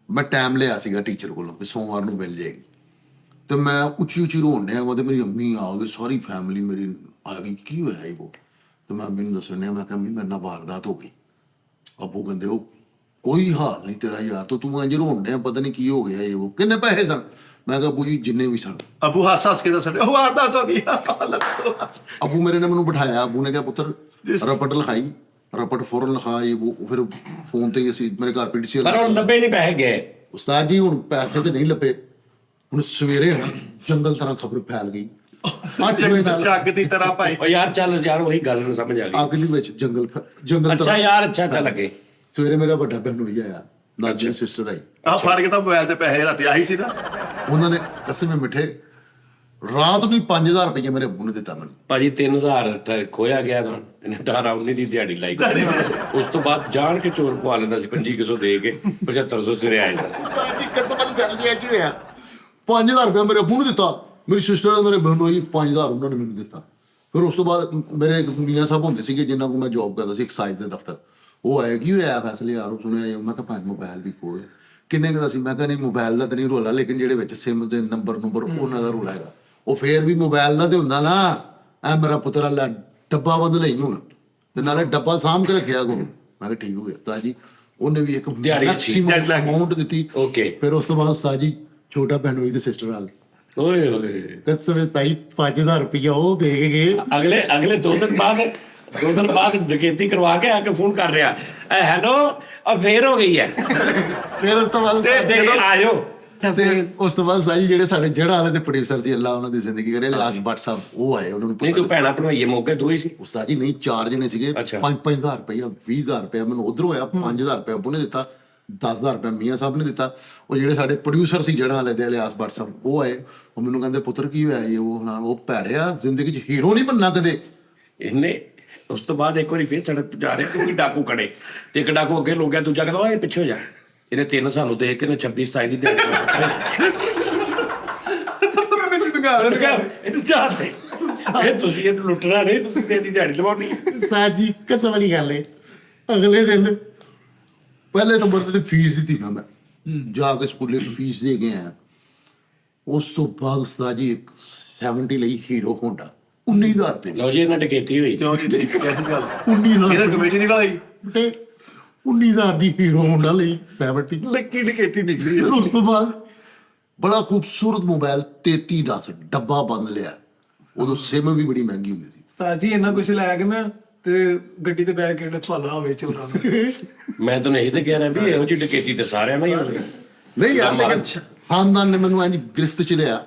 Speaker 3: ਮੈਂ ਟਾਈਮ ਲਿਆ ਸੀਗਾ ਟੀਚਰ ਕੋਲੋਂ ਕਿ ਸੋਮਵਾਰ ਨੂੰ ਮਿਲ ਜਾਏਗੀ। ਤੇ ਮੈਂ ਉੱਚੀ ਉੱਚੀ ਰੋਣ ਡਿਆ ਵਾ ਤੇ ਮੇਰੀ ਅੰਮੀ ਆ ਗਈ, ਸਾਰੀ ਫੈਮਿਲੀ ਮੇਰੀ ਆ ਗਈ, ਕੀ ਹੋਇਆ ਇਹ ਉਹ? ਤੇ ਮੈਂ ਅੰਮੀ ਨੂੰ ਦੱਸਣ ਡਿਆ, ਮੈਂ ਕਿਹਾ ਅੰਮੀ ਮੇਰੇ ਨਾਲ ਵਾਰਦਾਤ ਹੋ ਗਈ। ਅੱਬੂ ਕਹਿੰਦੇ ਉਹ ਕੋਈ ਹਾਲ ਨਹੀਂ ਤੇਰਾ ਯਾਰ, ਤੂੰ ਇੰਝ ਰੋਣ ਡਿਆ, ਪਤਾ ਨਹੀਂ ਕੀ ਹੋ ਗਿਆ ਇਹ ਉਹ। ਕਿੰਨੇ ਪੈਸੇ ਸਨ? ਮੈਂ ਕਿਹਾ ਅੱਬੂ ਜੀ ਜਿੰਨੇ ਵੀ ਸਨ।
Speaker 2: ਅਬੂ ਹੱਸ ਕੇ ਦੱਸਣ ਉਹ ਵਾਰਦਾਤ ਹੋ ਗਈ।
Speaker 3: ਅੱਬੂ ਮੇਰੇ ਨੇ ਮੈਨੂੰ ਬਿਠਾਇਆ, ਅੱਬੂ ਨੇ ਕਿਹਾ ਪੁੱਤਰ ਰਪਟ ਲਿਖਾਈ, ਰਪਟ ਫੌਰਨ ਲਿਖਾ ਇਹ ਉਹ। ਫਿਰ ਫੋਨ ਤੇ ਹੀ ਅਸੀਂ ਮੇਰੇ ਘਰ ਪੀਟੀਸੀ
Speaker 4: ਪਰ ਹੁਣ ਲੱਭੇ ਨਹੀਂ ਪੈਸੇ ਗਏ।
Speaker 3: ਉਸਤਾਦ ਜੀ ਹੁਣ ਪੈਸੇ ਤੇ ਨਹੀਂ ਲੱਭੇ। ਹੁਣ ਸਵੇਰੇ ਨਾ ਜੰਗਲ ਤਰ੍ਹਾਂ ਖਬਰ ਫੈਲ ਗਈ 8 ਵਜੇ ਨਾਲ
Speaker 2: ਜੱਗ ਦੀ ਤਰ੍ਹਾਂ ਭਾਈ।
Speaker 4: ਉਹ ਯਾਰ ਚੱਲ ਯਾਰ ਉਹੀ ਗੱਲ ਨੂੰ ਸਮਝ ਆ ਗਈ।
Speaker 3: ਅੱਗ ਦੇ ਵਿੱਚ ਜੰਗਲ
Speaker 4: ਅੱਛਾ ਯਾਰ, ਅੱਛਾ ਲੱਗੇ।
Speaker 3: ਸਵੇਰੇ ਮੇਰਾ ਵੱਡਾ ਭੈਣ ਹੋਈ ਆਇਆ, ਨਾਜ਼ੀ ਸਿਸਟਰ ਆਈ,
Speaker 2: ਆ ਫੜ ਕੇ ਤਾਂ ਮੋਬਾਈਲ ਤੇ ਪੈਸੇ ਰਾਤੀ ਆਹੀ ਸੀ ਨਾ।
Speaker 3: ਉਹਨਾਂ ਨੇ ਕਸਮ ਮਿੱਠੇ ਰਾਤ ਨੂੰ 5000 ਰੁਪਏ ਮੇਰੇ ਅੱਬੂ ਨੇ ਦਿੱਤਾ ਮੈਨੂੰ।
Speaker 4: ਭਾਜੀ 3000 ਖੋਇਆ ਗਿਆ ਨਾ, ਇਹਨੇ 18-19 ਦੀ ਦਿਹਾੜੀ ਲਾਈ। ਉਸ ਤੋਂ ਬਾਅਦ ਜਾਣ ਕੇ ਚੋਰ ਪਵਾ ਲੈਂਦਾ ਸੀ 2500 ਦੇ ਕੇ 7500 ਸਵੇਰੇ ਆ ਜਾਂਦਾ ਸੀ।
Speaker 3: ਸਾਡੀ ਕਸਮ ਗੱਲ ਨਹੀਂ ਕੀ ਹੋਇਆ, 5000 ਰੁਪਏ ਮੇਰੇ ਅੱਬੂ ਨੇ ਦਿੱਤਾ, ਮੇਰੀ ਸਿਸਟਰ ਨੇ ਮੇਰੇ ਬਹਿਣ ਹੋਈ 5000 ਉਹਨਾਂ ਨੇ ਮੈਨੂੰ ਦਿੱਤਾ। ਫਿਰ ਉਸ ਤੋਂ ਬਾਅਦ ਮੇਰੇ ਇੱਕ ਮੀਆਂ ਸਾਹਿਬ ਹੁੰਦੇ ਸੀਗੇ ਜਿਨ੍ਹਾਂ ਕੋਲ ਮੈਂ ਜੌਬ ਕਰਦਾ ਸੀ ਐਕਸਾਈਜ਼ ਦੇ ਦਫ਼ਤਰ, ਉਹ ਆਏ ਕੀ ਹੋਇਆ ਫੈਸਲੇ ਯਾਰ ਸੁਣਿਆ। ਮੈਂ ਕਿਹਾ ਭਾਈ ਮੋਬਾਈਲ ਵੀ ਕੋਲ ਕਿੰਨੇ ਕੁ ਦਾ ਸੀ? ਮੈਂ ਕਿਹਾ ਨਹੀਂ ਮੋਬਾਈਲ ਦਾ ਤਾਂ ਨਹੀਂ ਰੋਲਾ, ਲੇਕਿਨ ਜਿਹੜੇ ਵਿੱਚ ਸਿਮ ਦੇ ਨੰਬਰ ਉਹਨਾਂ ਦਾ ਰੋਲਾ ਹੈਗਾ। ਉਹ ਫੇਰ ਵੀ ਮੋਬਾਈਲ ਦਾ ਤੇ ਹੁੰਦਾ ਨਾ, ਐ ਮੇਰਾ ਪੁੱਤਰ ਵਾਲਾ ਡੱਬਾ ਬੰਦ ਲਈ ਹੁਣ ਤੇ ਨਾਲੇ ਡੱਬਾ ਸਾਂਭ ਕੇ ਰੱਖਿਆ ਕਰੋ। ਮੈਂ ਕਿਹਾ ਠੀਕ ਹੋ ਗਿਆ ਉਸਤਾਦ ਜੀ। ਉਹਨੇ ਵੀ ਇੱਕ ਮੈਕਸਿਮਮ ਅਮਾਉਂਟ ਦਿੱਤੀ।
Speaker 4: ਓਕੇ।
Speaker 3: ਫਿਰ ਉਸ ਤੋਂ ਬਾਅਦ ਉਸਤਾਦ ਜੀ ਛੋਟਾ ਭੈਣ ਹੋਈ ਤੇ ਸਿਸਟਰ ਆ ਗਈ।
Speaker 4: ਓਏ ਹੋਏ,
Speaker 3: ਕਸਮ ਸਾਈ 5000 ਰੁਪਇਆ ਉਹ ਦੇ ਕੇ ਗਏ।
Speaker 4: ਅਗਲੇ 2 ਦਿਨ ਬਾਅਦ ਡਕੈਤੀ ਕਰਵਾ ਕੇ ਆ ਕੇ ਫੋਨ ਕਰ ਰਿਹਾ, ਹੈਲੋ ਆ ਫੇਰ ਹੋ ਗਈ ਹੈ।
Speaker 3: ਫਿਰ ਉਸ ਤੋਂ ਬਾਅਦ
Speaker 4: ਆ ਜਾਓ।
Speaker 3: ਤੇ ਉਸ ਤੋਂ ਬਾਅਦ ਸਾਈ ਜਿਹੜੇ ਸਾਡੇ ਜੜਾ ਵਾਲੇ ਤੇ ਪ੍ਰੋਡਿਊਸਰ ਸੀ, ਅੱਲਾ ਉਹਨਾਂ ਦੀ ਜ਼ਿੰਦਗੀ ਕਰੇ, ਲਾਸ ਭੱਟ ਸਾਹਿਬ, ਉਹ ਆਏ। ਉਹਨਾਂ ਨੂੰ
Speaker 4: ਨਹੀਂ ਤੂੰ ਭੈਣਾ ਭਣਵਾਈਏ ਮੌਕੇ ਦੋ ਹੀ ਸੀ?
Speaker 3: ਉਸਤਾਦ ਜੀ ਨਹੀਂ 4 ਜਣੇ ਸੀਗੇ। 5-5000 ਰੁਪਇਆ 20000 ਰੁਪਇਆ ਮੈਨੂੰ ਉਧਰੋਂ ਹੋਇਆ, 5000 ਰੁਪਇਆ ਅੱਬੂ ਨੇ ਦਿੱਤਾ, 10000 ਰੁਪਇਆ ਮੀਆਂ ਸਾਹਿਬ ਨੇ ਦਿੱਤਾ। ਉਹ ਜਿਹੜੇ ਸਾਡੇ ਪ੍ਰੋਡਿਊਸਰ ਸੀ ਜੜਾ ਵਾਲੇ ਦੇ ਇਲਿਆਸ ਭੱਟ ਸਾਹਿਬ, ਉਹ ਆਏ। ਉਹ ਮੈਨੂੰ ਕਹਿੰਦੇ ਪੁੱਤਰ ਕੀ ਹੋਇਆ ਇਹ ਉਹ ਭੈੜਿਆ, ਜ਼ਿੰਦਗੀ 'ਚ ਹੀਰੋ ਨਹੀਂ ਬਣਨਾ ਕਦੇ
Speaker 4: ਇਹਨੇ। ਉਸ ਤੋਂ ਬਾਅਦ ਇੱਕ ਵਾਰੀ ਫੇਰ ਸੜਕ ਜਾ ਰਹੇ ਸੀ ਡਾਕੂ ਖੜੇ ਤੇ ਇੱਕ ਡਾਕੂ ਅੱਗੇ ਲੋ ਗਿਆ, ਦੂਜਾ ਕਹਿੰਦਾ ਓਏ ਪਿੱਛੇ ਹੋ ਜਾ। ਇਹਨੇ 3 ਸਾਨੂੰ ਦੇਖ ਕੇ 26-27 ਦੀ ਦਿਹਾੜੀ ਇਹਨੂੰ ਚਾਹਤੇ ਇਹ ਤੁਸੀਂ ਇਹਨੂੰ ਲੁੱਟਣਾ ਨਹੀਂ, ਤੁਸੀਂ ਇਹਦੀ ਦਿਹਾੜੀ ਲਵਾਉਣੀ।
Speaker 3: ਉਸਤਾਦ ਜੀ ਕਸਮ ਵਾਲੀ ਗੱਲ ਹੈ, ਅਗਲੇ ਦਿਨ ਪਹਿਲੇ ਨੰਬਰ ਤੇ ਫੀਸ ਦਿੱਤੀ ਨਾ ਮੈਂ ਜਾ ਕੇ ਸਕੂਲੇ ਫੀਸ ਦੇ ਕੇ ਆਇਆ। ਉਸ ਤੋਂ ਬਾਅਦ ਉਸਤਾਦ ਜੀ 70 ਲਈ ਹੀਰੋ ਹੋਂਡਾ 19000 ਰੁਪਏ।
Speaker 4: ਲਓ ਜੀ ਇਹਨਾਂ ਡਕੈਤੀ ਹੋਈ।
Speaker 2: ਕਿਉਂ ਨਹੀਂ ਠੀਕ ਹੈ ਗੱਲ?
Speaker 3: 19000
Speaker 2: ਇਹਨਾਂ ਕਮੇਟੀ ਨਿਕਲ ਆਈ
Speaker 3: ਬੇਟੇ 19000 ਦੀ ਹੀਰੋ ਹੋਂਡਾ ਲਈ 70
Speaker 5: ਲੱਕੀ ਡਕੈਟੀ ਨਿਕਲੀ।
Speaker 3: ਫਿਰ ਉਸ ਤੋਂ ਬਾਅਦ ਬੜਾ ਖੂਬਸੂਰਤ ਮੋਬਾਈਲ 3310 ਡੱਬਾ ਬੰਦ ਲਿਆ। ਉਦੋਂ ਸਿਮ ਵੀ ਬੜੀ ਮਹਿੰਗੀ ਹੁੰਦੀ ਸੀ।
Speaker 1: ਉਸਤਾਦ ਜੀ ਇੰਨਾ ਕੁਛ ਲੈ ਕੇ ਨਾ ਤੇ ਗੱਡੀ ਤੇ ਬੈਠ ਕੇ ਭਲਾ ਹੋਵੇ ਚੋਰਾਂ ਨੂੰ।
Speaker 4: ਮੈਂ ਤੁਹਾਨੂੰ ਇਹੀ ਤਾਂ ਕਹਿ ਰਿਹਾ ਵੀ ਇਹੋ ਜਿਹੀ ਡਕੈਤੀ ਤੇ ਸਾਰਿਆਂ ਨਾਲ ਹੀ ਹੋਣੀ।
Speaker 3: ਨਹੀਂ ਯਾਰ ਲੇਕਿਨ ਖਾਨਦਾਨ ਨੇ ਮੈਨੂੰ ਇੰਝ ਗ੍ਰਿਫਤ ਚ ਲਿਆ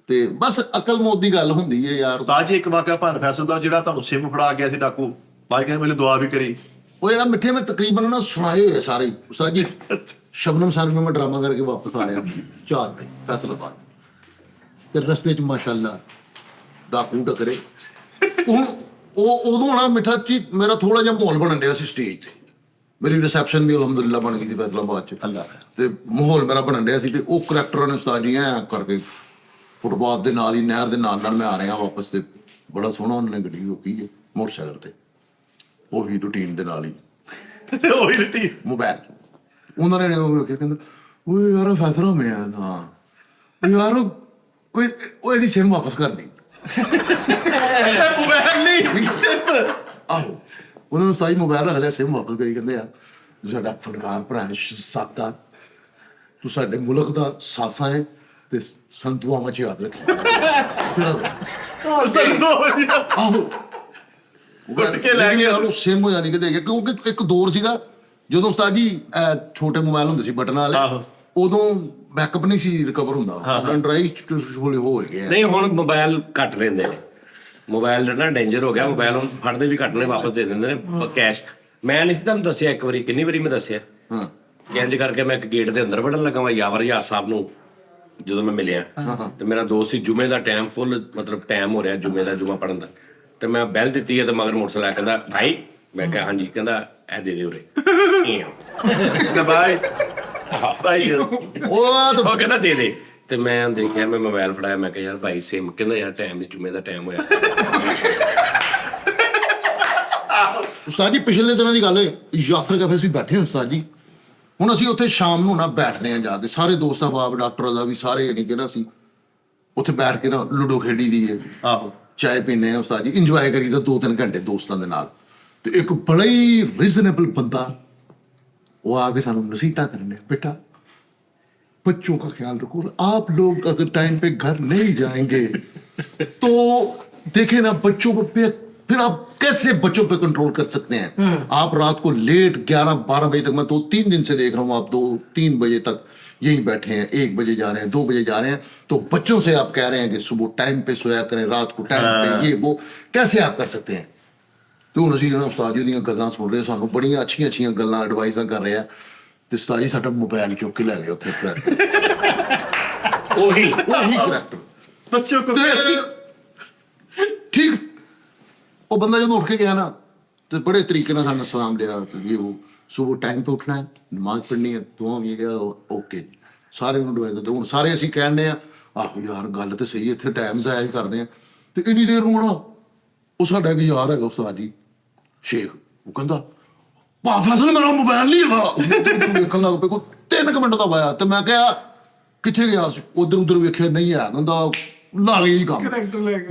Speaker 3: ਤੇ ਬਸ ਅਕਲ ਮੌਤ ਦੀ ਗੱਲ ਹੁੰਦੀ ਹੈ ਯਾਰ।
Speaker 2: ਤਾਂ ਜੀ ਇੱਕ ਵਾਕਿਆ ਭਾਨ ਫੈਸਲ ਦਾ ਜਿਹੜਾ ਤੁਹਾਨੂੰ ਸਿਮ ਫੜਾ ਗਿਆ ਸੀ ਡਾਕੂ, ਬਾਈ ਕਹਿੰਦੇ ਮੈਨੂੰ ਦੁਆ ਵੀ ਕਰੀ।
Speaker 3: ਉਹ ਯਾਰ ਮਿੱਠੇ ਮੈਂ ਤਕਰੀਬਨ ਨਾ ਸੁਣਾਏ ਹੋਏ ਸਾਰੇ ਉਸਤਾਦ ਜੀ। ਸ਼ਬਨਮ ਸਾਰੀ ਨੂੰ ਮੈਂ ਡਰਾਮਾ ਕਰਕੇ ਵਾਪਸ ਆ ਰਿਹਾ ਚਾਲ ਤੇ ਫੈਸਲਾਬਾਦ ਤੇ ਰਸਤੇ ਚ ਮਾਸ਼ਾਅੱਲਾ ਡਾਕੂ ਟਕਰੇ। ਹੁਣ ਉਹ ਉਦੋਂ ਨਾ ਮਿੱਠਾ ਚੀ ਮੇਰਾ ਥੋੜਾ ਜਿਹਾ ਮਾਹੌਲ ਬਣਨ ਡਿਆ ਸੀ ਸਟੇਜ ਤੇ। ਮੇਰੀ ਰਿਸੈਪਸ਼ਨ ਵੀ ਅਲਹਮਦੁਲਿਲਾ ਬਣ ਗਈ ਸੀ ਫੈਸਲਾਬਾਦ ਚ।
Speaker 2: ਅੱਲਾ
Speaker 3: ਤੇ ਮਾਹੌਲ ਮੇਰਾ ਬਣਨ ਡਿਆ ਸੀ ਤੇ ਉਹ ਕਰੈਕਟਰਾਂ ਨੇ ਉਸਤਾਦ ਜੀ ਐ ਕਰਕੇ ਫੁੱਟਬਾਲ ਦੇ ਨਾਲ ਹੀ ਨਹਿਰ ਦੇ ਨਾਲ ਮੈਂ ਆ ਰਿਹਾ ਵਾਪਸ ਤੇ ਬੜਾ ਸੋਹਣਾ ਉਹਨਾਂ ਨੇ ਗੱਡੀ ਰੋਕੀ ਹੈ ਮੋਟਰਸਾਈਕਲ ਤੇ, ਉਹ ਵੀ ਰੂਟੀਨ ਦੇ ਨਾਲ ਹੀ
Speaker 2: ਉਹੀ ਲਿੱਤੀ
Speaker 3: ਮੋਬਾਈਲ। ਉਹਨਾਂ ਨੇ ਉਹ ਵੇਖਿਆ ਕਹਿੰਦਾ ਓਏ ਯਾਰ ਫੈਸਲਾ ਮੈਂ ਹਾਂ ਯਾਰ ਉਹ ਇਹਦੀ ਸਿਮ ਵਾਪਸ ਕਰ ਦੀ।
Speaker 2: ਮੋਬਾਈਲ ਨਹੀਂ ਸਿਮ।
Speaker 3: ਆਹੋ ਉਹਨਾਂ ਨੂੰ ਸਾਈ ਮੋਬਾਈਲ ਰੱਖ ਲਿਆ, ਸਿਮ ਵਾਪਸ ਕਰੀ। ਕਹਿੰਦੇ ਯਾਰ ਤੂੰ ਸਾਡਾ ਫਨਕਾਰ ਭਰਾ ਹੈ, ਸਾਤਾ ਤੂੰ ਸਾਡੇ ਮੁਲਕ ਦਾ ਸਾਸਾ ਹੈ ਤੇ ਸੰਤੂਆਵਾਂ ਚ ਯਾਦ ਰੱਖੀ। ਆਹੋ
Speaker 2: ਗੁੱਟ ਕੇ ਲੈ ਗਏ
Speaker 3: ਉਹ ਸਿਮ ਯਾਨੀ ਕਿ ਦੇ ਗਿਆ, ਕਿਉਂਕਿ ਇੱਕ ਦੌਰ ਸੀਗਾ ਜਦੋਂ ਉਸਤਾਦ ਜੀ ਛੋਟੇ ਮੋਬਾਈਲ ਹੁੰਦੇ ਸੀ ਬਟਨ ਵਾਲੇ, ਉਦੋਂ ਬੈਕਅਪ ਨਹੀਂ ਸੀ ਰਿਕਵਰ ਹੁੰਦਾ, ਡਰਾਈਵ ਹੋ ਗਿਆ।
Speaker 4: ਨਹੀਂ ਹੁਣ ਮੋਬਾਈਲ ਕੱਟ ਲੈਂਦੇ ਨੇ, ਮੋਬਾਈਲ ਨਾ ਡੇਂਜਰ ਹੋ ਗਿਆ। ਮੋਬਾਈਲ ਹੁਣ ਫੜਦੇ ਵੀ ਕੱਟ ਨੇ, ਵਾਪਸ ਦੇ ਦਿੰਦੇ ਨੇ ਕੈਸ਼। ਮੈਂ ਨਹੀਂ ਸੀ ਤੁਹਾਨੂੰ ਦੱਸਿਆ ਇੱਕ ਵਾਰੀ, ਕਿੰਨੀ ਵਾਰੀ ਮੈਂ ਦੱਸਿਆ ਇੰਜ ਕਰਕੇ ਮੈਂ ਇੱਕ ਗੇਟ ਦੇ ਅੰਦਰ ਵੜਨ ਲੱਗਾ, ਮੈਂ ਯਾਵਰ ਯਾਰ ਸਾਹਿਬ ਨੂੰ ਜਦੋਂ ਮੈਂ ਮਿਲਿਆ ਤੇ ਮੇਰਾ ਦੋਸਤ ਸੀ, ਜੁਮੇ ਦਾ ਟਾਈਮ ਫੁੱਲ ਮਤਲਬ ਟਾਈਮ ਹੋ ਰਿਹਾ ਜੁਮੇ ਦਾ, ਜੁਮਾ ਪੜਨ ਦਾ, ਤੇ ਮੈਂ ਬੈਲ ਦਿੱਤੀ ਹੈ ਤੇ ਮਗਰ ਮੋਟਰਸਾਈਕਲ ਕਹਿੰਦਾ ਭਾਈ, ਮੈਂ ਕਿਹਾ ਹਾਂਜੀ, ਕਹਿੰਦਾ ਇਹ ਦੇ ਦੇ ਉਰੇ
Speaker 2: ਬਾਈ ਭਾਈ
Speaker 3: ਉਹ
Speaker 4: ਕਹਿੰਦਾ ਦੇ ਦੇ। ਤੇ ਮੈਂ ਦੇਖਿਆ, ਮੈਂ ਮੋਬਾਈਲ ਫੜਾਇਆ, ਮੈਂ ਕਿਹਾ ਯਾਰ ਭਾਈ ਸਿਮ, ਕਹਿੰਦਾ ਯਾਰ ਟਾਈਮ ਜੁਮੇ ਦਾ ਟਾਈਮ ਹੋਇਆ।
Speaker 3: ਉਸਤਾਦ ਜੀ ਪਿਛਲੇ ਦਿਨਾਂ ਦੀ ਗੱਲ ਹੈ, ਯਾਸਰ ਕੈਫੇ ਅਸੀਂ ਬੈਠੇ ਹਾਂ ਉਸਤਾਦ ਜੀ। ਹੁਣ ਅਸੀਂ ਉੱਥੇ ਸ਼ਾਮ ਨੂੰ ਨਾ ਬੈਠਦੇ ਹਾਂ ਜਾ ਕੇ, ਸਾਰੇ ਦੋਸਤਾਂ ਬਾਪ ਡਾਕਟਰਾਂ ਦਾ ਵੀ ਸਾਰੇ ਯਾਨੀ ਕਿ ਨਾ ਅਸੀਂ ਉੱਥੇ ਬੈਠ ਕੇ ਨਾ ਲੂਡੋ ਖੇਡੀ ਦੀ ਹੈ,
Speaker 2: ਆਹੋ
Speaker 3: ਚਾय ਪੀਨੇ ਆ ਉਸਤਾਦ ਜੀ, ਇੰਜੋਏ ਕਰੀਦਾ 2-3 ਘੰਟੇ ਦੋਸਤਾਂ ਦੇ ਨਾਲ। ਤੇ ਇੱਕ ਬੜਾ ਹੀ ਰੀਜ਼ਨੇਬਲ ਬੰਦਾ वो आगे सानू नसीहत करने, बेटा बच्चों का ख्याल रखो, आप लोग अगर टाइम पे घर नहीं जाएंगे तो देखे ना बच्चों को फिर आप कैसे बच्चों पे कंट्रोल कर सकते हैं। आप रात को लेट 11-12 बजे तक, मैं तो 3 दिन से देख रहा हूँ, आप 2-3 बजे तक यहीं बैठे हैं, 1 बजे जा रहे हैं, 2 बजे जा रहे हैं, तो बच्चों से आप कह रहे हैं कि सुबह टाइम पे सोया करें, रात को टाइम पे, ये वो कैसे आप कर सकते हैं। ਤੇ ਹੁਣ ਅਸੀਂ ਇਹਨਾਂ ਉਸਤਾਦ ਜੀ ਦੀਆਂ ਗੱਲਾਂ ਸੁਣ ਰਹੇ, ਸਾਨੂੰ ਬੜੀਆਂ ਅੱਛੀਆਂ ਗੱਲਾਂ ਐਡਵਾਈਜ਼ਾਂ ਕਰ ਰਹੇ ਆ, ਤੇ ਉਸਤਾਦ ਜੀ ਸਾਡਾ ਮੋਬਾਈਲ ਚੁੱਕ ਕੇ ਲੈ ਗਏ ਉੱਥੇ
Speaker 4: ਉਹੀ
Speaker 3: ਕਰੈਕਟਰ
Speaker 2: ਬੱਚੋ ਕੋ
Speaker 3: ਠੀਕ। ਉਹ ਬੰਦਾ ਜਦੋਂ ਉੱਠ ਕੇ ਗਿਆ ਨਾ ਤੇ ਬੜੇ ਤਰੀਕੇ ਨਾਲ ਸਾਨੂੰ ਸਲਾਮ ਲਿਆ ਕਿ ਉਹ ਸਵੇਰ ਟਾਈਮ ਤੇ ਉੱਠਣਾ ਹੈ, ਨਮਾਜ਼ ਪੜ੍ਹਨੀ ਹੈ, ਦੁਆ ਵੀ ਗਿਆ, ਓਕੇ ਸਾਰੇ ਨੂੰ ਐਡਵਾਈਜ਼ ਕਰਦੇ। ਹੁਣ ਸਾਰੇ ਅਸੀਂ ਕਹਿੰਦੇ ਆ ਆਹੋ ਯਾਰ ਗੱਲ ਤੇ ਸਹੀ, ਇੱਥੇ ਟਾਈਮ ਜ਼ਾਇਆ ਹੀ ਕਰਦੇ ਆ। ਤੇ ਇੰਨੀ ਦੇਰ ਨੂੰ ਨਾ ਉਹ ਸਾਡਾ ਇੱਕ ਯਾਰ ਹੈਗਾ ਉਸਤਾਦ ਜੀ ਸ਼ੇਖ, ਉਹ ਕਹਿੰਦਾ ਭਾ ਫਸਲ ਮੇਰਾ ਮੋਬਾਈਲ ਨਹੀਂ ਹੈਗਾ। ਵੇਖਣ ਲੱਗ ਪਏ, ਕੋਈ 3 ਮਿੰਟ ਦਾ ਹੋਇਆ। ਤੇ ਮੈਂ ਕਿਹਾ ਕਿੱਥੇ ਗਿਆ ਸੀ, ਉਧਰ ਵੇਖਿਆ ਨਹੀਂ ਹੈ, ਕਹਿੰਦਾ ਲਾ ਗਈ ਜੀ ਕੰਮ।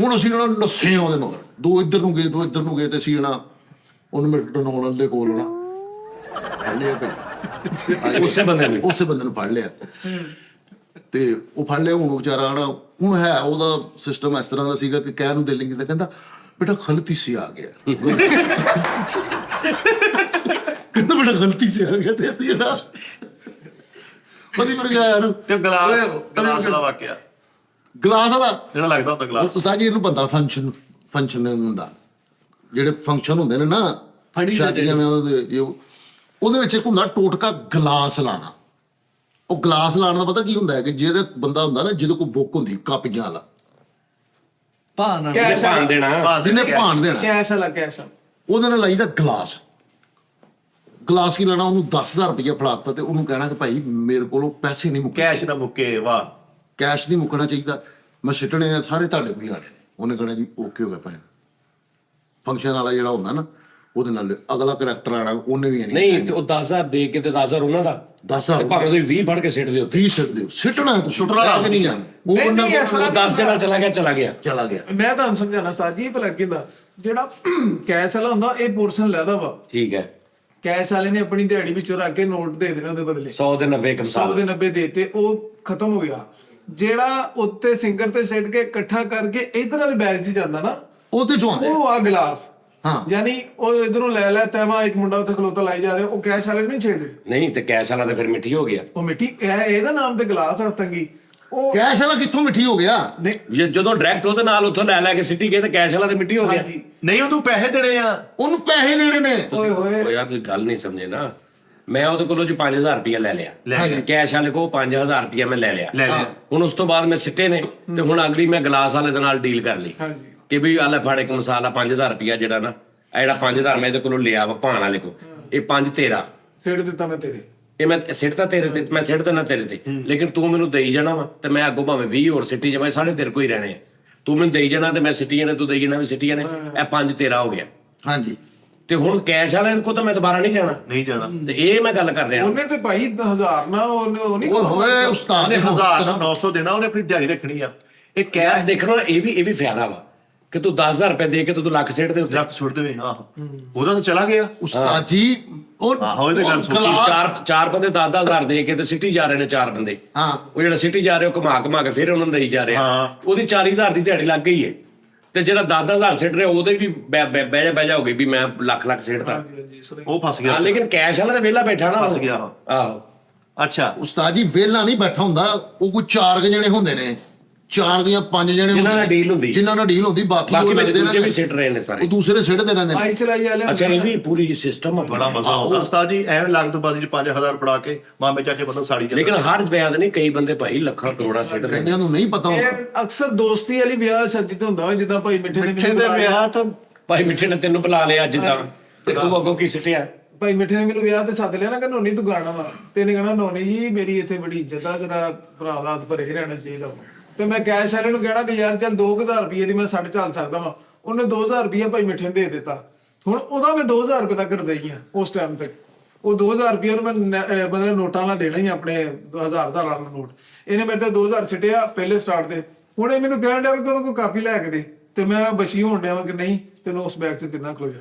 Speaker 3: ਹੁਣ ਅਸੀਂ ਨਾ ਨੱਸੇ ਉਹਦੇ ਮਗਰ, 2 ਇੱਧਰ ਨੂੰ ਗਏ 2 ਇੱਧਰ ਨੂੰ ਗਏ, ਤੇ ਅਸੀਂ ਨਾ ਉਹਨੂੰ ਮੈਕਡੋਨਲਡ ਦੇ ਕੋਲ ਨਾ ਫੜ ਲਿਆ ਭਾਈ,
Speaker 4: ਉਸੇ ਬੰਦੇ
Speaker 3: ਨੂੰ ਫੜ ਲਿਆ। ਤੇ ਉਹ ਫੜ ਲਿਆ। ਹੁਣ ਵਿਚਾਰਾ ਨਾ, ਹੁਣ ਹੈ ਉਹਦਾ ਸਿਸਟਮ ਇਸ ਤਰ੍ਹਾਂ ਦਾ ਸੀਗਾ ਕਿ ਕਹਿਣ ਨੂੰ ਦਿਲ ਨਹੀਂ ਕੀਤਾ, ਕਹਿੰਦਾ बेटा गलती से आ गया, कहता बेटा गलती से आ गया। ਤੇ ਅਸੀਂ ਜਿਹੜਾ ਉਹਦੀ ਪਰ ਗਿਆ ਯਾਰ
Speaker 2: ਤੇ ਗਲਾਸ ਦਾ ਵਾਕਿਆ,
Speaker 3: ਗਲਾਸ ਵਾਲਾ
Speaker 2: ਜਿਹੜਾ ਲੱਗਦਾ ਹੁੰਦਾ ਗਲਾਸ,
Speaker 3: ਉਸਤਾਦ ਜੀ ਇਹਨੂੰ ਬੰਦਾ ਫੰਕਸ਼ਨ ਹੁੰਦਾ, ਜਿਹੜੇ ਫੰਕਸ਼ਨ ਹੁੰਦੇ ਨੇ ਨਾ ਸ਼ਾਦੀਆਂ ਵਿੱਚ, ਉਹਦੇ ਵਿੱਚ ਇੱਕ ਹੁੰਦਾ ਟੋਟਕਾ ਗਲਾਸ ਲਾਣਾ। ਉਹ ਗਲਾਸ ਲਾਣ ਦਾ ਪਤਾ ਕੀ ਹੁੰਦਾ ਹੈ ਕਿ ਜਿਹੜਾ ਬੰਦਾ ਹੁੰਦਾ ਨਾ, ਜਿਹਦੇ ਕੋਲ ਬੁੱਕ ਹੁੰਦੀ ਕਾਪੀਆਂ ਵਾਲਾ,
Speaker 5: ਭਾਣ
Speaker 4: ਭਾਣ ਦੇਣਾ,
Speaker 3: ਜਿਹਨੇ ਭਾਣ ਦੇਣਾ,
Speaker 1: ਕੈਸ਼ ਵਾਲਾ
Speaker 3: ਉਹਦੇ ਨਾਲ ਲਾਈਦਾ ਗਲਾਸ। ਗਲਾਸ ਕੀ ਲੈਣਾ, ਉਹਨੂੰ 10,000 ਰੁਪਇਆ ਫੜਾਤਾ ਤੇ ਉਹਨੂੰ ਕਹਿਣਾ ਕਿ ਭਾਈ ਮੇਰੇ ਕੋਲੋਂ ਪੈਸੇ ਨਹੀਂ ਮੁੱਕੇ,
Speaker 2: ਕੈਸ਼ ਨਾ ਮੁੱਕੇ, ਵਾਹ
Speaker 3: ਕੈਸ਼ ਨਹੀਂ ਮੁੱਕਣਾ ਚਾਹੀਦਾ, ਮੈਂ ਸਿੱਟਣੇ ਆ ਸਾਰੇ ਤੁਹਾਡੇ ਕੋਲ ਹੀ ਆਣੇ ਨੇ। ਉਹਨੇ ਕਹਿਣਾ ਜੀ ਓਕੇ ਹੋ ਗਿਆ ਭਾਈ। ਫੰਕਸ਼ਨ ਵਾਲਾ ਜਿਹੜਾ ਹੁੰਦਾ ਨਾ, ਉਹਦੇ ਨਾਲ ਅਗਲਾ ਕਰੈਕਟਰ ਆਣਾ, ਉਹਨੇ ਵੀ
Speaker 4: ਨਹੀਂ ਤੇ ਉਹ 10,000 ਦੇ ਕੇ ਤੇ 10,000 ਉਹਨਾਂ ਦਾ,
Speaker 3: 10,000
Speaker 4: ਭਾਵੇਂ ਤੁਸੀਂ 20 ਫੜ ਕੇ ਸਿੱਟ ਦਿਓ,
Speaker 3: 20 ਸਿੱਟ ਦਿਓ, ਸਿੱਟਣਾ
Speaker 2: ਸੁੱਟਣਾ
Speaker 3: ਨਹੀਂ ਜਾਣਾ। ਉਹ
Speaker 1: ਨਹੀਂ,
Speaker 3: ਉਹਨਾਂ
Speaker 1: ਇਸ ਤਰ੍ਹਾਂ
Speaker 4: 10 ਜਿਹੜਾ ਚਲਾ ਗਿਆ
Speaker 3: ਚਲਾ ਗਿਆ।
Speaker 1: ਮੈਂ ਤੁਹਾਨੂੰ ਸਮਝਾਣਾ ਸਾਜ ਜੀ, ਭਲਾ ਕਿੰਦਾ ਜਿਹੜਾ ਕੈਸ਼ ਵਾਲਾ ਹੁੰਦਾ ਇਹ ਪੋਰਸ਼ਨ ਲੈਦਾ ਵਾ,
Speaker 4: ਠੀਕ ਹੈ।
Speaker 1: ਕੈਸ਼ ਵਾਲੇ ਨੇ ਆਪਣੀ ਦਿਹਾੜੀ ਵਿੱਚੋਂ ਰੱਖ ਕੇ ਨੋਟ ਦੇ ਦੇਣਾ ਉਹਦੇ ਬਦਲੇ,
Speaker 4: 100 ਦੇ 90
Speaker 1: 100
Speaker 4: ਕਮਸਾਲ
Speaker 1: ਦੇ 90 ਦੇਤੇ, ਉਹ ਖਤਮ ਹੋ ਗਿਆ। ਜਿਹੜਾ ਉੱਤੇ ਸਿੰਗਰ ਤੇ ਸਿੱਟ ਕੇ ਇਕੱਠਾ ਕਰਕੇ ਇਧਰ ਵਾਲੇ ਬੈਗ 'ਚ ਜਾਂਦਾ ਨਾ,
Speaker 3: ਉਹਦੇ ਚੋਂ ਆਉਂਦੇ
Speaker 1: ਉਹ ਆ ਗਲਾਸ।
Speaker 3: ਹਾਂ,
Speaker 1: ਯਾਨੀ ਉਹ ਇਧਰੋਂ ਲੈ ਤੈਮਾ, ਇੱਕ ਮੁੰਡਾ ਉੱਥੇ ਖਲੋਤਾ ਲਾਈ ਜਾ ਰਿਹਾ, ਉਹ ਕੈਸ਼ ਵਾਲੇ ਨੂੰ ਨਹੀਂ ਛੇੜ ਰਹੇ,
Speaker 4: ਨਹੀਂ ਤੇ ਕੈਸ਼ ਵਾਲਾ ਤੇ ਫਿਰ ਮਿੱਠੀ ਹੋ ਗਿਆ।
Speaker 1: ਉਹ ਮਿੱਟੀ ਇਹਦਾ ਨਾਮ ਤੇ ਗਲਾਸ ਰਤੰਗੀ। ਉਹ
Speaker 3: ਕੈਸ਼ ਵਾਲਾ ਕਿੱਥੋਂ ਮਿੱਠੀ ਹੋ ਗਿਆ?
Speaker 1: ਨਹੀਂ
Speaker 4: ਜਦੋਂ ਡਾਇਰੈਕਟ ਉਹਦੇ ਨਾਲ ਉੱਥੋਂ ਲੈ ਕੇ ਸਿੱਟੀ ਗਏ ਤੇ ਕੈਸ਼ ਵਾਲਾ ਤੇ ਮਿੱਟੀ ਹੋ ਗਿਆ।
Speaker 1: ਹਾਂਜੀ,
Speaker 2: ਨਹੀਂ ਉਹਨੂੰ ਪੈਸੇ ਦੇਣੇ ਆ,
Speaker 3: ਉਹਨੂੰ ਪੈਸੇ ਦੇਣੇ ਨੇ।
Speaker 1: ਓਏ ਹੋਏ,
Speaker 4: ਉਹ ਯਾਰ ਤੁਸੀਂ ਗੱਲ ਨਹੀਂ ਸਮਝੇ ਨਾ। ਮੈਂ ਉਹਦੇ ਕੋਲੋਂ 5,000 ਰੁਪਇਆ ਲੈ ਲਿਆ,
Speaker 2: ਲਿਆ।
Speaker 4: ਕੈਸ਼ ਵਾਲੇ ਕੋਲ 5,000 ਰੁਪਇਆ ਮੈਂ ਲੈ ਲਿਆ।
Speaker 2: ਲੈ ਲਿਆ।
Speaker 4: ਹੁਣ ਉਸ ਤੋਂ ਬਾਅਦ ਮੈਂ ਸਿੱਟੇ ਨੇ, ਤੇ ਹੁਣ ਅਗਲੀ ਮੈਂ ਗਲਾਸ ਵਾਲੇ ਦੇ ਨਾਲ ਡੀਲ ਕਰ ਲਈ
Speaker 1: ਹਾਂਜੀ
Speaker 4: ਕਿ ਵੀ ਆਲੇ ਫੜ ਇੱਕ ਮਸਾਲਾ 5,000 ਰੁਪਇਆ ਜਿਹੜਾ ਨਾ, ਇਹ ਜਿਹੜਾ 5,000 ਮੈਂ ਇਹਦੇ ਕੋਲੋਂ ਲਿਆ ਵਾ ਭਾਣ ਵਾਲੇ ਕੋ, ਇਹ 5 ਤੇਰਾ,
Speaker 1: ਛੇੜ ਦਿੱਤਾ ਮੈਂ ਤੇਰੇ।
Speaker 4: ਇਹ ਮੈਂ ਸਿੱਟਦਾ ਤੇਰੇ ਤੇ, ਮੈਂ ਸਿੱਟ ਦੇਣਾ ਤੇਰੇ ਤੇ, ਲੇਕਿਨ ਤੂੰ ਮੈਨੂੰ ਦੇਈ ਜਾਣਾ ਵਾ, ਤੇ ਮੈਂ ਅੱਗੋਂ ਭਾਵੇਂ 20 ਹੋਰ ਸਿੱਟੀ ਜਾਵਾਂ, ਸਾਰੇ ਤੇਰੇ ਕੋਲ ਹੀ ਰਹਿਣੇ ਆ। ਤੂੰ ਮੈਨੂੰ ਦੇਈ ਜਾਣਾ ਤੇ ਮੈਂ ਸਿੱਟੀ ਜਾਣਾ, ਤੂੰ ਦੇਈ ਜਾਣਾ ਵੀ ਸਿੱਟੀ ਜਾਣੇ, ਇਹ 5 ਤੇਰਾ ਹੋ ਗਿਆ।
Speaker 3: ਹਾਂਜੀ,
Speaker 4: ਤੇ ਹੁਣ ਕੈਸ਼ ਵਾਲੇ ਕੋ ਤਾਂ ਮੈਂ ਦੁਬਾਰਾ ਨਹੀਂ ਜਾਣਾ,
Speaker 2: ਨਹੀਂ ਜਾਣਾ।
Speaker 4: ਤੇ ਇਹ ਮੈਂ ਗੱਲ ਕਰ ਰਿਹਾ।
Speaker 1: ਉਹਨੇ ਤੇ ਭਾਈ 1000 ਨਾ ਉਹ ਨਹੀਂ
Speaker 3: ਉਹ ਹੋਏ ਉਸਤਾਦ
Speaker 2: ਉਹਨੇ
Speaker 3: ਦੇ
Speaker 2: 1,900 ਦੇਣਾ, ਉਹਨੇ ਆਪਣੀ ਦਿਹਾੜੀ ਰੱਖਣੀ ਆ। ਇਹ
Speaker 4: ਯਾਰ
Speaker 2: ਕੈਸ਼
Speaker 4: ਦੇਖੋ ਨਾ, ਇਹ ਵੀ ਫਾਇਦਾ ਵਾ ਕਿ ਤੂੰ 10,000 ਰੁਪਏ ਦੇ ਕੇ ਤੂੰ ਲੱਖ ਸਿੱਟ ਦੇ ਉੱਤੇ।
Speaker 2: ਲੱਖ ਸੁੱਟ ਦੇਵੇ, ਆਹੋ ਉਹਦਾ ਤਾਂ ਚਲਾ ਗਿਆ।
Speaker 3: ਉਸਤਾਦ ਜੀ
Speaker 2: ਆਹੋ, ਇਹ ਤਾਂ ਗੱਲ ਸੋਚੀ।
Speaker 4: ਚਾਰ ਬੰਦੇ 10,000 ਦੇ ਕੇ ਤੇ ਸਿੱਟੀ ਜਾ ਰਹੇ ਨੇ, 4 ਬੰਦੇ।
Speaker 3: ਹਾਂ,
Speaker 4: ਉਹ ਜਿਹੜਾ ਸਿੱਟੀ ਜਾ ਰਿਹਾ ਉਹ ਘੁਮਾ ਕੇ ਫਿਰ ਉਹਨਾਂ ਨੂੰ ਦੇਈ ਜਾ ਰਿਹਾ, ਉਹਦੀ 40,000 ਦੀ ਦਿਹਾੜੀ ਲੱਗ ਗਈ ਹੈ। ਤੇ ਜਿਹੜਾ 10,000 ਸਿੱਟ ਰਿਹਾ ਉਹਦੇ ਵੀ ਬਹਿ ਜਾ ਹੋ ਗਈ ਵੀ ਮੈਂ ਲੱਖ ਸਿੱਟਦਾ,
Speaker 2: ਉਹ ਫਸ ਗਿਆ।
Speaker 4: ਲੇਕਿਨ ਕੈਸ਼ ਵਾਲਾ ਤਾਂ ਵਿਹਲਾ ਬੈਠਾ ਨਾ,
Speaker 2: ਫਸ ਗਿਆ।
Speaker 4: ਆਹੋ।
Speaker 2: ਅੱਛਾ,
Speaker 3: ਉਸਤਾਦ ਜੀ ਵਿਹਲਾ ਨਹੀਂ ਬੈਠਾ ਹੁੰਦਾ, ਉਹ ਕੋਈ 4 ਜਣੇ ਹੁੰਦੇ ਨੇ, 4 ਜਾਂ 5 ਜਣੇ
Speaker 4: ਜਿਨ੍ਹਾਂ ਨਾਲ ਡੀਲ ਹੁੰਦੀ,
Speaker 3: ਜਿਨ੍ਹਾਂ ਨਾਲ ਡੀਲ ਹੁੰਦੀ, ਬਾਕੀ
Speaker 4: ਬਾਕੀ
Speaker 3: ਉਹ
Speaker 4: ਵਿੱਚ
Speaker 3: ਲੱਗਦੇ
Speaker 4: ਦੂਜੇ ਵੀ
Speaker 3: ਨੇ,
Speaker 4: ਸਿੱਟ ਰਹੇ ਨੇ ਸਾਰੇ,
Speaker 3: ਉਹ ਦੂਸਰੇ ਸਿੱਟਦੇ ਰਹਿੰਦੇ ਨੇ।
Speaker 1: ਭਾਈ ਚਲਾਈ ਵਾਲੇ
Speaker 4: ਅੱਛਾ ਇਹ ਵੀ ਪੂਰੀ ਸਿਸਟਮ ਆ
Speaker 2: ਬੜਾ ਮਜ਼ਾ ਆਉਂਦਾ ਉਸਤਾਦ ਜੀ। ਐਵੇਂ ਲੱਗਦਾ ਬਾਜ਼ੀ 5,000 ਫੜਾ ਕੇ ਮਾਮੇ ਚਾਚੇ ਬੰਦਾ ਸਾੜੀ ਜਾਂਦਾ।
Speaker 4: ਲੇਕਿਨ ਹਰ ਵਿਆਹ ਨਹੀਂ, ਕਈ ਬੰਦੇ ਭਾਈ ਲੱਖਾਂ ਕਰੋੜਾਂ ਸਿੱਟ ਰਹੇ ਨੇ।
Speaker 3: ਕਈਆਂ ਨੂੰ ਨਹੀਂ ਪਤਾ ਹੁੰਦਾ।
Speaker 1: ਇਹ ਅਕਸਰ ਦੋਸਤੀ ਵਾਲੀ ਵਿਆਹ ਸ਼ਾਦੀ ਤੇ ਹੁੰਦਾ ਵਾ, ਜਿੱਦਾਂ ਭਾਈ ਮਿੱਠੇ ਨੇ
Speaker 2: ਮਿੱਠੇ ਦੇ ਵਿਆਹ ਤਾਂ
Speaker 4: ਭਾਈ ਮਿੱਠੇ ਨੇ ਤੈਨੂੰ ਬੁਲਾ ਲਿਆ ਜਿੱਦਾਂ, ਤੇ ਤੂੰ ਅੱਗੋਂ ਕੀ ਸਿੱਟਿਆ?
Speaker 1: ਭਾਈ ਮਿੱਠੇ ਨੇ ਮੈਨੂੰ ਵਿਆਹ ਤੇ ਸੱਦ ਲਿਆ ਨਾ ਕਿ ਨੋਨੀ ਤੂੰ ਗਾਣਾ ਵਾ, ਤੈਨੇ ਕਹਣਾ ਨੋਨੀ ਜੀ ਮੇਰੀ ਇੱਥੇ ਬੜੀ ਇੱਜ਼ਤ ਆ, ਤੇਰਾ ਭਰਾ ਦਾ ਹੱਥ ਭਰੇ ਰਹਿਣਾ ਚਾਹੀਦਾ। ਤੇ ਮੈਂ ਕੈਸ਼ ਵਾਲੇ ਨੂੰ ਕਹਿਣਾ ਕਿ ਯਾਰ ਚੱਲ 2,000 ਰੁਪਏ ਦੀ ਮੈਂ ਛੱਡ ਚੱਲ ਸਕਦਾ ਵਾ, ਉਹਨੇ 2,000 ਰੁਪਏ ਭਾਈ ਮਿੱਠੇ ਨੂੰ ਦੇ ਦਿੱਤਾ। ਹੁਣ ਉਹਦਾ ਮੈਂ 2,000 ਰੁਪਏ ਤੱਕ ਰਜਾਈ ਆ ਉਸ ਟਾਈਮ ਤੱਕ। ਉਹ 2,000 ਰੁਪਏ ਨੂੰ ਮੈਂ ਮਤਲਬ ਨੋਟਾਂ ਨਾਲ ਦੇਣਾ ਹੀ ਆਪਣੇ 1,000 ਵਾਲਾ ਨੋਟ। ਇਹਨੇ ਮੇਰੇ ਤੇ 2,000 ਛੱਡਿਆ ਪਹਿਲੇ ਸਟਾਰਟ ਤੇ, ਹੁਣ ਇਹ ਮੈਨੂੰ ਕਹਿਣ ਡਿਆ ਵੀ ਕੋਈ ਕਾਪੀ ਲੈ ਕੇ ਦੇ, ਤੇ ਮੈਂ ਬਸ਼ੀ ਹੋਣ ਡਿਆ ਵਾਂ ਕਿ ਨਹੀਂ ਤੈਨੂੰ ਉਸ ਬੈਗ 'ਚ ਦਿਨਾ ਖਲੋ ਜਾ।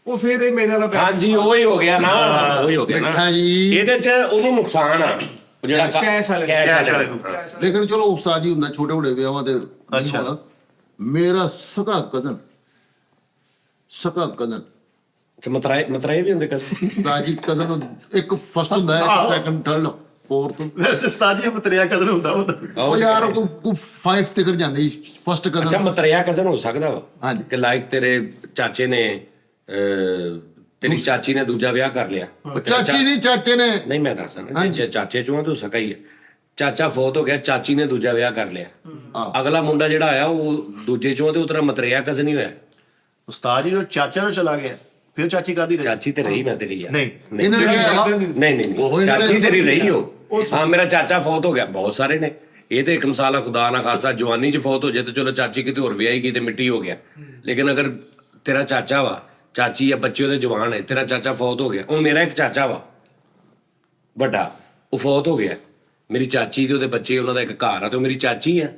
Speaker 1: ਉਹ ਫਿਰ ਇਹ ਮੇਰੇ ਵਾਲਾ ਬੈਗ
Speaker 4: ਹਾਂਜੀ ਉਹੀ ਹੋ ਗਿਆ ਨਾ, ਉਹੀ ਹੋ ਗਿਆ ਨਾ।
Speaker 3: ਬੈਠਾ ਜੀ।
Speaker 4: ਇਹਦੇ ਚ ਉਹਨੂੰ ਨੁਕਸਾਨ ਆ, ਉਹ ਜਿਹੜਾ
Speaker 1: ਕੈਸ਼ ਵਾਲੇ
Speaker 2: ਵਾਲੇ ਨੂੰ।
Speaker 3: ਲੇਕਿਨ ਚਲੋ ਉਸਤਾਦ ਜੀ ਹੁੰਦਾ ਛੋਟੇ ਵੱਡੇ ਵਿਆਹਾਂ ਤੇ
Speaker 2: ਅੱਛਾ।
Speaker 3: ਅੱਛਾ। ਮੇਰਾ ਸਕਾ ਕਜ਼ਨ
Speaker 4: ਮਤਰਾਏ ਵੀ ਹੁੰਦੇ ਕਸਮ।
Speaker 3: ਉਸਤਾਦ ਜੀ ਕਜ਼ਨ ਇੱਕ ਫਸਟ ਹੁੰਦਾ ਹੈ, ਇੱਕ ਸੈਕੰਡ, ਥਰਡ, ਫੋਰਥ।
Speaker 2: ਵੈਸੇ ਉਸਤਾਦ ਜੀ ਮਤਰਿਆ ਕਦਰ ਹੁੰਦਾ
Speaker 3: ਉਹ ਯਾਰ ਕੋ 5 ਤੱਕ ਜਾਂਦੇ ਫਸਟ
Speaker 4: ਅੱਛਾ
Speaker 3: ਕਜ਼ਨ।
Speaker 4: ਮਤਰਿਆ ਕਜ਼ਨ ਹੋ ਸਕਦਾ ਵਾ
Speaker 3: ਹਾਂਜੀ।
Speaker 4: ਕਿ ਲਾਈਕ ਤੇਰੇ ਚਾਚੇ ਨੇ ਤੇਰੀ ਚਾਚੀ ਨੇ ਦੂਜਾ ਵਿਆਹ ਕਰ ਲਿਆ।
Speaker 3: ਚਾਚੀ ਨਹੀਂ, ਚਾਚੇ ਨੇ।
Speaker 4: ਨਹੀਂ ਮੈਂ ਦੱਸਣਾ ਜੇ ਚਾਚੇ ਚੋਂ ਆ ਤੂੰ ਸਕਾ ਹੀ ਹੈ। ਚਾਚਾ ਫੌਤ ਹੋ ਗਿਆ, ਚਾਚੀ ਨੇ ਦੂਜਾ ਵਿਆਹ ਕਰ ਲਿਆ, ਅਗਲਾ ਮੁੰਡਾ ਜਿਹੜਾ ਆਇਆ ਉਹ ਦੂਜੇ ਚੋਂ ਤੇ ਉਤਰਾ ਮਤਰਿਆ ਕਜ਼ਨ ਹੀ ਹੋਇਆ।
Speaker 2: ਉਸਤਾਦ ਜੀ ਉਹ ਚਾਚਾ ਨੂੰ ਚਲਾ ਗਿਆ, ਫਿਰ ਚਾਚੀ ਕਾਦੀ ਰਹੀ?
Speaker 4: ਚਾਚੀ ਤੇ ਰਹੀ ਨਾ ਤੇਰੀ ਯਾਰ।
Speaker 2: ਨਹੀਂ
Speaker 3: ਇਹਨਾਂ ਨੇ ਕਿਹਾ,
Speaker 4: ਨਹੀਂ ਚਾਚੀ ਤੇਰੀ ਰਹੀ ਹੋ। ਹਾਂ ਮੇਰਾ ਚਾਚਾ ਫੌਤ ਹੋ ਗਿਆ, ਬਹੁਤ ਸਾਰੇ ਨੇ। ਇਹ ਤੇ ਇੱਕ ਮਿਸਾਲ ਆ, ਖੁਦਾ ਨਾ ਖਾਸਾ ਜਵਾਨੀ 'ਚ ਫੌਤ ਹੋ ਜਾਏ ਤੇ ਚਲੋ ਚਾਚੀ ਕਿਤੇ ਹੋਰ ਵਿਆਹੀ ਗਈ ਤੇ ਮਿੱਟੀ ਹੋ ਗਿਆ। ਲੇਕਿਨ ਅਗਰ ਤੇਰਾ ਚਾਚਾ ਵਾ, ਚਾਚੀ ਆ, ਬੱਚੇ ਉਹਦੇ ਜਵਾਨ ਹੈ, ਤੇਰਾ ਚਾਚਾ ਫੌਤ ਹੋ ਗਿਆ। ਉਹ ਮੇਰਾ ਇੱਕ ਚਾਚਾ ਵਾ ਵੱਡਾ, ਉਹ ਫੌਤ ਹੋ ਗਿਆ। ਮੇਰੀ ਚਾਚੀ ਤੇ ਉਹਦੇ ਬੱਚੇ, ਉਹਨਾਂ ਦਾ ਇੱਕ ਘਰ ਆ ਤੇ ਉਹ ਮੇਰੀ ਚਾਚੀ ਆ।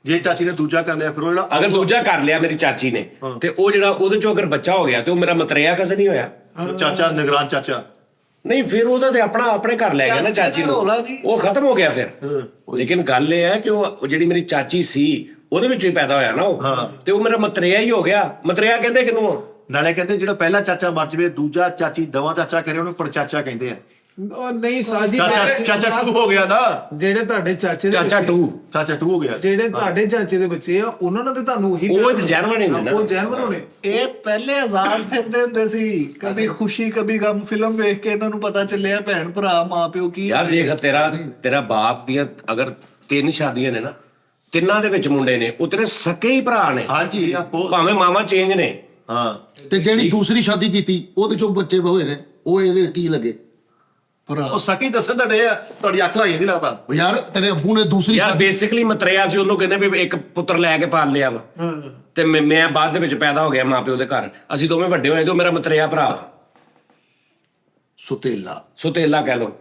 Speaker 2: ਜੇ ਚਾਚੀ ਨੇ ਦੂਜਾ ਕਰ ਲਿਆ ਫਿਰ ਉਹ ਜਿਹੜਾ
Speaker 4: ਅਗਰ ਦੂਜਾ ਕਰ ਲਿਆ ਮੇਰੀ ਚਾਚੀ ਨੇ ਤੇ ਉਹ ਜਿਹੜਾ ਉਹਦੇ ਚੋਂ ਅਗਰ ਬੱਚਾ ਹੋ ਗਿਆ ਤੇ ਉਹ ਮੇਰਾ ਮਤਰਿਆ ਕਜ਼ਨ ਨਹੀਂ ਹੋਇਆ।
Speaker 2: ਚਾਚਾ ਨਿਗਰਾਨ ਚਾਚਾ।
Speaker 4: ਨਹੀਂ ਫਿਰ ਉਹਦਾ ਤੇ ਆਪਣਾ ਆਪਣੇ ਘਰ ਲੈ ਗਿਆ ਨਾ ਚਾਚੀ ਨੂੰ, ਉਹ ਖਤਮ ਹੋ ਗਿਆ ਫਿਰ। ਲੇਕਿਨ ਗੱਲ ਇਹ ਹੈ ਕਿ ਉਹ ਜਿਹੜੀ ਮੇਰੀ ਚਾਚੀ ਸੀ ਉਹਦੇ ਵਿੱਚੋਂ ਹੀ ਪੈਦਾ ਹੋਇਆ ਨਾ ਉਹ, ਤੇ ਉਹ ਮੇਰਾ ਮਤਰਿਆ ਹੀ ਹੋ ਗਿਆ। ਮਤਰਿਆ ਕਹਿੰਦੇ ਕਿਹਨੂੰ?
Speaker 2: ਨਾਲੇ ਕਹਿੰਦੇ ਜਿਹੜਾ ਪਹਿਲਾ ਚਾਚਾ ਮਰ ਜਵੇ, ਦੂਜਾ ਚਾਚੀ ਦਵਾ ਚਾਚਾ ਕਰੇ ਉਹਨੂੰ ਪੜਚਾਚਾ ਕਹਿੰਦੇ ਆ।
Speaker 1: ਉਹ ਨਹੀਂ ਸਾਜੀ
Speaker 2: ਚਾਚਾ ਟੂ ਹੋ ਗਿਆ ਨਾ,
Speaker 1: ਜਿਹੜੇ ਤੁਹਾਡੇ ਚਾਚੇ ਦੇ
Speaker 4: ਚਾਚਾ
Speaker 1: ਬੱਚੇ-
Speaker 4: ਟੂ
Speaker 2: ਚਾਚਾ ਟੂ ਹੋ ਗਿਆ।
Speaker 1: ਜਿਹੜੇ ਤੁਹਾਡੇ ਚਾਚੇ ਦੇ ਬੱਚੇ ਆ ਉਹਨਾਂ ਨੂੰ ਤੇ ਤੁਹਾਨੂੰ ਉਹੀ
Speaker 4: ਉਹ ਤੇ ਜਰਮਨ ਹੀ ਨੇ ਨਾ।
Speaker 1: ਉਹ ਜਰਮਨ ਹੋਣੇ।
Speaker 5: ਇਹ ਪਹਿਲੇ ਆਜ਼ਾਦ ਫਿਰਦੇ ਹੁੰਦੇ ਸੀ, ਕभी ਖੁਸ਼ੀ ਕभी ਗਮ। ਫਿਲਮ ਵੇਖ ਕੇ ਇਹਨਾਂ ਨੂੰ ਪਤਾ ਚੱਲਿਆ ਭੈਣ ਭਰਾ ਮਾਂ ਪਿਓ ਕੀ
Speaker 4: ਯਾਰ ਦੇਖ, ਤੇਰਾ ਬਾਪ ਦੀਆਂ ਅਗਰ 3 ਸ਼ਾਦੀਆਂ ਨੇ ਨਾ, ਤਿੰਨਾਂ ਦੇ ਵਿੱਚ ਮੁੰਡੇ ਨੇ, ਉਹ ਤੇਰੇ ਸਕੇ ਹੀ ਭਰਾ ਨੇ,
Speaker 2: ਹਾਂਜੀ
Speaker 4: ਭਾਵੇਂ ਮਾਮਾ ਚੇਂਜ ਨੇ।
Speaker 2: ਹਾਂ।
Speaker 3: ਤੇ ਜਿਹੜੀ ਦੂਸਰੀ ਸ਼ਾਦੀ ਕੀਤੀ ਉਹਦੇ ਚੋਂ ਬੱਚੇ ਹੋਏ ਨੇ, ਉਹ ਇਹਦੇ ਕੀ ਲੱਗੇ?
Speaker 2: ਉਹ ਸਕੀ ਦੱਸਣ ਦਾ ਡੇ ਆ, ਤੁਹਾਡੀ ਅੱਖ ਲੱਗ ਜਾਂਦੀ ਲੱਗਦਾ।
Speaker 3: ਉਹ ਯਾਰ ਤੇਰੇ ਅੱਬੂ ਨੇ ਦੂਸਰੀ
Speaker 4: ਯਾਰ
Speaker 3: ਸ਼ਾਦੀ
Speaker 4: ਬੇਸਿਕਲੀ ਮਤਰਿਆ ਸੀ, ਉਹਨੂੰ ਕਹਿੰਦੇ ਵੀ ਇੱਕ ਪੁੱਤਰ ਲੈ ਕੇ ਪਾਲ ਲਿਆ ਵਾ, ਤੇ ਮੈਂ ਬਾਅਦ ਦੇ ਵਿੱਚ ਪੈਦਾ ਹੋ ਗਿਆ ਮਾਂ ਪਿਓ ਦੇ ਘਰ। ਅਸੀਂ ਦੋਵੇਂ ਵੱਡੇ ਹੋਏ ਤੇ ਉਹ ਮੇਰਾ ਮਤਰਿਆ ਭਰਾ, ਸੁਤੇਲਾ ਕਹਿ ਲਓ।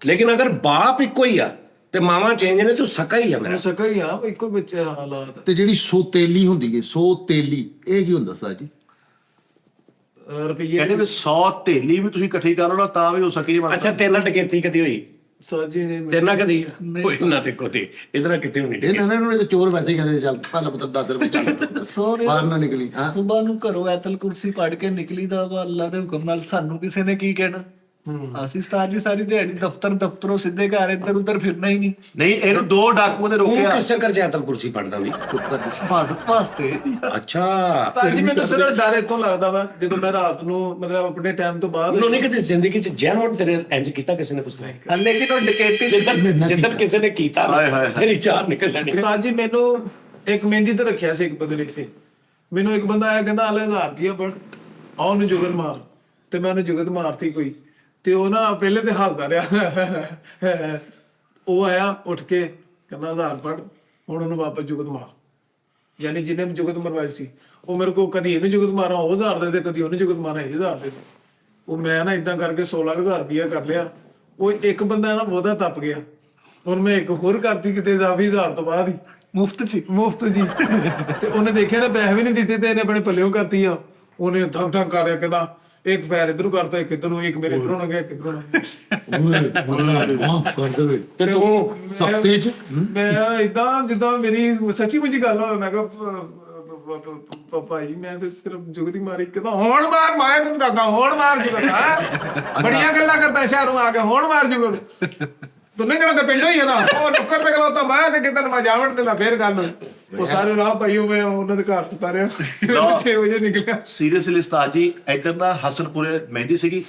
Speaker 4: ਲੇਕਿਨ ਅਗਰ ਬਾਪ ਇੱਕੋ ਹੀ ਆ ਤੇ ਮਾਵਾਂ ਚੇਂਜ ਨੇ, ਤੂੰ ਸਕਾ ਹੀ ਆ ਮੇਰਾ।
Speaker 1: ਸਕਾ ਹੀ ਆ, ਇੱਕੋ ਬੱਚੇ ਹਾਲਾਤ।
Speaker 3: ਤੇ ਜਿਹੜੀ ਸੋਤੇਲੀ ਹੁੰਦੀ ਹੈ, ਸੋਤੇਲੀ, ਇਹ ਕੀ ਹੁੰਦਾ ਸਾਜ ਜੀ?
Speaker 1: ਰੁਪਈਏ
Speaker 2: ਕਹਿੰਦੇ ਵੀ 100 ਥੇਲੀ ਵੀ ਤੁਸੀਂ ਇਕੱਠੀ ਕਰੋ ਨਾ ਤਾਂ ਵੀ ਉਹ ਸਕੀ ਨਹੀਂ
Speaker 4: ਅੱਛਾ ਤੇਰੇ ਨਾਲ ਡਕੈਤੀ ਕਦੀ ਹੋਈ?
Speaker 1: ਸਾਜੀ ਨੇ
Speaker 4: ਤੇਰੇ ਨਾਲ ਕਦੀ ਹੋਈ ਨਾ? ਤੇ ਕੋਤੀ ਇਧਰ ਕਿਤੇ ਹੋਣੀ
Speaker 3: ਇਹ ਨਾ ਨੂੰ ਤੇ ਚੋਰ ਵੈਸੇ ਹੀ ਕਹਿੰਦੇ ਚੱਲ ਪਹਿਲਾਂ ਪਤਾ 10 ਰੁਪਏ ਚੱਲ
Speaker 5: ਸੋਹਣੇ
Speaker 3: ਬਾਹਰ ਨਾ ਨਿਕਲੀ। ਹਾਂ
Speaker 5: ਸੁਬਾ ਨੂੰ ਘਰੋਂ ਐਤਲ ਕੁਰਸੀ ਪੜ ਕੇ ਨਿਕਲੀ ਦਾ ਵਾ, ਅੱਲਾ ਦੇ ਹੁਕਮ ਨਾਲ। ਸਾਨੂੰ ਕਿਸੇ ਨੇ ਕੀ ਕਹਿਣਾ? ਅਸੀਂ ਉਸਤਾਦ ਜੀ ਸਾਰੀ ਦਿਹਾੜੀ ਦਫ਼ਤਰੋਂ ਸਿੱਧੇ ਘਰ ਇੱਧਰ ਉੱਧਰ ਫਿਰਨਾ ਹੀ ਨਹੀਂ।
Speaker 2: ਨਹੀਂ, ਇਹਨੂੰ 2 ਡਾਕੂਆਂ ਨੇ
Speaker 4: ਤੂੰ
Speaker 2: ਰੋਕਿਆ।
Speaker 4: ਕਿਸ ਚੱਕਰ ਚ ਆਤਲ ਕੁਰਸੀ ਪੜਦਾ ਵੀ?
Speaker 5: ਹਿਫਾਜ਼ਤ ਵਾਸਤੇ।
Speaker 4: ਅੱਛਾ
Speaker 1: ਸਾਜੀ ਮੈਨੂੰ ਸਿਰਫ ਡਰ ਇਤੋਂ ਲੱਗਦਾ ਵਾ ਜਦੋਂ ਮੈਂ ਰਾਤ ਨੂੰ ਮਤਲਬ ਆਪਣੇ ਟਾਈਮ ਤੋਂ ਬਾਅਦ
Speaker 4: ਉਹਨੇ ਕਿਤੇ ਜ਼ਿੰਦਗੀ ਚ ਜੈਨਵਰ ਤੇਰੇ ਇੰਜ ਕੀਤਾ ਕਿਸੇ ਨੇ ਪੁੱਛਿਆ?
Speaker 5: ਲੇਕਿਨ ਉਹ ਡਕੈਤੀ
Speaker 4: ਜਿੱਦਣ ਕਿਸੇ ਨੇ ਕੀਤਾ ਨਾ, ਤੇਰੀ ਚਾਰ ਨਿਕਲ ਜਾਣੀ।
Speaker 1: ਸਾਜੀ ਮੈਨੂੰ ਇੱਕ ਮਹਿੰਦੀ ਤੇ ਰੱਖਿਆ ਸੀ ਇੱਕ ਬੰਦੇ ਨੇ ਇੱਥੇ। ਮੈਨੂੰ ਇੱਕ ਬੰਦਾ ਆਇਆ ਕਹਿੰਦਾ ਆਲੇ 1000 ਰੁਪਇਆ ਬੜ ਆ ਉਹਨੂੰ ਜੁਗਤ ਮਾਰ, ਤੇ ਮੈਂ ਉਹਨੂੰ ਜੁਗਤ ਮਾਰਤੀ ਕੋਈ। ਤੇ ਉਹ ਨਾ ਪਹਿਲੇ ਤੇ ਹੱਸਦਾ ਰਿਹਾ। ਉਹ ਆਇਆ ਉੱਠ ਕੇ ਕਹਿੰਦਾ 1000 ਪੜ, ਹੁਣ ਉਹਨੂੰ ਵਾਪਸ ਜੁਗਤ ਮਾਰ। ਯਾਨੀ ਜਿਹਨੇ ਜੁਗਤ ਮਰਵਾਈ ਸੀ ਉਹ ਮੇਰੇ ਕੋਲ ਕਦੀ ਇਹਨੂੰ ਜੁਗਤ ਮਾਰਾਂ ਉਹ 1000 ਦੇ, ਕਦੀ ਉਹਨੂੰ ਜੁਗਤ ਮਾਰਾਂ ਇਹ 1000 ਦੇ। ਉਹ ਮੈਂ ਨਾ ਇਦਾਂ ਕਰਕੇ 16000 ਰੁਪਇਆ ਕਰ ਲਿਆ। ਉਹ ਇੱਕ ਬੰਦਾ ਨਾ ਬਹੁਤਾ ਤੱਪ ਗਿਆ। ਹੁਣ ਮੈਂ ਇੱਕ ਹੋਰ ਕਰਤੀ ਕਿਤੇ ਇਜ਼ਾਫੀ 1000 ਤੋਂ ਬਾਅਦ ਹੀ ਮੁਫਤ ਜੀ। ਤੇ ਉਹਨੇ ਦੇਖਿਆ ਨਾ ਪੈਸੇ ਵੀ ਨਹੀਂ ਦਿੱਤੇ ਤੇ ਇਹਨੇ ਆਪਣੇ ਪੱਲਿਓਂ ਕਰਤੀ ਆ। ਉਹਨੇ ਧੱਕ ਕਰ ਰਿਹਾ, ਕਹਿੰਦਾ ਇੱਕ ਪੈਰ ਇਧਰੋਂ ਕਰਤਾ, ਇੱਕ ਇਧਰ ਨੂੰ, ਇੱਕ ਮੇਰੇ ਇਧਰੋਂ ਨਾ ਗਿਆ, ਇੱਕ ਇਧਰੋਂ
Speaker 3: ਓਏ ਮਾਫ ਕਰ ਦੇਵੇ।
Speaker 4: ਤੇ ਤੂੰ
Speaker 3: ਸਖਤੇ ਚ
Speaker 1: ਮੈਂ ਇਦਾਂ ਜਿੱਦਾਂ ਮੇਰੀ ਸੱਚੀ ਮੁੱਚੀ ਗੱਲ ਹੋਵੇ। ਮੈਂ ਕਿਹਾ ਭਾਈ ਮੈਂ ਤੇ ਸਿਰਫ ਜੁਗਦੀ ਮਾਰੀ। ਕਹਿੰਦਾ ਹੁਣ ਮਾਰ, ਮੈਂ ਤੈਨੂੰ ਦੱਸਦਾ ਹੁਣ ਮਾਰ ਜੁਗਤ। ਬੜੀਆਂ ਗੱਲਾਂ ਕਰਦਾ ਸ਼ਹਿਰੋਂ ਆ ਕੇ, ਹੁਣ ਮਾਰ ਜੁਗਤ। ਤੂੰ ਨਹੀਂ ਕਰਦਾ ਪਿੰਡੋਂ ਹੀ ਹੈ ਨਾ, ਉਹ ਨੁੱਕਰ ਤੇ ਖਲੋਤਾ ਮੈਂ ਤੇ ਕਿਤੇ ਮੈਂ ਜਾਵਣ ਤੇ ਫੇਰ ਗੱਲ। ਉਹ ਸਾਰੇ ਰਾਹ ਪਾਈ ਹੋਵੇ ਉਹਨਾਂ ਦੇ ਘਰ ਚ ਤਾਰਿਆ 6 ਵਜੇ ਨਿਕਲਿਆ।
Speaker 2: ਸੀਰੀਅਸਲੀ ਉਸਤਾਦ ਜੀ, ਇੱਧਰ ਨਾ ਹਸਨਪੁਰੇ ਮਹਿੰਦੀ ਸੀਗੀ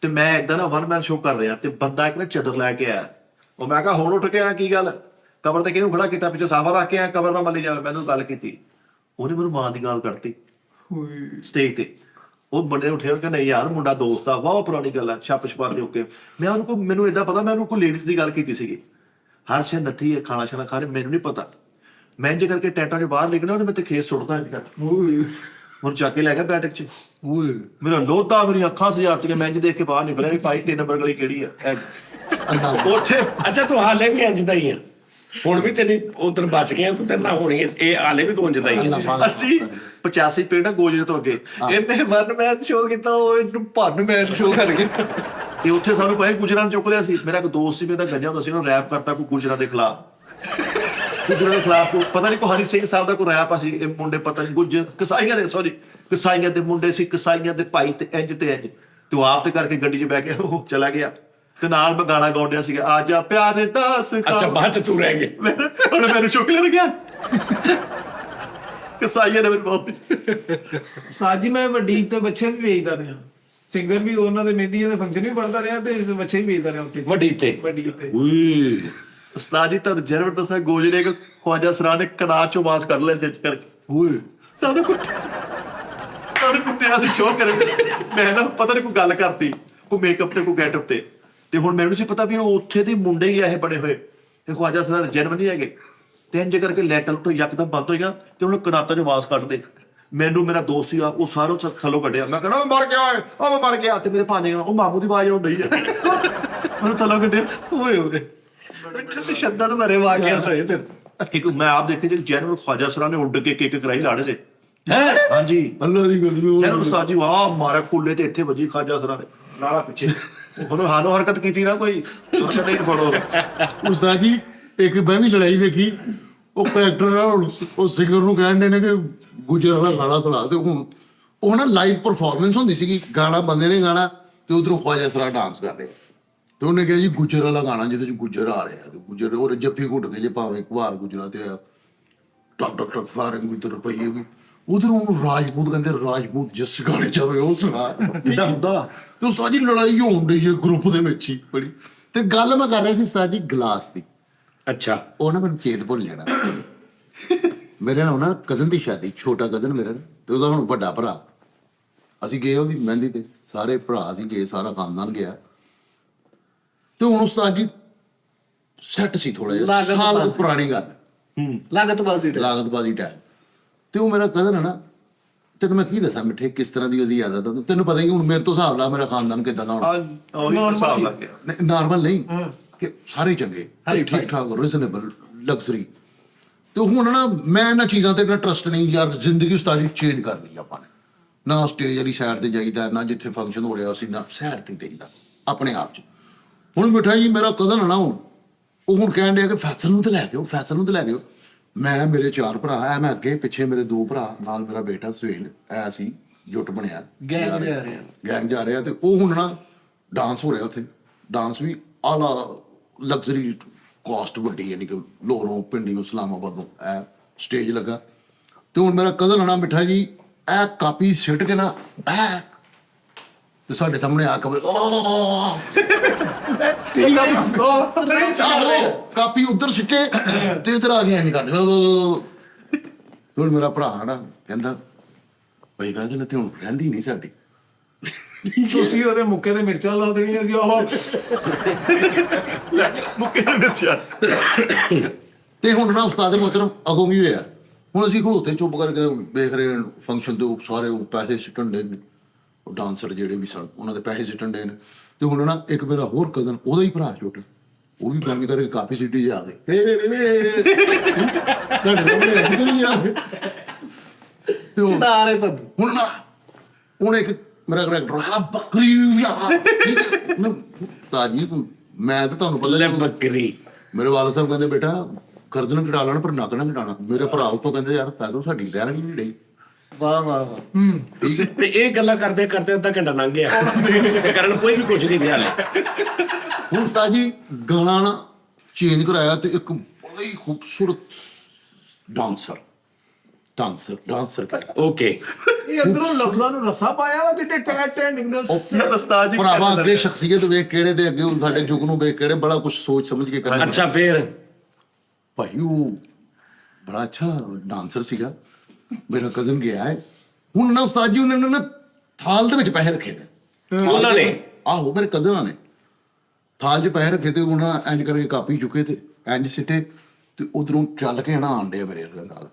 Speaker 2: ਤੇ ਮੈਂ ਇੱਧਰ ਨਾ 1 ਮੈਨ ਸ਼ੋਅ ਕਰ ਰਿਹਾ ਤੇ ਬੰਦਾ ਇੱਕ ਨਾ ਚਦਰ ਲੈ ਕੇ ਆਇਆ। ਉਹ ਮੈਂ ਕਿਹਾ ਹੁਣ ਉੱਠ ਕੇ ਆ ਕੀ ਗੱਲ? ਕਬਰ ਤੇ ਕਿਹਨੂੰ ਖੜਾ ਕੀਤਾ? ਪਿੱਛੇ ਸਾਫਾ ਰੱਖ ਕੇ ਆ, ਕਬਰ ਨਾ ਮੱਲੀ ਜਾਵੇ। ਮੈਂ ਉਹਨੂੰ ਗੱਲ ਕੀਤੀ, ਉਹਨੇ ਮੈਨੂੰ ਮਾਂ ਦੀ ਗੱਲ ਕਰਤੀ ਸਟੇਜ ਤੇ। ਉਹ ਬੰਦੇ ਉੱਠੇ ਉਹ ਕਹਿੰਦੇ ਨਹੀਂ ਯਾਰ ਮੁੰਡਾ ਦੋਸਤ ਆ, ਵਾਹ ਪੁਰਾਣੀ ਗੱਲ ਆ, ਛੱਪ ਛਪਾ ਦੇ ਓਕੇ। ਮੈਂ ਉਹਨੂੰ ਕੋਈ, ਮੈਨੂੰ ਏਦਾਂ ਪਤਾ ਮੈਂ ਉਹਨੂੰ ਕੋਈ ਲੇਡੀਜ਼ ਦੀ ਗੱਲ ਕੀਤੀ ਸੀਗੀ। ਹਰ ਸ਼ੇ ਨੱਥੀ ਹੈ, ਖਾਣਾ ਛਾਣਾ ਖਾ ਰਹੇ, ਮੈਨੂੰ ਨਹੀਂ ਪਤਾ। ਮੈਂ ਇੰਜ ਕਰਕੇ ਟੈਂਟਾਂ 'ਚ ਬਾਹਰ ਨਿਕਲਿਆ, ਉਹਨੇ ਮੈਨੂੰ ਖੇਤ ਸੁੱਟਦਾ ਇੰਜ ਕਰ, ਹੁਣ ਚੱਕ ਕੇ ਲੈ ਗਿਆ ਬੈਠਕ 'ਚ। ਮੇਰਾ ਲੋਤਾ, ਮੇਰੀਆਂ ਅੱਖਾਂ ਸਜਾਤੀਆਂ। ਮੈਂ ਇੰਜ ਦੇਖ ਕੇ ਬਾਹਰ ਨਿਕਲਿਆ ਵੀ ਭਾਈ 3 ਨੰਬਰ ਗਲੀ ਕਿਹੜੀ ਆ ਉੱਥੇ।
Speaker 4: ਅੱਛਾ ਤੂੰ ਹਾਲੇ ਵੀ ਇੰਜ ਦਾ ਹੀ ਆ? ਹੁਣ ਵੀ ਤੇਰੀ ਉਧਰ ਬਚ ਗਿਆ ਤੂੰ, ਤੇਰੇ ਨਾਲ ਹੋਣੀ ਇਹ ਹਾਲੇ ਵੀ ਤੂੰ ਉਂਝਦਾ ਹੀ ਹੈ।
Speaker 2: ਅਸੀਂ 85 ਪਿੰਡ ਆ ਗੋਜਰੇ ਤੋਂ ਅੱਗੇ
Speaker 5: ਇਹਨੇ ਵਨ ਮੈਨ ਸ਼ੋਅ ਕੀਤਾ, ਉਹ ਇਹਨੂੰ ਭੰਨ ਮੈਨ ਸ਼ੋਅ ਕਰ ਗਿਆ।
Speaker 2: ਤੇ ਉੱਥੇ ਸਾਨੂੰ ਪਏ ਗੁਜਰਾਂ ਨੂੰ ਚੁੱਕ ਲਿਆ ਸੀ। ਮੇਰਾ ਇੱਕ ਦੋਸਤ ਸੀ, ਮੇਰਾ ਗੰਜਾ ਹੁੰਦਾ ਸੀ, ਉਹਨੂੰ ਰੈਪ ਕਰਤਾ ਕੋਈ ਗੁਜਰਾਂ ਦੇ ਖਿਲਾਫ। ਗੁਜਰਾਂ ਦੇ ਖਿਲਾਫ ਪਤਾ ਨਹੀਂ ਕੋਈ ਹਰੀ ਸਿੰਘ ਸਾਹਿਬ ਦਾ ਕੋਈ ਰੈਪ ਆ ਸੀ। ਇਹ ਮੁੰਡੇ ਪਤਾ ਨਹੀਂ ਗੁੱਜਰ ਕਸਾਈਆਂ ਦੇ, ਸੌਰੀ ਕਸਾਈਆਂ ਦੇ ਮੁੰਡੇ ਸੀ, ਕਸਾਈਆਂ ਦੇ ਭਾਈ ਤੇ ਇੰਜ ਤੇ ਇੰਜ। ਤੇ ਉਹ ਆਪ ਤੇ ਕਰਕੇ ਗੱਡੀ 'ਚ ਬਹਿ ਕੇ ਉਹ ਚਲਾ ਗਿਆ ਤੇ ਨਾਲ ਮੈਂ ਗਾਣਾ ਗਾਉਂਦਿਆ ਸੀਗਾ, ਆ ਜਾ ਪਿਆਰੇ ਦਾਸ।
Speaker 4: ਅੱਛਾ ਬਾਅਦ ਚ ਤੂੰ ਰਹਿ ਗਿਆ।
Speaker 2: ਹੁਣ ਮੈਨੂੰ ਚੁੱਕ ਲਿਆ ਗਿਆ ਕਸਾਈਆਂ ਨੇ। ਮੈਨੂੰ ਬਹੁਤ
Speaker 1: ਸਾਜੀ ਮੈਂ ਵੱਡੀ ਤੇ ਬੱਚੇ ਵੀ ਵੇਚਦਾ ਰਿਹਾ, ਸਿੰਗਰ ਵੀ ਉਹਨਾਂ ਦੇ ਮਹਿੰਦੀਆਂ ਦੇ ਫੰਕਸ਼ਨ ਵੀ ਬਣਦਾ ਰਿਹਾ ਤੇ ਬੱਚੇ ਵੀ ਵੇਚਦਾ ਰਿਹਾ ਉੱਥੇ
Speaker 4: ਵੱਡੀ ਤੇ
Speaker 1: ਵੱਡੀ ਤੇ।
Speaker 4: ਉਈ
Speaker 2: ਉਸਤਾਦ ਜੀ ਤੁਹਾਨੂੰ ਜਰੂਰ ਦੱਸਾਂ, ਗੋਜਰੇ ਕੋ ਖਵਾਜਾ ਸਰਾਂ ਨੇ ਕਨਾਚ ਚੋਂ ਬਾਸ ਕਰ ਲਿਆ ਜਿੱਜ ਕਰਕੇ। ਓਏ ਸਾਡੇ ਕੁੱਤੇ ਅਸੀਂ ਸ਼ੋਅ ਕਰੇ। ਮੈਂ ਨਾ ਪਤਾ ਨਹੀਂ ਕੋਈ ਗੱਲ ਕਰਤੀ, ਕੋਈ ਮੇਕਅਪ ਤੇ ਕੋਈ ਗੈਟਅਪ ਤੇ ਹੁਣ ਮੈਨੂੰ ਸੀ ਪਤਾ ਵੀ ਉਹ ਉੱਥੇ ਦੇ ਮੁੰਡੇ ਹੀ ਆ ਇਹ ਬਣੇ ਹੋਏ। ਇਹ ਖਵਾਜਾ ਸਰਾਂ ਜਨਮ ਨਹੀਂ ਹੈਗੇ। ਤੇ ਇੰਜ ਕਰਕੇ ਲੈਟਰ ਤੋਂ ਯਕਦਮ ਬੰਦ ਹੋ ਗਿਆ ਤੇ ਉਹਨੂੰ ਕਨਾਤਾਂ 'ਚ ਆਵਾਜ਼ ਕੱਢਦੇ। ਮੈਨੂੰ ਮੇਰਾ ਦੋਸਤ ਸੀ ਉਹ ਸਾਰੋਂ ਥੱਲੋਂ ਕੱਢਿਆ। ਮੈਂ ਕਹਿੰਦਾ ਮਰ ਗਿਆ ਓਏ, ਉਹ ਮੈਂ ਮਰ ਗਿਆ। ਤੇ ਮੇਰੇ ਭਾਂਜੇ ਉਹ ਮਾਮੂ ਦੀ ਆਵਾਜ਼ ਆਉਣ ਡਈ ਆ। ਮੈਨੂੰ ਥੱਲੋਂ ਕੱਢਿਆ। ਓਏ ਓਏ
Speaker 5: ਸ਼ਬਦਾਂ ਤੋਂ ਭਰੇ ਵਾਕਿਆਤ ਹੋਏ ਤੇ।
Speaker 2: ਇੱਕ ਮੈਂ ਆਪ ਦੇਖੇ ਜੇ ਜੈਨੂਅਲ ਖਵਾਜਾ ਸਰਾਂ ਨੇ ਉੱਡ ਕੇ ਕੇਕ ਕਰਾਈ ਲਾੜੇ ਦੇ। ਹਾਂਜੀ
Speaker 3: ਅੱਲਾ ਦੀ ਗੱਲ ਵੀ
Speaker 2: ਜੈਨੂਅਲ ਉਸਤਾਦ ਜੀ ਵਾਹ ਮਾਰਾ ਕੁੱਲੇ ਤੇ ਇੱਥੇ ਵੱਜੀ ਖਵਾਜਾ ਸਰਾਂ ਨੇ ਨਾਲਾ ਪਿੱਛੇ। ਉਹਨੂੰ ਹਾਨੋ ਹਰਕਤ ਕੀਤੀ ਨਾ ਕੋਈ ਨਹੀਂ ਫੜੋ।
Speaker 3: ਉਸਤਾਦ ਜੀ ਇੱਕ ਮੈਂ ਵੀ ਲੜਾਈ ਵੇਖੀ, ਉਹ ਕਰੈਕਟਰ ਉਹ ਸਿੰਗਰ ਨੂੰ ਕਹਿੰਦੇ ਨੇ ਕਿ ਗੁਜਰ ਵਾਲਾ ਗਾਣਾ ਖਲਾ। ਤੇ ਹੁਣ ਉਹ ਨਾ ਲਾਈਵ ਪਰਫਾਰਮੈਂਸ ਹੁੰਦੀ ਸੀਗੀ, ਗਾਣਾ ਬੰਦੇ ਨੇ ਗਾਣਾ ਤੇ ਉਧਰੋਂ ਖਵਾਜਾ ਸਰਾ ਡਾਂਸ ਕਰ ਰਿਹਾ। ਤੇ ਉਹਨੇ ਕਿਹਾ ਜੀ ਗੁਜਰ ਵਾਲਾ ਗਾਣਾ ਜਿਹਦੇ ਚ ਗੁਜਰ ਆ ਰਿਹਾ ਤੇ ਗੁਜਰ ਉਹ ਜੱਫੀ ਘੁੱਟ ਕੇ ਜੇ ਭਾਵੇਂ ਕੁਹਾਰ ਗੁਜਰਾ ਤੇ ਟਕ ਟਕ ਟਕ ਫਾਰਿੰਗ ਵੀ ਤੁਰ ਪਈ ਹੋਗੀ। ਉਧਰ ਉਹਨੂੰ ਰਾਜਪੂਤ ਕਹਿੰਦੇ, ਰਾਜਪੂਤ ਜਿਸ ਗਾਣੇ ਚ ਹੋਵੇ ਉਹ ਸੁਣਾ ਹੁੰਦਾ। ਤੇ ਉਸਤਾਦ ਜੀ ਲੜਾਈ ਹੋਣ ਡਈ ਹੈ ਗਰੁੱਪ ਦੇ ਵਿੱਚ ਹੀ ਬੜੀ। ਤੇ ਗੱਲ ਮੈਂ ਕਰ ਰਿਹਾ ਸੀ ਉਸਤਾਦ ਜੀ ਗਲਾਸ ਦੀ।
Speaker 4: ਅੱਛਾ
Speaker 3: ਉਹ ਨਾ ਮੈਨੂੰ ਚੇਤ ਭੁੱਲ ਜਾਣਾ। ਮੇਰੇ ਨਾਲ ਨਾ ਕਜ਼ਨ ਦੀ ਸ਼ਾਦੀ, ਛੋਟਾ ਕਜ਼ਨ ਮੇਰਾ ਤੇ ਉਹਦਾ ਹੁਣ ਵੱਡਾ ਭਰਾ। ਅਸੀਂ ਗਏ ਉਹਦੀ ਮਹਿੰਦੀ ਤੇ, ਸਾਰੇ ਭਰਾ ਅਸੀਂ ਗਏ, ਸਾਰਾ ਖਾਨਦਾਨ ਗਿਆ। ਤੇ ਹੁਣ ਉਸਤਾਦ ਜੀ ਸੈੱਟ ਸੀ ਥੋੜਾ ਜਿਹਾ, ਸਾਲ ਕੁ ਪੁਰਾਣੀ ਗੱਲ,
Speaker 5: ਲਾਗਤਬਾਜ਼ੀ
Speaker 3: ਲਾਗਤਬਾਜ਼ੀ ਟਾਈਮ। ਤੇ ਉਹ ਮੇਰਾ ਕਜ਼ਨ ਹੈ ਨਾ, ਤੈਨੂੰ ਮੈਂ ਕੀ ਦੱਸਾਂ ਮਿੱਠੇ ਕਿਸ ਤਰ੍ਹਾਂ ਦੀ ਉਹਦੀ ਆਦਤ ਆ। ਤੈਨੂੰ ਪਤਾ ਹੀ ਹੁਣ ਮੇਰੇ ਤੋਂ ਹਿਸਾਬ ਲਾ ਮੇਰਾ ਖਾਨਦਾਨ ਕਿੱਦਾਂ ਦਾ ਹੋਣਾ।
Speaker 2: ਉਹੀ ਹਿਸਾਬ ਲੱਗ ਗਿਆ।
Speaker 3: ਨਾਰਮਲ ਨਹੀਂ ਕਿ ਸਾਰੇ ਚੰਗੇ, ਠੀਕ ਠਾਕ, ਰੀਜ਼ਨੇਬਲ, ਲਗਜ਼ਰੀ। ਤੇ ਹੁਣ ਨਾ ਮੈਂ ਇਹਨਾਂ ਚੀਜ਼ਾਂ ਤੇ ਨਾ ਟਰਸਟ ਨਹੀਂ ਯਾਰ। ਜ਼ਿੰਦਗੀ ਉਸਤਾਦ ਜੀ ਚੇਂਜ ਕਰ ਲਈ ਆਪਾਂ ਨੇ। ਨਾ ਸਟੇਜ ਵਾਲੀ ਸਾਈਡ ਤੇ ਜਾਈਦਾ, ਨਾ ਜਿੱਥੇ ਫੰਕਸ਼ਨ ਹੋ ਰਿਹਾ ਅਸੀਂ ਨਾ ਸਾਈਡ ਤੇ ਜਾਈਦਾ ਆਪਣੇ ਆਪ 'ਚ। ਹੁਣ ਮਿੱਠਾ ਜੀ ਮੇਰਾ ਕਜ਼ਨ ਹੈ ਨਾ, ਹੁਣ ਉਹ ਹੁਣ ਕਹਿਣ ਡਿਆ ਕਿ ਫੈਸਲ ਨੂੰ ਤੇ ਲੈ ਕੇ ਆਓ, ਫੈਸਲ ਨੂੰ ਤੇ ਲੈ ਕੇ ਆਓ। ਮੈਂ ਮੇਰੇ 4 ਭਰਾ ਐ, ਮੈਂ ਅੱਗੇ ਪਿੱਛੇ ਮੇਰੇ 2 ਭਰਾ, ਨਾਲ ਮੇਰਾ ਬੇਟਾ ਸੁਹੇਲ, ਐ ਅਸੀਂ ਜੁੱਟ ਬਣਿਆ ਗੈਂਗ ਜਾ ਰਿਹਾ। ਤੇ ਉਹ ਹੁਣ ਨਾ ਡਾਂਸ ਹੋ ਰਿਹਾ ਉੱਥੇ। ਡਾਂਸ ਵੀ ਆਲਾ ਲਗਜ਼ਰੀ ਕਾਸਟ ਵੱਡੀ, ਯਾਨੀ ਕਿ ਲੋਹਰੋਂ ਪਿੰਡੀਓਂ ਇਸਲਾਮਾਬਾਦੋਂ ਐ ਸਟੇਜ ਲੱਗਾ। ਤੇ ਹੁਣ ਮੇਰਾ ਕਜ਼ਨ ਹੈ ਨਾ ਮਿੱਠਾ ਜੀ, ਐ ਕਾਪੀ ਸਿੱਟ ਕੇ ਨਾ ਐ ਤੇ ਸਾਡੇ ਸਾਹਮਣੇ ਆ ਕੇ ਕਾਪੀ ਉਧਰ ਸਿੱਟੇ ਤੇ ਇਧਰ ਆ ਗਿਆ ਨਹੀਂ ਕਰਦੇ। ਹੁਣ ਮੇਰਾ ਭਰਾ ਨਾ ਕਹਿੰਦਾ ਭਾਈ ਕਹਿੰਦੇ ਨਾ ਤੇ ਹੁਣ ਰਹਿੰਦੀ ਨਹੀਂ ਸਾਡੀ।
Speaker 1: ਤੁਸੀਂ ਉਹਦੇ ਮੁੱਕੇ ਤੇ ਮਿਰਚਾਂ ਲਾ ਦੇਣੀਆਂ ਸੀ। ਉਹ
Speaker 2: ਮੁੱਕੇ ਦੇ ਵਿੱਚ
Speaker 3: ਤੇ ਹੁਣ ਨਾ ਉਸਤਾਦ ਮੁਹਤਰਮ ਅਗੋਂ ਕੀ ਹੋਇਆ, ਹੁਣ ਅਸੀਂ ਖਲੋਤੇ ਚੁੱਪ ਕਰਕੇ ਵੇਖ ਰਹੇ ਫੰਕਸ਼ਨ ਤੇ ਸਾਰੇ ਪੈਸੇ ਸਿੱਟਣ ਦੇ ਨੇ, ਉਹ ਡਾਂਸਰ ਜਿਹੜੇ ਵੀ ਸਨ ਉਹਨਾਂ ਦੇ ਪੈਸੇ ਸਿੱਟਣ ਦੇ ਨੇ। ਤੇ ਹੁਣ ਨਾ ਇੱਕ ਮੇਰਾ ਹੋਰ ਕਜ਼ਨ, ਉਹਦਾ ਹੀ ਭਰਾ ਛੋਟਾ, ਉਹ ਵੀ ਕੰਮ ਕਰਕੇ ਕਾਪੀ ਸਿੱਟੀ ਜਾ ਕੇ ਤੇ ਹੁਣ ਨਾ ਹੁਣ ਇੱਕ ਮੇਰਾ ਕਰੈਕਟਰ ਆ ਬੱਕਰੀ ਤਾਜੀ। ਮੈਂ ਤਾਂ ਤੁਹਾਨੂੰ
Speaker 4: ਲੈ
Speaker 3: ਪਤਾ
Speaker 4: ਬੱਕਰੀ।
Speaker 3: ਮੇਰੇ ਵਾਲਾ ਸਾਹਿਬ ਕਹਿੰਦੇ ਬੇਟਾ ਗਰਦਨ ਘਟਾ ਲੈਣ ਪਰ ਨੱਕ ਨਾ ਘਟਾਣਾ। ਮੇਰੇ ਭਰਾ ਉੱਤੋਂ ਕਹਿੰਦੇ ਯਾਰ ਪੈਸਾ ਸਾਡੀ ਰਹਿਣ ਨਹੀਂ ਰਹੀ।
Speaker 5: ਵਾਹ ਵਾਹ ਵਾਹ।
Speaker 4: ਤੇ ਇਹ ਗੱਲਾਂ ਕਰਦੇ ਕਰਦੇ ਅੱਧਾ ਘੰਟਾ ਲੰਘ ਗਿਆ ਤੇ ਕਰਨ ਕੋਈ ਵੀ ਕੁਝ ਨਹੀਂ ਰਿਹਾ ਲੈ।
Speaker 3: ਹੁਣ ਉਸਤਾਦ ਜੀ ਗਾਣਾ ਨਾ ਚੇਂਜ ਕਰਾਇਆ ਤੇ ਇੱਕ ਬੜਾ ਹੀ ਖੂਬਸੂਰਤ ਡਾਂਸਰ
Speaker 4: ਓਕੇ
Speaker 1: ਇਹ ਅੰਦਰੋਂ ਲਫ਼ਜ਼ਾਂ ਨੂੰ ਰਸਾ ਪਾਇਆ ਵਾ ਕਿਤੇ ਟੈਟ ਟੈਂਡਿੰਗਸ।
Speaker 2: ਉਸਤਾਦ ਜੀ
Speaker 3: ਭਰਾਵਾ ਅੱਗੇ ਸ਼ਖਸੀਅਤ ਵੇਖ ਕਿਹੜੇ ਦੇ ਅੱਗੇ ਹੁਣ ਸਾਡੇ ਯੁੱਗ ਨੂੰ ਵੇਖ ਕਿਹੜੇ ਬੜਾ ਕੁਝ ਸੋਚ ਸਮਝ ਕੇ ਕਰਨਾ।
Speaker 4: ਅੱਛਾ ਫੇਰ
Speaker 3: ਭਾਈ ਉਹ ਬੜਾ ਅੱਛਾ ਡਾਂਸਰ ਸੀਗਾ। ਮੇਰਾ ਕਜ਼ਨ ਗਿਆ ਹੈ ਹੁਣ ਨਾ ਉਸਤਾਦ ਜੀ ਉਹਨਾਂ ਨੇ ਨਾ ਥਾਲ ਦੇ ਵਿੱਚ ਪੈਸੇ ਰੱਖੇ ਨੇ।
Speaker 4: ਉਹਨਾਂ ਨੇ
Speaker 3: ਆਹੋ ਮੇਰੇ ਕਜ਼ਨਾਂ ਨੇ ਥਾਲ 'ਚ ਪੈਸੇ ਰੱਖੇ ਤੇ ਉਹਨਾਂ ਇੰਜ ਕਰਕੇ ਕਾਪੀ ਚੁੱਕੇ ਤੇ ਇੰਜ ਸਿੱਟੇ ਤੇ ਉਧਰੋਂ ਚੱਲ ਕੇ ਨਾ ਆਂਡੇ ਮੇਰੇ ਨਾਲ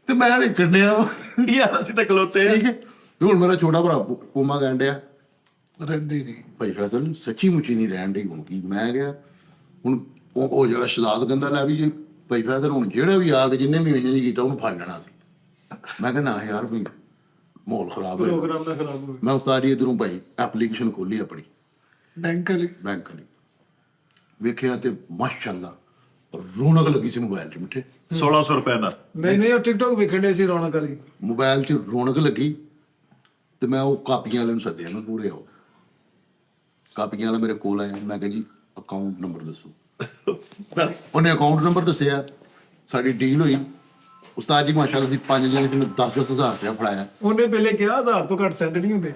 Speaker 3: ਤੇ ਮੈਂ ਵੀ ਕੱਢਿਆ
Speaker 2: ਯਾਰ ਅਸੀਂ ਤਾਂ ਖਲੋਤੇ
Speaker 3: ਠੀਕ ਹੈ। ਤੇ ਹੁਣ ਮੇਰਾ ਛੋਟਾ ਭਰਾ ਪੂਮਾ ਕਹਿਣ ਡਿਆ
Speaker 5: ਰਹਿੰਦੀ ਨਹੀਂ।
Speaker 3: ਭਾਈ ਫੈਸਲ ਸੱਚੀ ਮੁੱਚੀ ਨਹੀਂ ਰਹਿਣ ਡਈ ਹੁਣ ਕੀ ਮੈਂ ਗਿਆ ਹੁਣ ਉਹ ਜਿਹੜਾ ਸ਼ਦਾਦ ਕਹਿੰਦਾ ਲੈ ਵੀ ਜੇ ਭਾਈ ਫੈਸਲ ਹੁਣ ਜਿਹੜਾ ਵੀ ਆ ਕੇ ਜਿੰਨੇ ਵੀ ਨਹੀਂ ਕੀਤਾ ਉਹਨੂੰ ਫੜ ਲੈਣਾ ਸੀ। ਮੈਂ ਕਹਿੰਦਾ ਨਾ ਯਾਰ ਵੀ ਮਾਹੌਲ ਖਰਾਬ ਹੋਇਆ।
Speaker 1: ਪ੍ਰੋਗਰਾਮ ਨਾ ਖਰਾਬ ਹੋਵੇ।
Speaker 3: ਮੈਂ ਉਸਤਾਦ ਜੀ ਇੱਧਰੋਂ ਭਾਈ ਐਪਲੀਕੇਸ਼ਨ ਖੋਲੀ ਆਪਣੀ
Speaker 5: ਬੈਂਕ ਵਾਲੀ
Speaker 3: ਬੈਂਕ ਦੀ ਵੇਖਿਆ ਤੇ ਮਾਸ਼ਾਅੱਲਾ ਰੌਣਕ ਲੱਗੀ ਸੀ ਮੋਬਾਈਲ 'ਚ ਮਿੱਠੇ
Speaker 2: 1600 ਰੁਪਏ ਨਾਲ।
Speaker 1: ਨਹੀਂ ਉਹ ਟਿਕਟੋਕ ਵੇਖਣ ਦੇ ਸੀ ਰੌਣਕ ਵਾਲੀ।
Speaker 3: ਮੋਬਾਈਲ 'ਚ ਰੌਣਕ ਲੱਗੀ ਤੇ ਮੈਂ ਉਹ ਕਾਪੀਆਂ ਵਾਲੇ ਨੂੰ ਸੱਦਿਆ ਮੈਂ ਪੂਰੇ ਆਓ। ਕਾਪੀਆਂ ਵਾਲਾ ਮੇਰੇ ਕੋਲ ਆਇਆ ਮੈਂ ਕਿਹਾ ਜੀ ਅਕਾਊਂਟ ਨੰਬਰ ਦੱਸੋ। ਉਹਨੇ ਅਕਾਊਂਟ ਨੰਬਰ ਦੱਸਿਆ ਸਾਡੀ ਡੀਲ ਹੋਈ। ਉਸਤਾਦ ਜੀ ਮਾਸ਼ਾਅੱਲਾ ਦੀ 5 ਜਣੇ ਨੂੰ 10,000 ਰੁਪਇਆ ਫੜਾਇਆ।
Speaker 1: ਉਹਨੇ ਪਹਿਲੇ ਕਿਹਾ 1000 ਤੋਂ ਘੱਟ ਸੈਂਡ ਨਹੀਂ ਹੁੰਦੇ।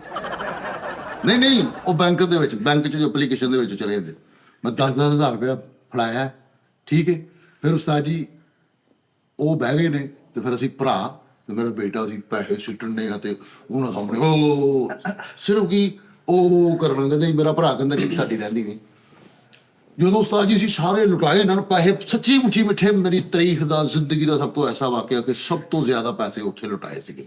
Speaker 3: ਨਹੀਂ ਉਹ ਬੈਂਕ ਦੇ ਵਿੱਚ ਬੈਂਕ 'ਚ ਐਪਲੀਕੇਸ਼ਨ ਦੇ ਵਿੱਚ ਚਲੇ ਜਾਂਦੇ। ਮੈਂ 10,000 ਰੁਪਇਆ ਫੜਾਇਆ ਠੀਕ ਹੈ। ਫਿਰ ਉਸਤਾਦ ਜੀ ਉਹ ਬਹਿ ਗਏ ਨੇ ਤੇ ਫਿਰ ਅਸੀਂ ਭਰਾ ਤੇ ਮੇਰਾ ਬੇਟਾ ਅਸੀਂ ਪੈਸੇ ਸੁੱਟਣੇ ਆ ਤੇ ਉਹਨਾਂ ਸਾਹਮਣੇ ਉਹ ਸਿਰਫ ਕੀ ਉਹ ਕਰਨ ਕਹਿੰਦੇ ਜੀ ਮੇਰਾ ਭਰਾ ਕਹਿੰਦਾ ਕਿ ਸਾਡੀ ਰਹਿੰਦੀ ਨਹੀਂ। ਜਦੋਂ ਉਸਤਾਦ ਜੀ ਅਸੀਂ ਸਾਰੇ ਲੁਟਾਏ ਇਹਨਾਂ ਨੂੰ ਪੈਸੇ ਸੱਚੀ ਮੁੱਚੀ ਮਿੱਠੇ ਮੇਰੀ ਤਾਰੀਖ ਦਾ ਜ਼ਿੰਦਗੀ ਦਾ ਸਭ ਤੋਂ ਐਸਾ ਵਾਕਿਆ ਕਿ ਸਭ ਤੋਂ ਜ਼ਿਆਦਾ ਪੈਸੇ ਉੱਥੇ ਲੁਟਾਏ ਸੀਗੇ।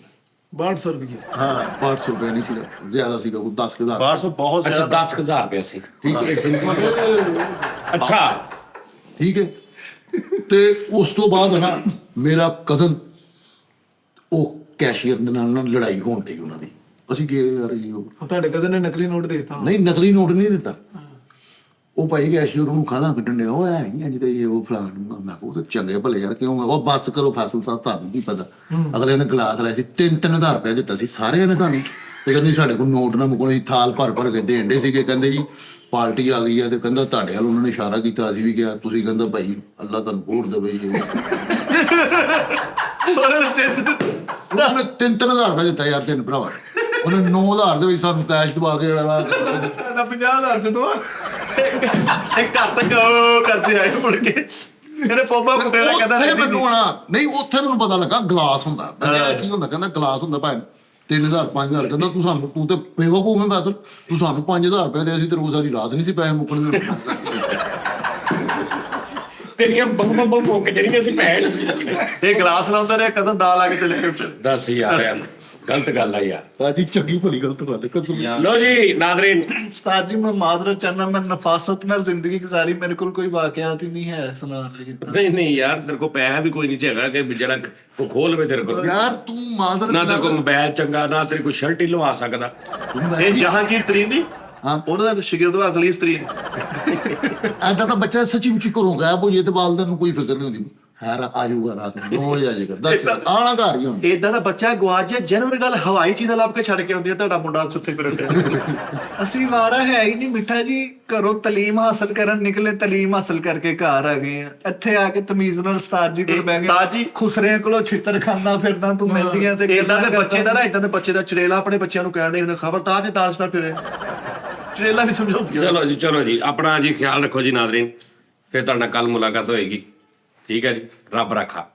Speaker 1: 6200 ਰੁਪਏ।
Speaker 3: ਹਾਂ 500 ਰੁਪਏ ਨਹੀਂ ਸੀਗਾ ਜ਼ਿਆਦਾ ਸੀਗਾ ਉਹ 10,000
Speaker 2: 1200 ਬਹੁਤ
Speaker 4: ਅੱਛਾ
Speaker 2: ਜ਼ਿਆਦਾ।
Speaker 4: 10,000 ਰੁਪਏ ਸੀ।
Speaker 3: ਠੀਕ ਹੈ
Speaker 4: ਅੱਛਾ
Speaker 3: ਠੀਕ ਹੈ। ਤੇ ਉਸ ਤੋਂ ਬਾਅਦ ਨਾ ਮੇਰਾ ਕਜ਼ਨ ਉਹ ਕੈਸ਼ੀਅਰ ਦੇ ਨਾਲ ਲੜਾਈ ਹੋਣ ਡਈ ਉਹਨਾਂ ਦੀ। ਅਸੀਂ ਗਏ ਯਾਰ ਜੀ ਉਹ
Speaker 1: ਤੁਹਾਡੇ ਕਦੇ ਨੇ ਨਕਲੀ ਨੋਟ ਦੇ ਦਿੱਤਾ।
Speaker 3: ਨਹੀਂ ਨਕਲੀ ਨੋਟ ਨਹੀਂ ਦਿੱਤਾ। ਉਹ ਭਾਈ ਕੈਸ਼ੀਅਰ ਉਹਨੂੰ ਖਾਣਾ ਕੱਢਣ ਡਿਆ ਉਹ ਐ ਨਹੀਂ ਅੱਜ ਤੇ ਇਹ ਉਹ ਫਲਾਣ ਮੈਂ ਕਿਹਾ ਉਹ ਤਾਂ ਚੰਗੇ ਭਲੇ ਯਾਰ ਕਿਉਂ ਉਹ ਬੱਸ ਕਰੋ ਫੈਸਲ ਸਾਹਿਬ ਤੁਹਾਨੂੰ ਕੀ ਪਤਾ। ਅਗਲੇ ਨੇ ਗਲਾਸ ਲੈ ਸੀ 3,000 ਰੁਪਏ ਦਿੱਤਾ ਸੀ ਸਾਰਿਆਂ ਨੇ ਤੁਹਾਨੂੰ ਤੇ ਕਹਿੰਦੇ ਸਾਡੇ ਕੋਲ ਨੋਟ ਨਾ ਮੁਕਣੇ ਥਾਲ ਭਰ ਕੇ ਦੇਣ ਡੇ ਸੀਗੇ। ਕਹਿੰਦੇ ਜੀ ਪਾਰਟੀ ਆ ਗਈ ਹੈ ਤੇ ਕਹਿੰਦਾ ਤੁਹਾਡੇ ਵੱਲ ਉਹਨਾਂ ਨੇ ਇਸ਼ਾਰਾ ਕੀਤਾ ਅਸੀਂ ਵੀ ਕਿਹਾ ਤੁਸੀਂ ਕਹਿੰਦਾ ਭਾਈ ਅੱਲਾ ਤੁਹਾਨੂੰ ਵੋਟ ਦੇਵੇ ਜੀ। ਉਹਨੇ 3,000 ਰੁਪਏ ਦਿੱਤਾ ਯਾਰ ਤਿੰਨ ਭਰਾਵਾਂ ਉਹਨੇ 9,000 ਦੇ ਵਿੱਚ ਸਾਨੂੰ ਕੈਸ਼ ਦਵਾ ਕੇ
Speaker 1: ਤਾਂ 50,000 ਛੱਡਵਾ।
Speaker 2: ਇੱਕ ਘਰ ਤੱਕ ਕਰਦੇ ਆਏ ਮੁੜ ਕੇ ਇਹਨੇ ਪੋਪਾ ਕੁੱਟੇਲਾ ਕਹਿੰਦਾ
Speaker 3: ਉੱਥੇ ਮੈਨੂੰ ਨਹੀਂ ਉੱਥੇ ਮੈਨੂੰ ਪਤਾ ਲੱਗਾ ਗਲਾਸ ਹੁੰਦਾ। ਕਹਿੰਦਾ ਕੀ ਹੁੰਦਾ ਕਹਿੰਦਾ ਗਲਾਸ ਹੁੰਦਾ ਭਾਈ 3,000 5,000 ਕਹਿੰਦਾ ਤੂੰ ਸਾਨੂੰ ਤੂੰ ਤੇ ਬੇਵਕੂਫ ਹੈ ਫੈਸਲ ਤੂੰ ਸਾਨੂੰ 5,000 ਰੁਪਏ ਦੇ ਅਸੀਂ ਤੇ ਰੋਜ਼ ਸਾਰੀ ਰਾਤ ਨਹੀਂ ਸੀ ਪੈਸੇ ਮੁੱਕਣ ਦੇ।
Speaker 4: ਤੇਰੀਆਂ ਬੰਮ ਮੁੱਕ ਜਿਹੜੀਆਂ ਸੀ ਪੈਣ।
Speaker 2: ਇਹ ਗਲਾਸ ਲਾਉਂਦੇ ਨੇ ਕਦੋਂ ਦਾਲ ਆ ਕੇ ਚਲੇ ਗਏ।
Speaker 4: ਦੱਸ ਯਾਰ ਗਲਤ ਗੱਲ ਆ ਯਾਰ।
Speaker 3: ਸਾਡੀ ਚੰਗੀ ਭਲੀ ਗਲਤ ਗੱਲ ਹੈ।
Speaker 4: ਲੋ ਜੀ ਨਾਜ਼ਰੀਨ
Speaker 5: ਉਸਤਾਦ ਜੀ ਮੈਂ ਮਾਜ਼ਰਤ ਚਾਹਨਾ ਮੈਂ ਨਫਾਸਤ ਨਾਲ ਜ਼ਿੰਦਗੀ ਗੁਜ਼ਾਰੀ ਮੇਰੇ ਕੋਲ ਕੋਈ ਵਾਕਿਆਤ ਹੀ ਨਹੀਂ ਹੈ ਸੁਣਾਉਣ ਲਈ।
Speaker 4: ਨਹੀਂ ਯਾਰ ਤੇਰੇ ਕੋਲ ਪੈਸਾ ਵੀ ਕੋਈ ਨਹੀਂ ਹੈਗਾ ਕਿ ਜਿਹੜਾ ਉਹ ਖੋਲ ਲਵੇ ਤੇਰੇ ਕੋਲ।
Speaker 3: ਯਾਰ ਤੂੰ ਮਾਦਰ
Speaker 4: ਨਾ ਤੇਰੇ ਕੋਲ ਮੋਬਾਈਲ ਚੰਗਾ ਨਾ ਤੇਰੀ ਕੋਈ ਸ਼ਰਟ ਹੀ ਲਵਾ ਸਕਦਾ।
Speaker 2: ਇਹ ਜਹਾਂਗੀਰ ਤਰੀਨ ਨਹੀਂ
Speaker 3: ਹਾਂ
Speaker 2: ਉਹਨਾਂ ਦਾ ਸ਼ਾਗਿਰਦ ਵਾ ਅਗਲੀਸ ਤਰੀਨ।
Speaker 3: ਐਦਾਂ ਤਾਂ ਬੱਚਾ ਸੱਚੀ ਮੁੱਚੀ ਘਰੋਂ ਗਾਇਬ ਹੋ ਜੇ ਤੇ ਵਾਲਦਨ ਨੂੰ ਕੋਈ ਫਿਕਰ ਨਹੀਂ ਹੁੰਦੀ। ਖੈਰ ਆ ਜਾਊਗਾ ਰਾਤ ਨੂੰ 9 ਵਜੇ ਆ ਜਾਏਗਾ ਦੱਸ ਆਣਾ ਘਰ ਹੀ ਹੁਣ।
Speaker 2: ਏਦਾਂ ਦਾ ਬੱਚਾ ਗਵਾਚ ਜਾ ਜਨਵਰੀ ਗੱਲ ਹਵਾਈ ਚੀਜ਼ਾਂ ਲੱਭ ਕੇ ਛੱਡ ਕੇ ਆਉਂਦੀ ਆ ਤੁਹਾਡਾ ਮੁੰਡਾ ਸੁੱਤੇ ਫਿਰਨ।
Speaker 5: ਅਸੀਂ ਵਾਰਾ ਹੈ ਹੀ ਨਹੀਂ ਮਿੱਠਾ ਜੀ ਘਰੋਂ ਤਾਲੀਮ ਹਾਸਲ ਕਰਨ ਨਿਕਲੇ ਤਾਲੀਮ ਹਾਸਲ ਕਰਕੇ ਘਰ ਆ ਗਏ ਆ। ਇੱਥੇ ਆ ਕੇ ਤਮੀਜ਼ ਨਾਲ ਉਸਤਾਦ ਜੀ ਕੋਲ ਬਹਿ
Speaker 2: ਉਸਤਾਦ ਜੀ
Speaker 5: ਗਏ ਖੁਸਰਿਆਂ ਕੋਲੋਂ ਛਿੱਤਰ ਖਾਂਦਾ ਫਿਰਦਾ ਤੂੰ ਮਹਿੰਦੀਆਂ ਤੇ
Speaker 2: ਏਦਾਂ ਦੇ ਬੱਚੇ ਦਾ ਨਾ ਏਦਾਂ ਦੇ ਬੱਚੇ ਦਾ ਚੜੇਲਾ ਆਪਣੇ ਬੱਚਿਆਂ ਨੂੰ ਕਹਿਣ ਦੇ ਉਹਨੇ ਖਬਰਦਾਰ ਜੇ ਦਾਸ਼ ਨਾ ਫਿਰੇ ਚੜੇਲਾ ਵੀ ਸਮਝਾਉਂਦੀ।
Speaker 4: ਚਲੋ ਜੀ ਆਪਣਾ ਜੀ ਖਿਆਲ ਰੱਖੋ ਜੀ ਨਾਜ਼ਰੀਨ। ਫਿਰ ਤੁਹਾਡੇ ਨਾਲ ਕੱਲ ਮੁਲਾਕਾਤ ਹੋਏਗੀ। ਠੀਕ ਹੈ ਜੀ ਰੱਬ ਰੱਖਾ।